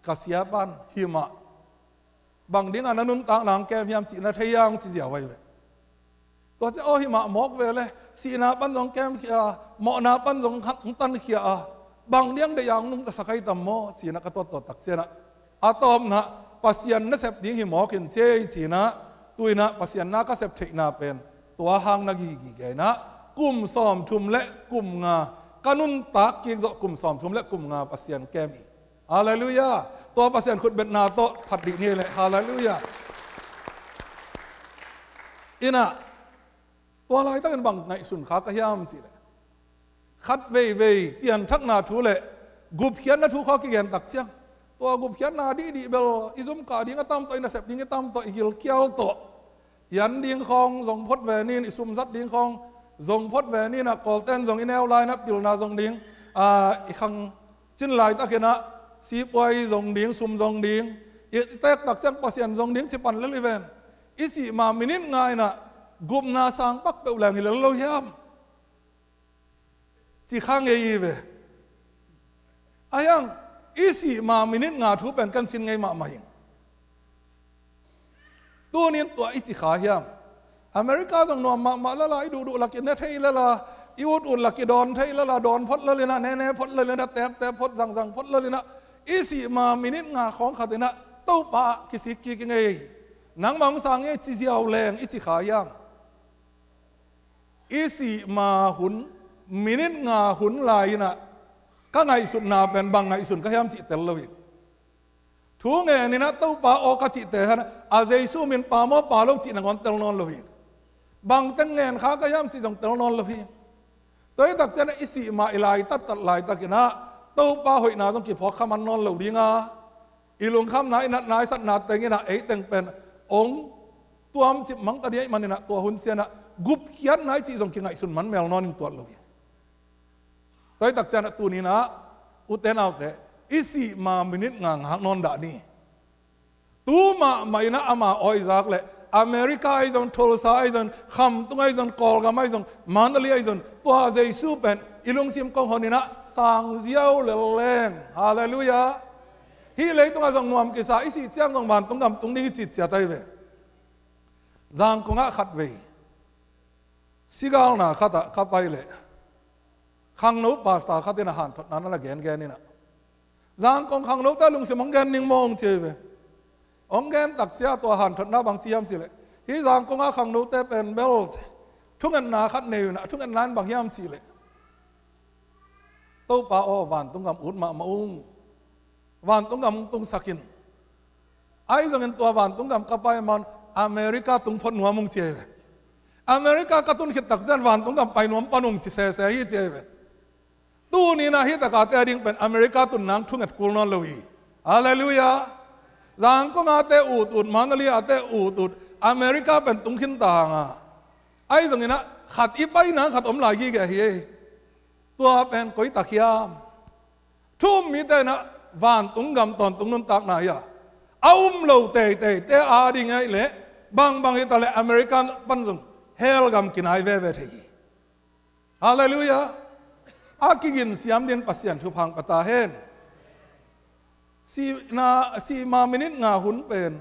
กระเสียปันหิมะบางดิ้งอันนั้นนุ่งต่างหลังแกพยายามจีนาเทียงจีเสียไว้เลยตัวเจ้าหิมะมอกเวเลยสีนาปันสงแก้มเขียหมอนาปันสงตันเขียบางเลี้ยงได้ยังนุ่งตะสกายตำโมสีนักตัวตักเสียนะอาตอมนะปัสยันนักเสพดิ้งหิมอกินเจสีนะตุยนะปัสยันนักเสพเทนาเป็นตัวหางนักกีเกนะกุมซ้อมชุมและกุมงากานุนตักเกียงจะกุมซ้อมชุมและกุมงาปัสยันแก้มีฮาเลลูยาตัวปัสยันขุดเบ็ดนาโตผัดดินี่เลยฮาเลลูยาอินะตัวอะไรตั้งเป็นบังในสุนขากระยำสิเลยคัดเว่ยเปลี่ยนทักนาทูเลยกุบเขียนนาทูข้อกิเกนตักเสียงตัวกุบเขียนนาดีเบลอิซุมกาดิ้งก็ตามตัวอินเสพดิ้งก็ตามตัวอิกิลเกียวตัวยันดิ้งคองส่งพดแวนินอิซุมซัดดิ้งคองส่งพดแวนินนะกอลเต้นส่งอินเอลไลน์นะปิลนาส่งดิ้งอีกครั้งจินไลตะเกนะสีปวยส่งดิ้งซุมส่งดิ้งอีกแตกตักเสียงปัสยันส่งดิ้งสิปันเลลิเวนอิสิมามินินง่ายนะกุมนาสังปักเปล่าแหลงหิเลโลยามจีข้างเยี่เวอายังอีสีมามินิงาทูเป็นกันสินไงมาไม่ยังตัวนี้ตัวอีจีขาเฮียมอเมริกาส่งนวมมาละลายดูหลักกินเทยละละอีวุดหลักกิดอนเทยละละดอนพดเลยนะแน่พดเลยนะแต่พดสั่งพดเลยนะอีสีมามินิงาของขัดนะตู้ปะกิสิกิไงนังมังสังเอจีเจียวแรงอีจีขาเฮียมอีสีมาหุนมินิงาหุนลายนะก็ไงสุดนาเป็นบางไงสุดก็ยามจิตเตลเลยทุกเงี้ยนี่นะตู้ปลาออกจิตเตะนะอาเจสูมินปลาหม้อปลาลูกจิตนังอนเตลนอนเลยบางตั้งเงี้ยข้าก็ยามจิตจงเตลนอนเลยตัวตักเจนอิสิมาอิไลตัดลายตักนะตู้ปลาหอยนาต้องกี่พอขมันนอนเลยดีงาอีลุงคำนายนัดนายสัตนาเตงนะเตงเป็นองตัวมจิตมังตะเดียมันนี่นะตัวหุ่นเสียนะกุบเขียนนายจีจงกิไงสุนมันแมวนอนตัวเลยตัวตักจันตัวนี้นะอุตเตนเอาแต่อิสิมามินิงางหักนอนด่านี่ตัวมาไม่นะอามาอ้อยซักเลยอเมริกาไอ้จงทัลซาไอ้จงคำตัวไอ้จงกอลกันไอ้จงมันอะไรไอ้จงตัวเจสูเป็นอิลุงซิมกองคนนี้นะสังเจียวเลเลงฮาเลลูยาฮีเลยตัวจงนวมกิสาอิสิเจียงจงมันตรงนี้จิตเสียใจเว giang ko nga khat ve sigal na khata kapai le khang no pasta khatina han thot na la gen gen ni na giang kong khang no ta lung se mong gen ning mong che ve ong gen tak sia to han thot na bang siam si le hi giang ko nga khang no te pen bells thung an na khat ne na thung an nan bang hiam si le to pa o van tung gam ut ma ung van tung gam tung sakin ai zong en to van tung gam kapai man America tung phot nuam mong che America ka tun khit tak zan van tung gam pai nuam panung chi se se hi che ve tu ni na hi ta ka te ding pen America tun nang thung at kul non loi hallelujah zang ko nga te ut manali ate ut America pen tung khin ta nga ai zong ina khat i pai na khat om lai gi ge hi tua pen koi ta khiam thum mi te na van tung gam ton tung nun tak na ya lo te a ding ai le bang hi ta le American pan zong hell gam kinai ve thei hallelujah akigin siam din pasian thu phang pata hen si ma minit nga hun pen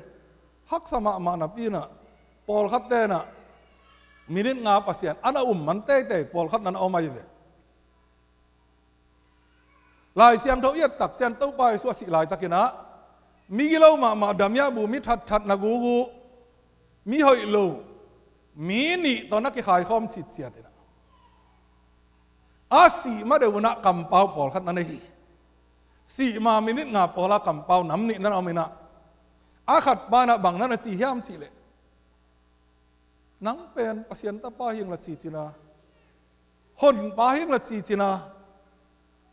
hak sama ma na pi na pol khat te na minit nga pasian ana man te pol khat nan omai ve lai siang tho yat tak chen to pai su si lai takina mi gilo ma damya bu mi that na gu mi hoi lo mi ni to na ki khai khom chit sia te na asi ma de una kam pau pol khat na nei si ma minit nga pola kam pau nam ni na omina a khat ba na bang na chi hiam si le nang pen pasien ta pa hing la chi china hon pa hing la chi china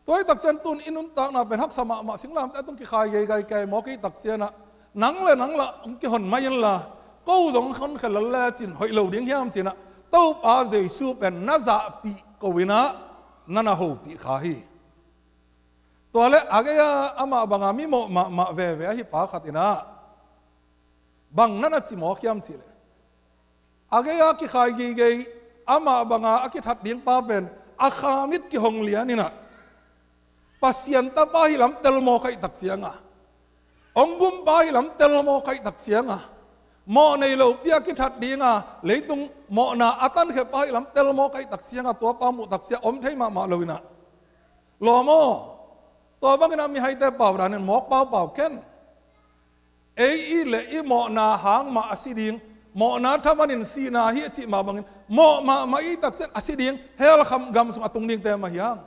toy tak chen tun inun tak na pen hak sama ma singlam ta tung ki khai ge mo ki tak chen na nang la ki hon mai la ko jong khon khal la chin hoi lo ding hiam chin na to pa jesu pen na za pi ko wina nana ho pi kha hi to le age ya ama banga mi mo ma ve hi pa khatina bang nana chi mo khiam chi le age ya ki khai ge ama banga aki that ding pa pen a khamit ki hong lian ni na pasien ta ba hi lam tel mo kai tak sianga ong gum ba hi lam tel mo kai tak sianga mo nei lo pia ki that dinga leitung mo na atan khe pa hi lam tel mo kai tak sianga to pa mu tak sia om thei ma loina lo mo to bang na mi hai te pau ran mo pau ken ei le i mo na hang ma asiding mo na thamanin si na hi chi ma bangin mo ma i tak se asiding hel kham gam sung atung ding te ma hiang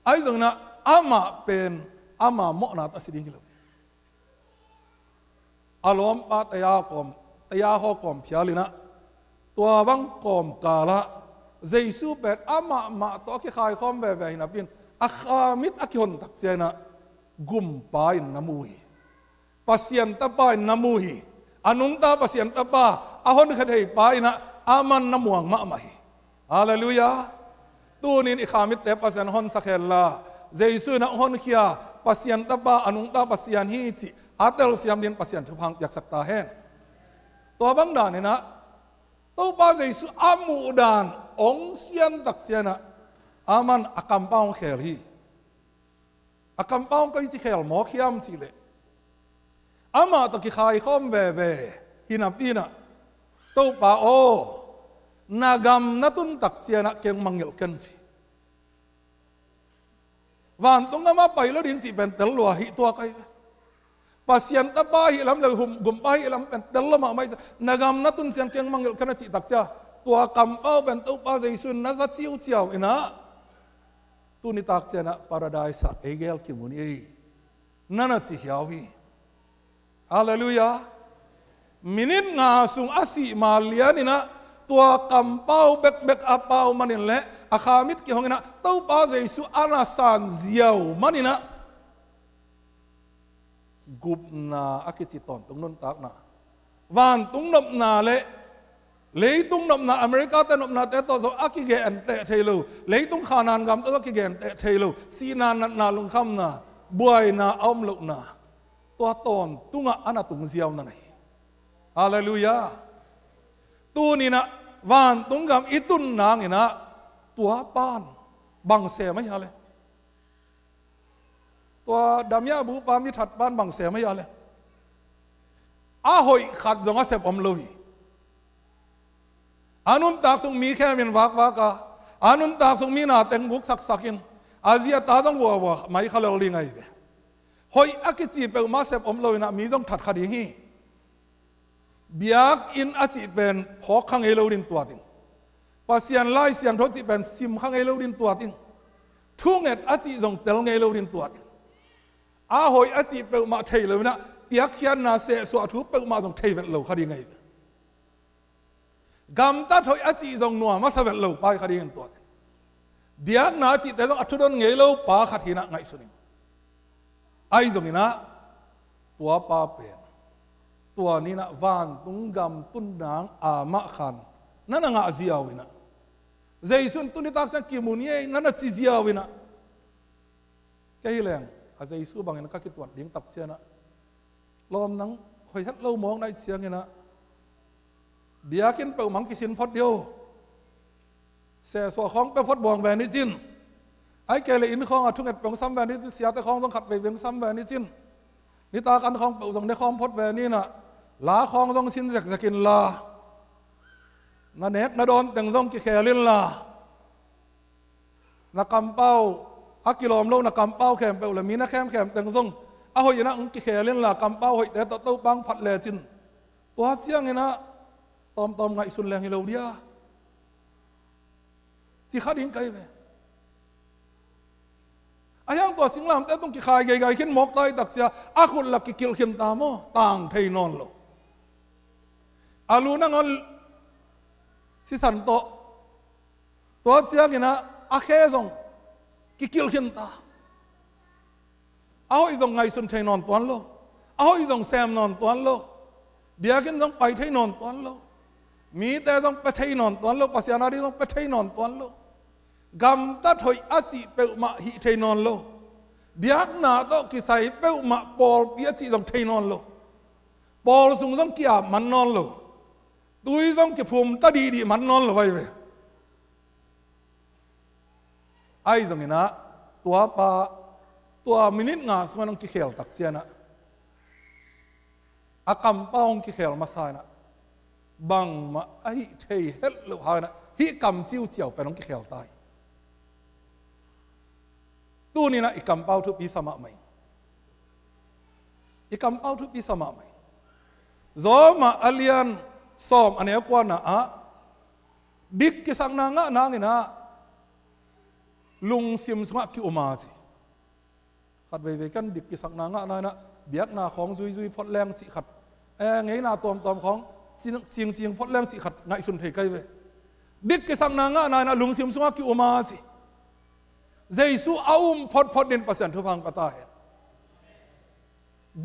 ai zong na ama pen ama mo na ta siding lo alom pa taya ho kom phialina tua bang kom kala jesu pet ama ma to ki khai khom ve hina pin a khamit akihon tak chena gum pa in namui pasien ta pa in namui anung ta pasien ta pa ahon khadhei pa ina aman namuang ma mai hallelujah tunin i khamit te pasien hon sakhella jesu na hon khia pasien ta pa anung ta pasien hi chi atel siam din pasien thu phang yak sakta hen to bang dan na to pa jesu amu dan ong sian tak siana aman akam paung khel hi akam paung kai chi khel mo khiam chi le ama to ki khai khom ve hinapina to pa o nagam natun tak siana keng mangel ken si van tung ma pai lo din si pen tel lo hi to kai pasien ta ba hi lam le hum gum ba hi lam pen tel lo ma mai nagam natun sian keng mangel kana chi tak cha tua kam pau pen to pa jesu na za chiu chiao ina tu ni tak chena paradise sa egel ki muni ei nana chi hiao hi hallelujah minin nga sung asi malianina tua kam pau bek apau manin le akhamit ki hongina to pa jesu ana san ziau manina gupna akichi ton tung nun tak na van tung nop na le leitung nop na America te nop na te to so akige an te theilu leitung khanan gam to akige an te theilu sinan na lung kham na buai na om lu na to ton tunga ana tung ziau na nei hallelujah tu ni na van tung gam itun nang ina tua pan bang se mai hale tua damya bu pa mi that pan bang se mai hale a hoi khat zonga se pom loi anun tak sung mi khe min wak waka anun tak sung mi na teng buk sak sakin azia ta jong wa mai khalol li ngai ve hoi akichi pe ma sep om loina mi jong that khadi hi biak in achi ben phok khang e lo rin tua ding pasian lai sian tho chi ben sim khang e lo rin tua ding thunget achi jong tel ngai lo rin tua ding a hoi achi pe ma thei lo na biak khian na se so thu pe ma jong thei vet lo khadi ngai gam ta thoi achi jong nuwa ma sa vet lo pai khadi ngai tua biak na chi te jong athudon ngai lo pa khathina ngai suning ai jong ina tua pa penตัวนี้นะวานตุงกำตุนนางอามะขันนั่นงาเสียวินะเจสุนตุนิตักสังกิมุนีนั่นจีเสียวินะแค่ฮิเลงอาเจสุบางอย่างก็คิดว่าดิ้งตักเสียนะลมนังคอยทัดเล่ามองในเสียงนะเบียกินเปล่ามังกิสินพอดเดียวเสียส่วนของไปพอดบวงแวนนิจินไอ้แกเลยอินของทุกเอ็ดเปล่าซ้ำแวนนิจินเสียแต่ของต้องขัดไปเวียงซ้ำแวนนิจินนิตากันของเปล่าส่งในของพอดแวนนี่นะลาของทรงสินจากสกินลานาเนกนาโดนแต่งทรงกิเคลินลานักกำเป้าอักกิโลมโลนักกำเป้าแขมเปล่าเลยมีนักแขมแต่งทรงเอาหอยนะกิเคลินลากำเป้าหอยแต่ตัวตู้ปังผัดเลจินตัวเสียงนี่นะตอมไงสุนแรงฮิโลเดียจีขัดยิงไกลไปอายังตัวสิงลามแต่ต้องกิขายใหญ่ๆขึ้นมกได้ตักเสียอาคุณหลักกิลขึ้นตามอต่างเทนอนโลอาลูนั่งอนสิสันโตตัวเจ้ากินะอาเคซงกิกิลขินตาเอาอีจงไงสุนเทนอนตัวโลเอาอีจงแซมนอนตัวโลเบียกินจงไปเทนอนตัวโลมีแต่จงไปเทนอนตัวโลปัสยานาดีจงไปเทนอนตัวโลกำตัดหอยอาจิเปลมาหิเทนอนโลเบียกนาโตกิใส่เปลมาปอลเบียจิจงเทนอนโลปอลสุงจงกิอามันนอนโลตุยจงกิภูมิตาดีมันนอนลงไปเว้ยไอ้ตรงนี้นะตัวปาตัวมินิทงาสมันต้องกิเคลตักเสียนะอากำป้องกิเคลมาใส่นะบังมาไอ้เทเฮลลูกหายนะฮิกำจิ้วเจียวไปต้องกิเคลตายตัวนี้นะอีกำเป้าทุบปีสมาไหมอีกำเป้าทุบปีสมาไหมโซมาอเลียนซ้อมอันนี้กว่านะดิกกิสังนางะนางนี่นะลุงซิมสงะกิอุมาสิขัดไปกันดิกกิสังนางะนายนะเบียกนาของซุยพอดแรงสิขัดไงนาตอมของจริงพอดแรงสิขัดไงสุนเทไกเวดิกกิสังนางะนายนะลุงซิมสงะกิอุมาสิเจสุอาพอดเดินภาษาทุพังปะตา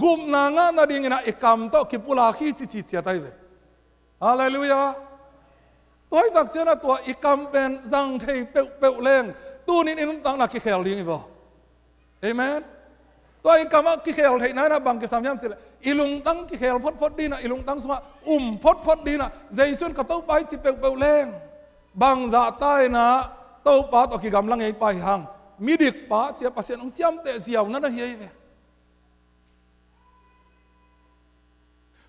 กุมนางะนาดิ่งนะอีกคำโตกิปุลาขี้จิเจียไตเวฮาเลลูยาตัวไอ้ตักเจนะตัวอีกคำเป็นจังเทเปลแรงตัวนี้นุ่มตังนักกิเคลลิงอีบ่เอเมนตัวอีกคำกิเคลเทนั้นนะบางกิสามยามสิละอีลุงตังกิเคลพอดดีนะอีลุงตังสมาพอดดีนะเจสุนกับตัวไปจิเปลแรงบางจะตายนะตัวป้าตัวกิกำลังไงไปห่างมีดิกป้าเสียภาษาองเจียมเตะเสียวนั่นนะเฮีย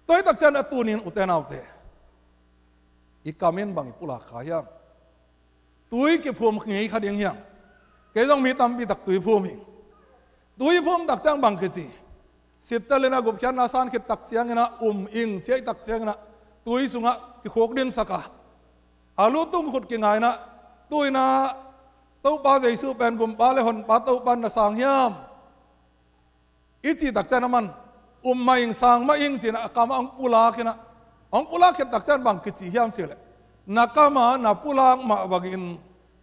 ตัวไอ้ตักเจนะตัวนี้อุตเตนเอาเตอีกคำเมนบางอีปุลาขายยังตุยเก็บพวมเงี้ยขัดยังยังแกต้องมีตำปีตักตุยพวมอีกตุยพวมตักเสียงบางกสิสิบตะเลนะกุบชันนาซานเก็บตักเสียงนะอิงเสียตักเสียงนะตุยสุงะกิโคกดินสักะอาลูตุ้มขุดกิงไงนะตุยนะตู้ปลาใจสู้เป็นกุมปลาเลยหนปลาตู้ปันนะสางยามอีจีตักเสียงมันมาอิงสางมาอิงจีนะกำอังปุลาคินะองปุลาเก็บตักเส้นบางกิจยามเสียเลยนักมานับปุลามาบากิน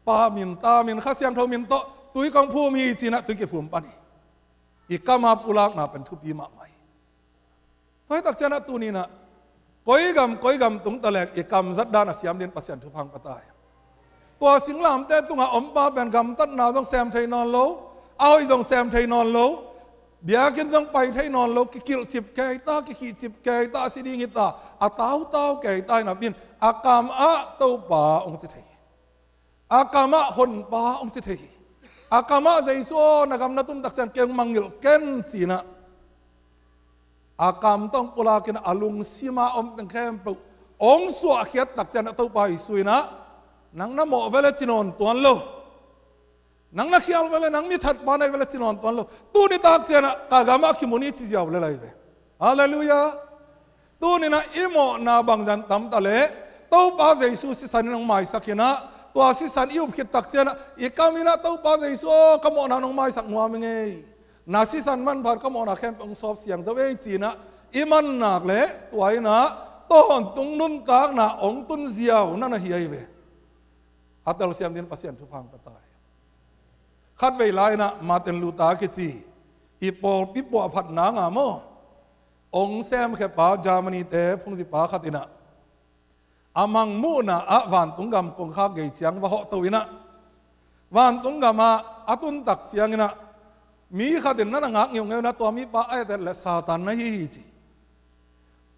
ปามินตามินข้าเสียมเท่ามินโตตุยกองผู้มีจีนะตุยเก็บผมปานี่อีกมาปุลานับเป็นทุบีมาใหม่เพราะตักเส้นตัวนี้นะก้อยกำตุงตะแหลกอีกำจัดด้านเสียมเดินปัสยันทุพังปะตายตัวสิงลามเต้ตุงอมปาเป็นกำตัดนาจงแซมไทยนอนโลเอาอีจงแซมไทยนอนโลเบียกินจังไปไทยนอนโลกิกิลจิบแก่ตากิจิบแก่ตาสิดีงิตาอาเต้าแก่ตายนับบินอากามะเต้าป่าองจิตเฮอากามะหนป่าองจิตเฮอากามะใจโซนักำนัตุนตักเซนเก่งมังยิลเก่นสีนะอากามต้องปุลากินอาลุงสีมาอมตังแคมปุ องสวะเขียดตักเจนตัวไปสุยนะนังน้ำหมอเวลาจินอนตัวโลนังนักเขียวเวลานังมีทัดปานในเวลาจินอนตัวโลตัวนี้ตักเจนกากามาคิมุนีจิเจ้าเลยเลยฮาเลลูยาตัวนี้นะอิโมนาบังจันตั้มตะเล่ตัวป้าเจสุสิสันน้องไม้สักนะตัวสิสันอิวคิดตักเจนอีกามินะตัวป้าเจสุขโมนาน้องไม้สักมัวมิงเงนาสิสันมันผ่านขโมนาเข้มองสอบเสียงจะเวจีนะอิมันนักเล่ตัวไอ้นะต้นตุงนุนกากนะองตุนเสียวนั่นน่ะเฮียเวอัตตลเสียมดินภาษาทุพังตะตายขัดเวลานะมาเต็นลูตากิจีอีปอปิปวพัดนางามองแซมแค่ป้าจามนีเตพงศิป้าขัดอินะอามังมูนะอาวันตุงกำกงข้าเกยเจียงวะเหาะตัวอินะวันตุงกำมาอตุนตักเสียงอินะมีขัดอินนั่นงักอยู่เงี้ยนะตัวมีป้าไอ้แต่ละซาตานนะฮีจี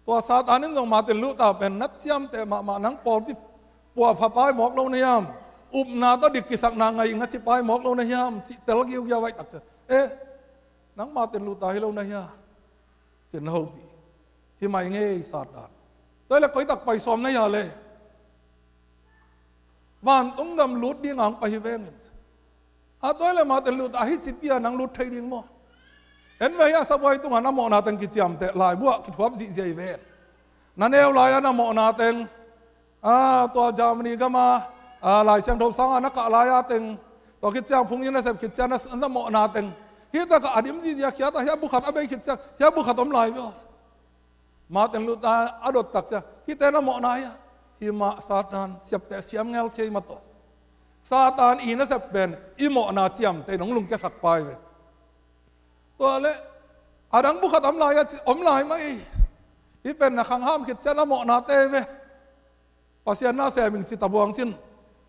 ตัวซาตานนี่ต้องมาเต็นลูตาเป็นนัดเจียมแต่มานังปอปิปวพับไปหมอกเราเนี่ยอุบนาต้องดิกิสักนางไงงัดสิไปหมอกเราเนี่ยสิแต่ละกิ้วยาไว้ตักเสียนังมาเต็นลูตาให้เราเนี่ยเสียนหูปีที่ไม่เงี้ยซาตานตัวละก้อยตักไปซ้อมเนี่ยเลยวันต้องกำลุดดิ้งอ่างไปเวงตัวละมาเต็นลูตาให้จิตเปียนังลุดไทยดิ้งมั้งเห็นไหมอะสบายตัวน้ำหมอนาเต็งกิจยามแต่ลายบัวคิดความสิเสียเวงนั่นเอวลายน้ำหมอนาเต็งตัวจามนีก็มาหลายเสียงทบสังนักลายเต็งตัวคิดจางพุ่งยินนะเสพคิดจางนั่นหมอนาเต็งฮิตก็อดีมจีจะเขียนแต่เฮียบุขัดอะไรคิดจางเฮียบุขัดต้มลายก็มาเต็งลุตาอดตักจะฮิตนั่นหมอนายฮิมาซาตานเสียบแต่เสียมเงาเชยมาตัวซาตานอีนั่นเสพเป็นอิหมอนาเจียมแต่น้องลุงแกสักไปเวตัวเละอดังบุขัดต้มลายอมลายไหมอีเป็นนักขังห้ามคิดจางนั่นหมอนาเตเวภาษาหน้าเสียมิงจิตตบวงจิน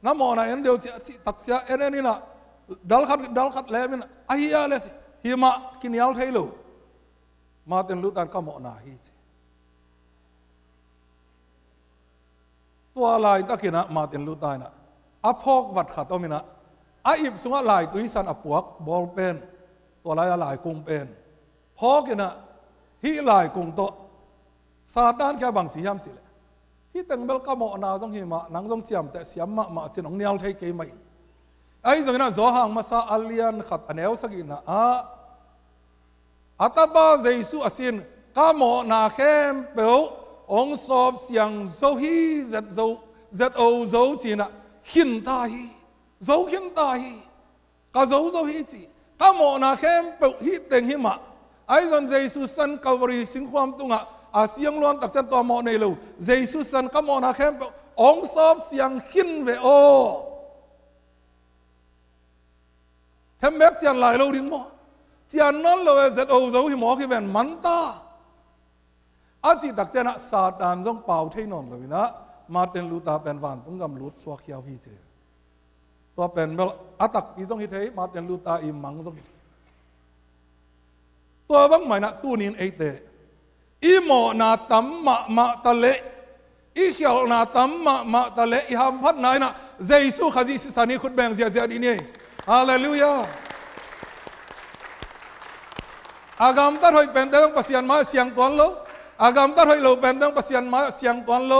น้ำหมอนะเอ็นเดียวจิตักเสียเอ็นนี่นะดัลขัดเล่มินะไอ้ยาเลยสิฮิมากินยาไทยลูมาเต็นลุตันก็หมอนาฮีจิตัวลายตะกินะมาเต็นลุตันนะอพอกวัดขัดตัวมินะไอ้อิบสุงะลายตุยสันอปวกบอลเป็นตัวลายกุงเป็นพอกินะฮิลายกุงโตซาตานแค่บางสียามสิเลยที่ตั้งเบลก็หมอนาจงหิมะนังจงเจียมแต่เสียมมาเช่นองเนียลไทยเกยไม่ไอ้ตรงนั้นโจหังมาซาอัลเลียนขัดอันเอวสักินะอัตบาเจสุอสินก็หมอนาเข้มเปลองสอบเสียงโซฮีเจโอโจจีนะหินตาฮีโจหินตาฮีก็โจฮีจีก็หมอนาเข้มเปลฮีตั้งหิมะไอ้ตรงเจสุสันกัลวารีสิงความตุงะอาเซียงล้วนตักเส้นตัวหมอในลูเจสุสันก็หมอนาเข้มองสอบเสียงหินเวโอเทมเบกเจียนลายลูดิ้งมั้งเจียนนั่นเลยเจโอโจหิมอขี้เป็นมันตาอาจิตักเจนะซาตานจงเป่าที่นอนเลยนะมาเต็นลูตาเป็นวันต้องกำลุดสวกเขียวพี่เจตัวเป็นเบลอาตักอีจงฮิตเฮมาเต็นลูตาอิมังจงฮิตตัวบังหมายนะตู้นินเอเตอีโมนาตัมมาตะเลอีเขียวนาตัมมาตะเลอีฮัมพัดนายนะเจสุขจิสานีขุดแบงเสียดีนี่ฮาเลลูยาอากามตัดหอยเป็นต้องปัสยันมาเสียงตัวโลอากามตัดหอยโลเป็นต้องปัสยันมาเสียงตัวโล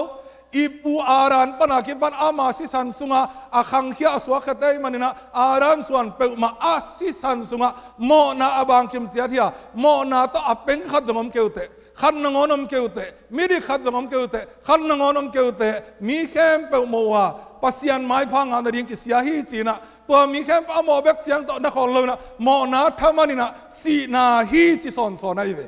อีปูอารันปนักบันอามาสิสันสุงะอาคังเขียสวะขเตยมันนะอารันส่วนเปมาอาสิสันสุงะโมนาอบังคิมเสียที่โมนาต้องอเป็งขัดจงอมเกวเตขันนงอนอมเกวเตมิริขัดจงอมเกวเตขันนงอนอมเกวเตมีเข้มเปโมวาปัสยันไม้พังอันเดียงกิเสียฮีจีนะตัวมีแค่อโมเบกเสียงต่อนครเลยนะโมนาธรรมนี่นะสีนาฮีจิสอนไอเว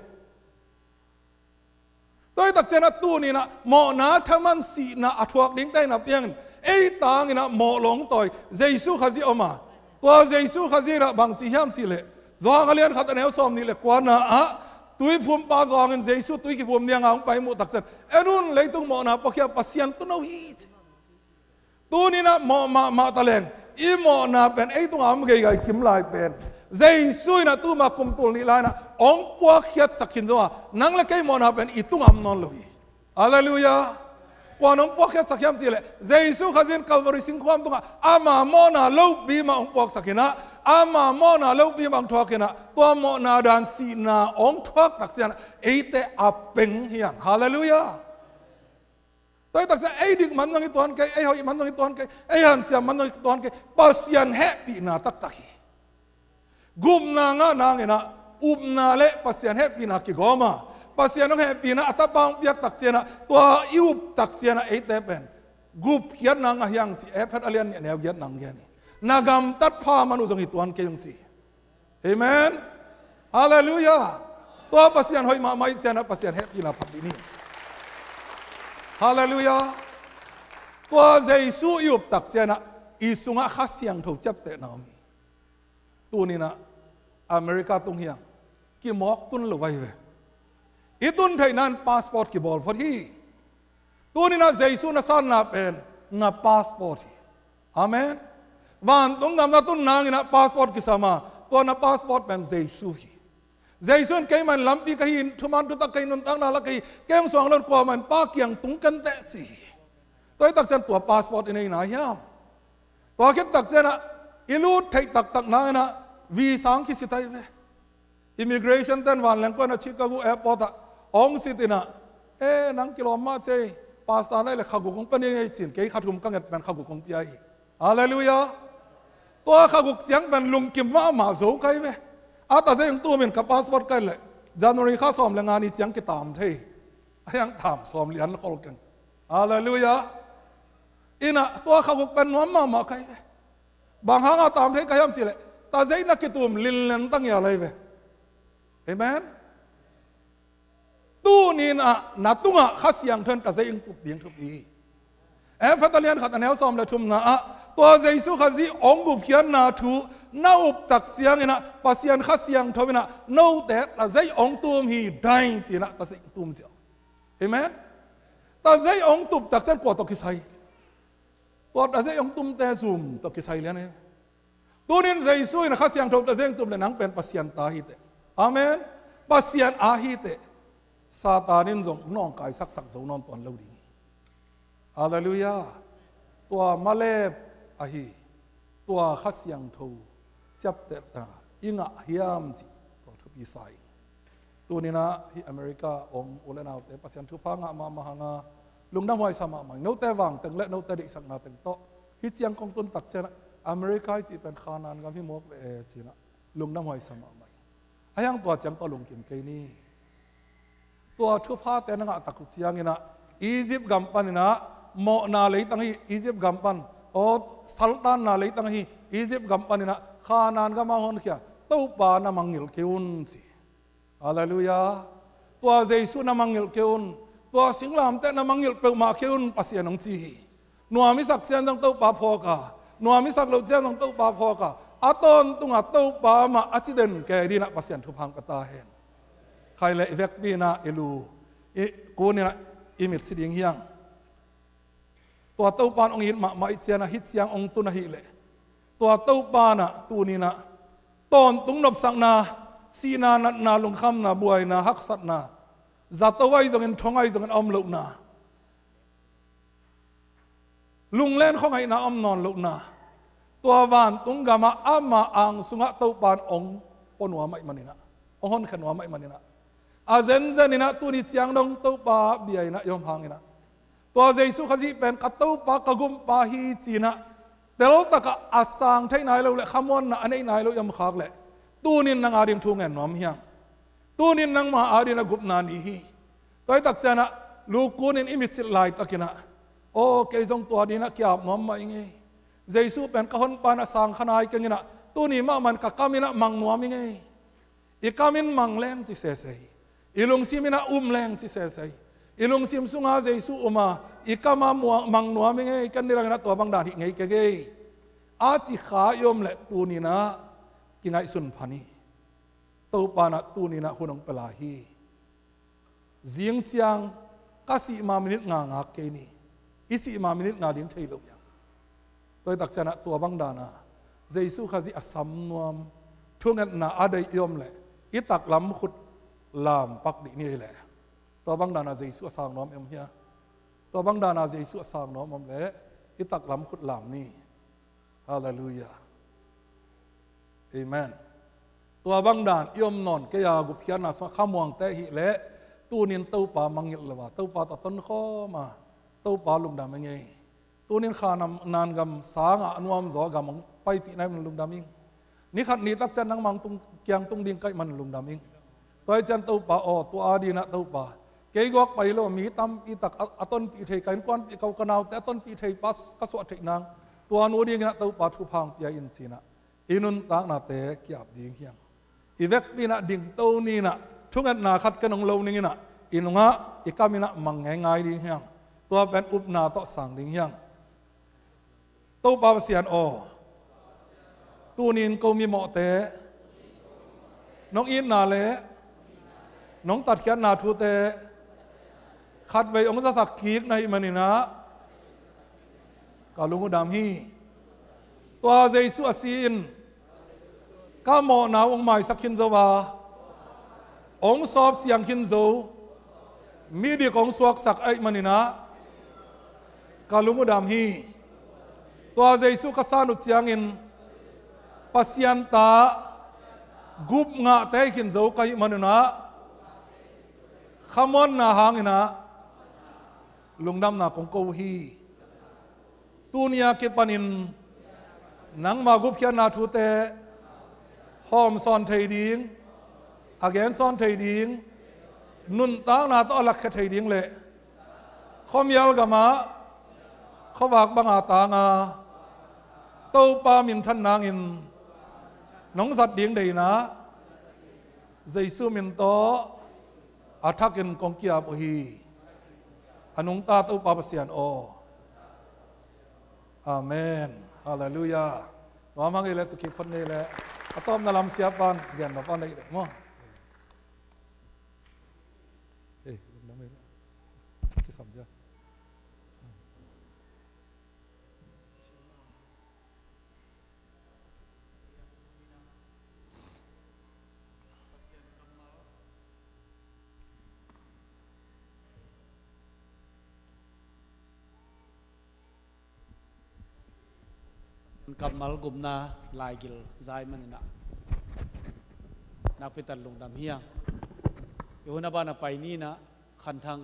ตัวตักเจนะตู้นี่นะโมนาธรรมันสีนาอัฐวกดิ้งได้นะเพียงไอ้ตางนี่นะโมหลงต่อยเจสุขจิออกมาตัวเจสุขจินะบางสีห้ามสิเลยจวงเลียนขัดแนวซ้อมนี่เลยกว่านะตุยภูมิปาจวงเจสุตุยกิภูมิเนี่ยงไปหมดตักเจนเอ็นุ่นเลยตุ้งโมนาปะเขียปัสยันตุนเอาฮีตู้นี่นะโมมาตะเลงอีโมนาเป็นไอ้ตัวมันเกี่ยคิมลายเป็นเจสุยนะตู้มาคุมตัวนี้ลายนะองปวกเขียดสักขินจัวนังเล็กไอ้โมนาเป็นอีตุ้งนอนเลยฮาเลลูยากว่าน้องปวกเขียดสักขินสิเลยเจสุขจินกัลวารีสิงความตุงอามาโมนาลูบีมาองปวกสักขินะอามาโมนาลูบีมาองทวกินะตัวโมนาดันสีนาองทวกตักเสียนไอ้เตอเป็งเฮียนฮาเลลูยา tôi đặc sẽ ấy được mắn ngang tuan cái ấy hỏi mắn ngang tuan cái ấy hẳn chạm mắn ngang tuan cái pasian happy na tak tak gum na nga na nghe na na lệ pasian happy na ki goma pasian nong happy na atapang piak tak sia na tua iup tak sia na ấy tepen gup kian na nga hiang si ephat alian ne neo kian nang yani nagam tat pha manu jong tuan ke jong si amen hallelujah tua pasian hoi ma mai sia na pasian happy na phat ni hallelujah tua Giêsu iup tak sia na isunga khasiang tho chap te na mi tu ni na America tung hiang ki mok tun lo vai ve itun thai nan passport ki bol phot hi tu ni na Giêsu na san na pen na passport hi amen van tung nam na tun nang na passport ki sama to na passport pen Giêsu hi Giêsu cái man lampi ka hin thuman tu tak kai nun tang na la kai keng song lon kwa man pa kiang tung kan te chi tôi tak chen tua passport ini na hiam to khit tak chen na ilu thai tak tak na visa ki sitai ve immigration ten van lang ko na Chicago airport ong sitina nang kiloma che pasta na le khagu kong pani ngai chin ke khathum kanget ban khagu kong pi ai hallelujah to khagu chiang ban lung kim ma zo kai ve ata se yung tu min ka passport kai le January kha som le ngani chiang ki tam thei ayang tham som lian kol kan hallelujah ina to khagu ban nom ma kai ve bang hanga tam thei kayam si le ta zai na ki tum lin len tang ya lai ve amen tu ni na tunga khasiang thon ka zai ing tup ding thup i fatalian khat anel som le thum na to Giêsu khazi ong gu phian na thu na up tak siang ina pasian khasiang thomina no te ta zai ong tum hi dai chi na ta sai tum sia amen ta zai ong tup tak sen ko to ki sai to ta zai ong tum te zoom to ki sai le ne tunin Giêsu ina khasiang thom ta zeng tum le nang pen pasian ta hi te amen pasian a hi te Satanin zong nong kai sak zo non ton lo di hallelujah tua malep a hi tua khasiang tho chap te ta inga hiam chi to thu pi sai tunina hi America ong ulen out te pasian thu pa nga ma hanga lungnam hoi sama mai no te wang teng le no te dik sak na teng to hi chiang kong tun tak chena America chi pen khanan gam hi mok le china lungnam hoi sama mai ayang tua chang to lung kim ke ni tua thu pa te na nga tak siang ina Egypt gam panina mo na le tang hi Egypt gam pan o Sultan na le tang hi Egypt gam panina khanan ga ma hon khia to pa na mangil keun si hallelujah tua Giêsu na mangil keun tua singlam te na mangil pe ma keun pasian ong chi nuami sak sian jang to pa pho ka nuami sak lo jang to pa pho ka aton tunga to pa ma accident ke di na pasian thu phang kata hen khai le vek bi na elu ko ni na imit siding hiang tua to pan ong yin ma ichiana hit siang ong tu na hi le tua to pa na tu ni na ton tung nop sang na sina na lung kham na buai na hak sat na zatawai jong en thongai jong en om lo na lung len khongai na om non lo na tua van tung gama ama ang sunga to pan ong ponwa mai manina ong hon khanwa mai manina a zen zenina tu ni chiang dong to pa biai na yom hangina tua Giêsu khazi pen ka to pa ka gum pa hi china tel taka asang thai nai lo le khamon na anei nai lo yam khak le tunin nang aring thu ngen nom hiang tunin nang ma arina gup na ni hi toy tak sana lu kunin imisil lai takina o ke jong tua ni na kya nom ma inge Giêsu pen ka hon pa na sang khanai kenina tuni ma man ka kamina mang nuam inge ikamin mang leng chi se se ilung simina leng chi se se ilung sim sunga Giêsu uma ikama mang nuam inge kan nirang na to bang dan hi ngei ke ge a chi kha yom le tuni na kingai sun phani to pa na tuni na hunong pela hi jing chiang kasi ma minute nga ke ni isi ma minute nga ding thei lo ya toy tak chana to bang dana Giêsu khazi asam nuam thungat na adai yom le itak lam khut lam pak di ni le to bang dana Giêsu asang nom em hia to bang dana Giêsu asang nom om le itak lam khut lam ni hallelujah amen tua bang dan yom non ke ya gu phian na so khamwang te hi le tu nin to pa mangil lewa to pa ta ton kho ma to to pa lung dam nge tunin khanam nan gam sanga anuam zo gam pai pi nai lung dam ing ni khat ni tak chan nang mang tung kyang tung ding kai man lung dam ing toy chan to pa o tu adi na to pa ke gok pai lo mi tam pi tak aton pi thei kan kwan pi kau kanau te aton pi thei pas ka so thei nang tua nu ding na to pa thu phang pia in china inun tak na te kyap ding hiang ivek pi na ding to ni na thungat na khat kanong lo ning na inunga ikamina mangai ngai ding hiang tua ben up na to sang ding hiang to pa sian o tunin ko mi mo te nong in na le nong tat khian na thu te khát về ông sa sak kiek na hi manina kalungu dam hi tua Jesu asin ka mo na ông mai sakhin zawa ông sop siang hin zo mi di kong suak sak ai manina kalungu dam hi tua Jesu ka sanu chiang in pasian ta gup nga te hin zo ka hi manina khamon na hangina lungdam na kong ko hi tunia ke panin nang magup khia na thu te hom son thei ding again son thei ding nun tang na to alak kha thei ding le khom yal gama khawak banga ta nga to pa min than nang in nong sat ding dei na Jesu min to athakin kong kia po hi anung ta to pa pasian o amen hallelujah wa mang ile to ki phon ne le atom na lam sia pan gian no pan dei mo na me ki sam ja kamal gumna laigil zai manina nak pitan lung dam hiang yuna bana pai ni na khan thang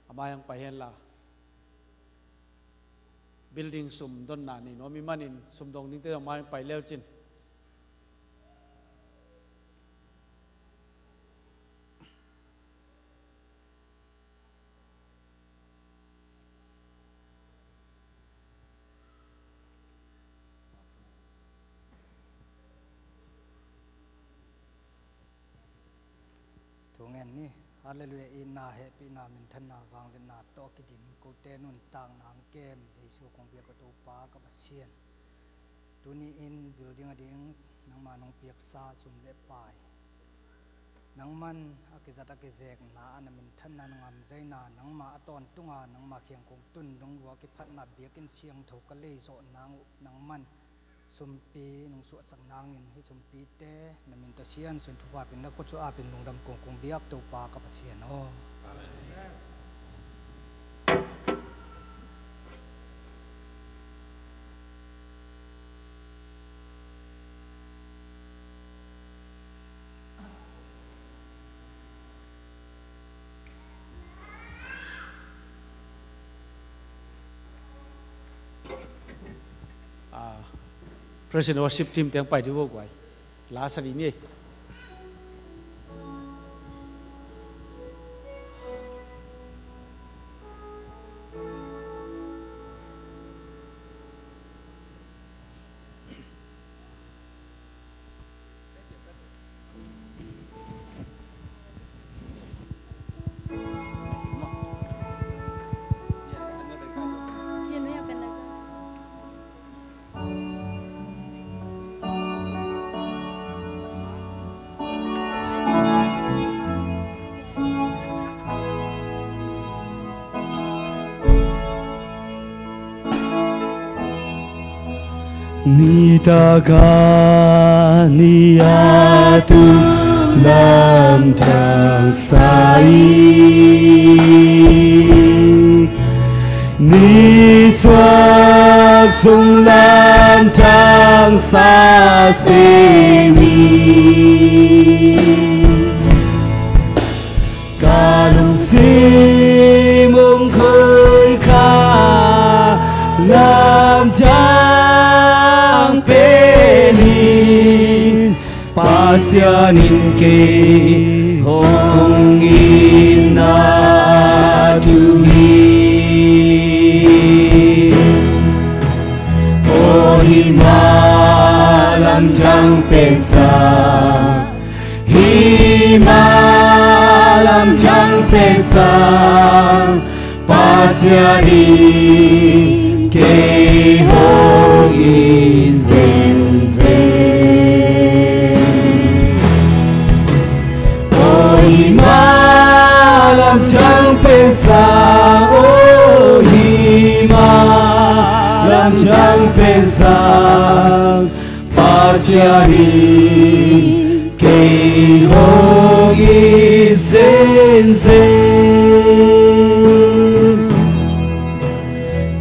amayang pahen la building sum don na ni no mi manin sum dong ning te amay pai leo chin ngen ni hallelujah in na happy na min than na wang le na to ki dim ko te nun tang nang kem Jesu kong bia ko to pa ka pasien tuni in building ading nang manong piak sa sum le pai nang man akizata ke zek na an min than na ngam zaina nang ma aton tunga nang ma khiang kong tun dong wa ki phat na biakin siang tho ka le zo nang man sumpi nung su sang nangin hi sumpi te namin to sian sun thupa pin na khotsu a pin lungdam kong biak to pa ka pasian o President worship team ទាំង pai di wo kwai la sari ni Nitakan niatu lam tang sai ni swak sung lam tang sa semi kalung si mong khơi khai pasianin ke hong ina tuhi o himalam tang pensa himalam tang pensa pasianin ke hong izen himalam tang pensa oh himalam tang pensa pasianin ke hong izen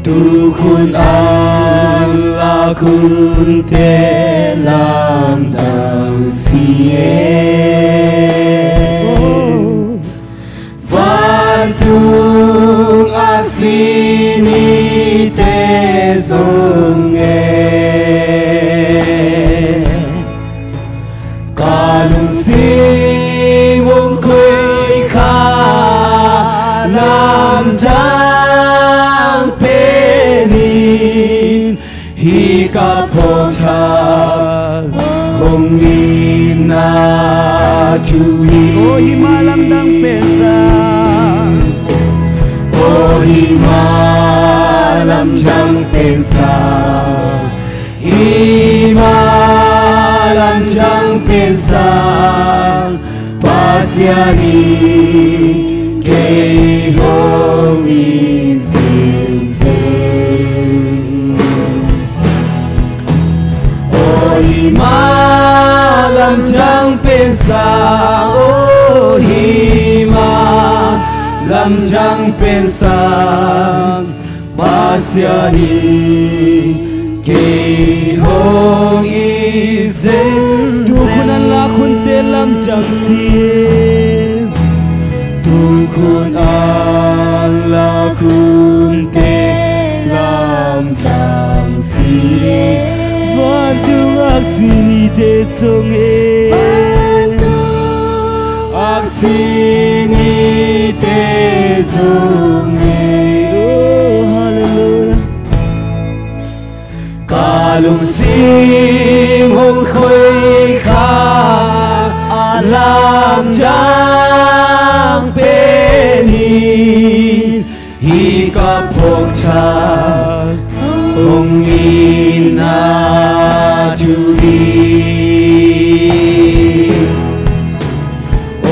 tukun Allah kun telam dang sie vantung asini te zonge kalung si wong koi kha nam dang penin hi ka phong tha hong ina chui oh himalam dang pensa oh himalam dang pensa himalam dang pensa pasianin ke hong izen oh himalam dang pensa oh himalam dang pensa pasianin ke hong izen tukun Allah kun telam dang sie tukun Allah kun telam dang sie vantung asini te zonge asini te zonge oh hallelujah kalung sim hong khoi kha alam dang penin hi ka phok tha hong ina chui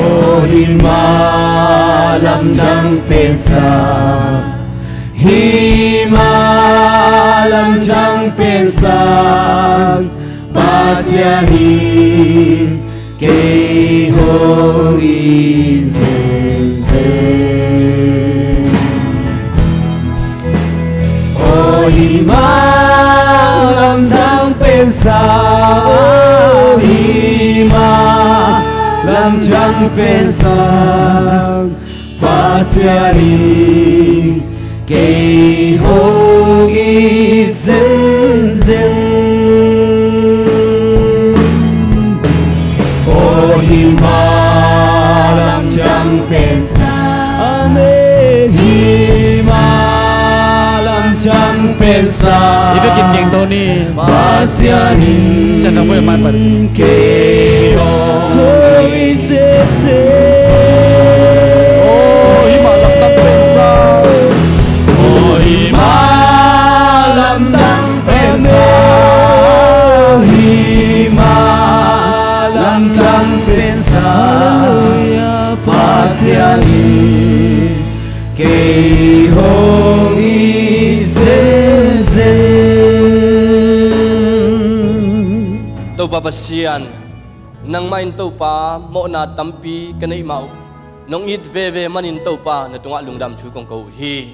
oh himalam dang pensa himalam dang pensa pasianin ke hong izen oh himalam dang pensa oh himalam dang pensa pasianin ke hong izen oh himalam dang pensa amen himalam dang pensa itu kinjeng Tony pasianin saya tak boleh main pada ke hong izen oh himalam dang pensa oh himalam dang pensa himalam dang pensa pasianin ke hong izen tau pa pasian nang main tau pa mo na tampi kanai mau nong it ve manin tau pa na tunga lungdam chu kong ko hi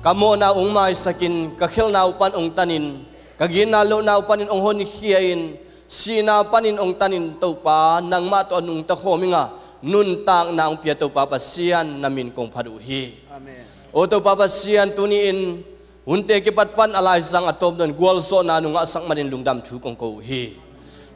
kamo na ong mai sakin kakhel na upan ong tanin kagina lo na upanin ong hon hiain sina panin ong tanin tau pa nang mato anung ta khominga nun tang na ong pia tau pa pasian namin kong paduhi amen o tau pa pasian tuniin unte kipatpan alai sang atom don gwalso na nung asang manin lungdam chu kong ko hi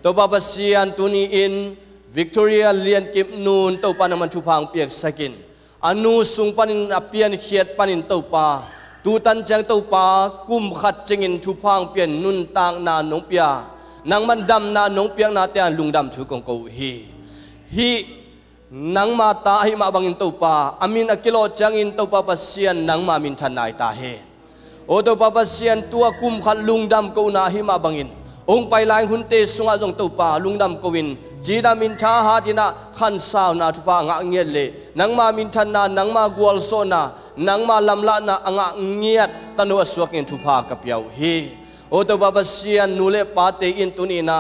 to babasian tuniin Victoria lian kip nun to pa naman tupang piak sakin anu sung panin apian khiat panin to pa tu tan chang to pa kum khat chingin tupang pian nun tang na nong pia nang man dam na nong piak na te an lungdam thu kong ko hi nang ma ta hi ma bangin to pa amin akilo changin to pa pasian nang ma min thanai ta he o to pa pasian tua kum khat lungdam ko na hi ma bangin ong pai lai hun te sunga jong to pa lungdam ko win jida min tha ha tina khan saw na thu pa nga ngiat le nang ma min than na nang ma gwal so na nang ma lamla na anga ngiat tanu aswak in thu pa ka piau hi o to pa pasian nule pa te in tunina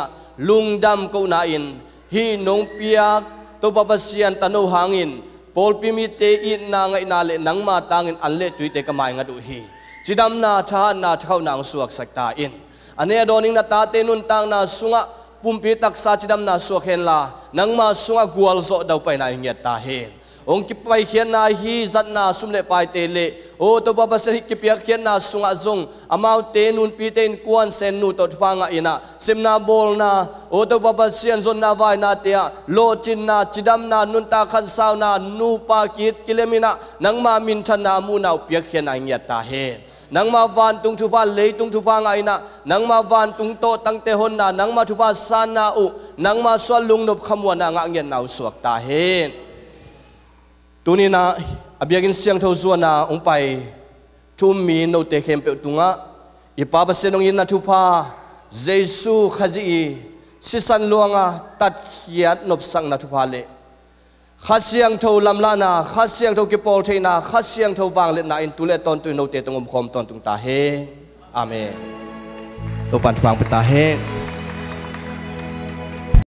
lungdam ko na in hi nong piak to babasian tanu hangin pol pimi te in na ngai na le nang ma tangin an le tuite ka mai nga du hi chidam na tha na thau nang suak sakta in ane adoning na ta te nun tang na sunga pumpi tak sa chidam na suak hen la nang ma sunga gwal zo dau pai na ngiat ta he ong ki pai khian na hi zat na sumle pai te le o to babasari ki piak khian na sunga zong amau te nun pi ten kuan sen nu to thwanga ina simna bol na o to babasian zon na vai na te lo chin na chidam na nun ta khan saw na nu pa kit kilemina nang ma min than na mu na piak khian na ngiat ta he nang ma van tung thu pa le tung thu pa ngai na nang ma van tung to tang te hon na nang ma thu pa san na u nang ma swal lung nop khamwa na nga ngian nau suak ta he tunina abiagin siang tho zuana ong pai thum mi no te khem pe tunga ipa ba senong in na thu pa jesu khazi sisan luanga tat khiat nop sang na thu pa le khasiang tho lamla na khasiang tho ki pol theina khasiang tho wang le na in tule ton tu no te tongom khom ton tung ta he amen to pan pang ta he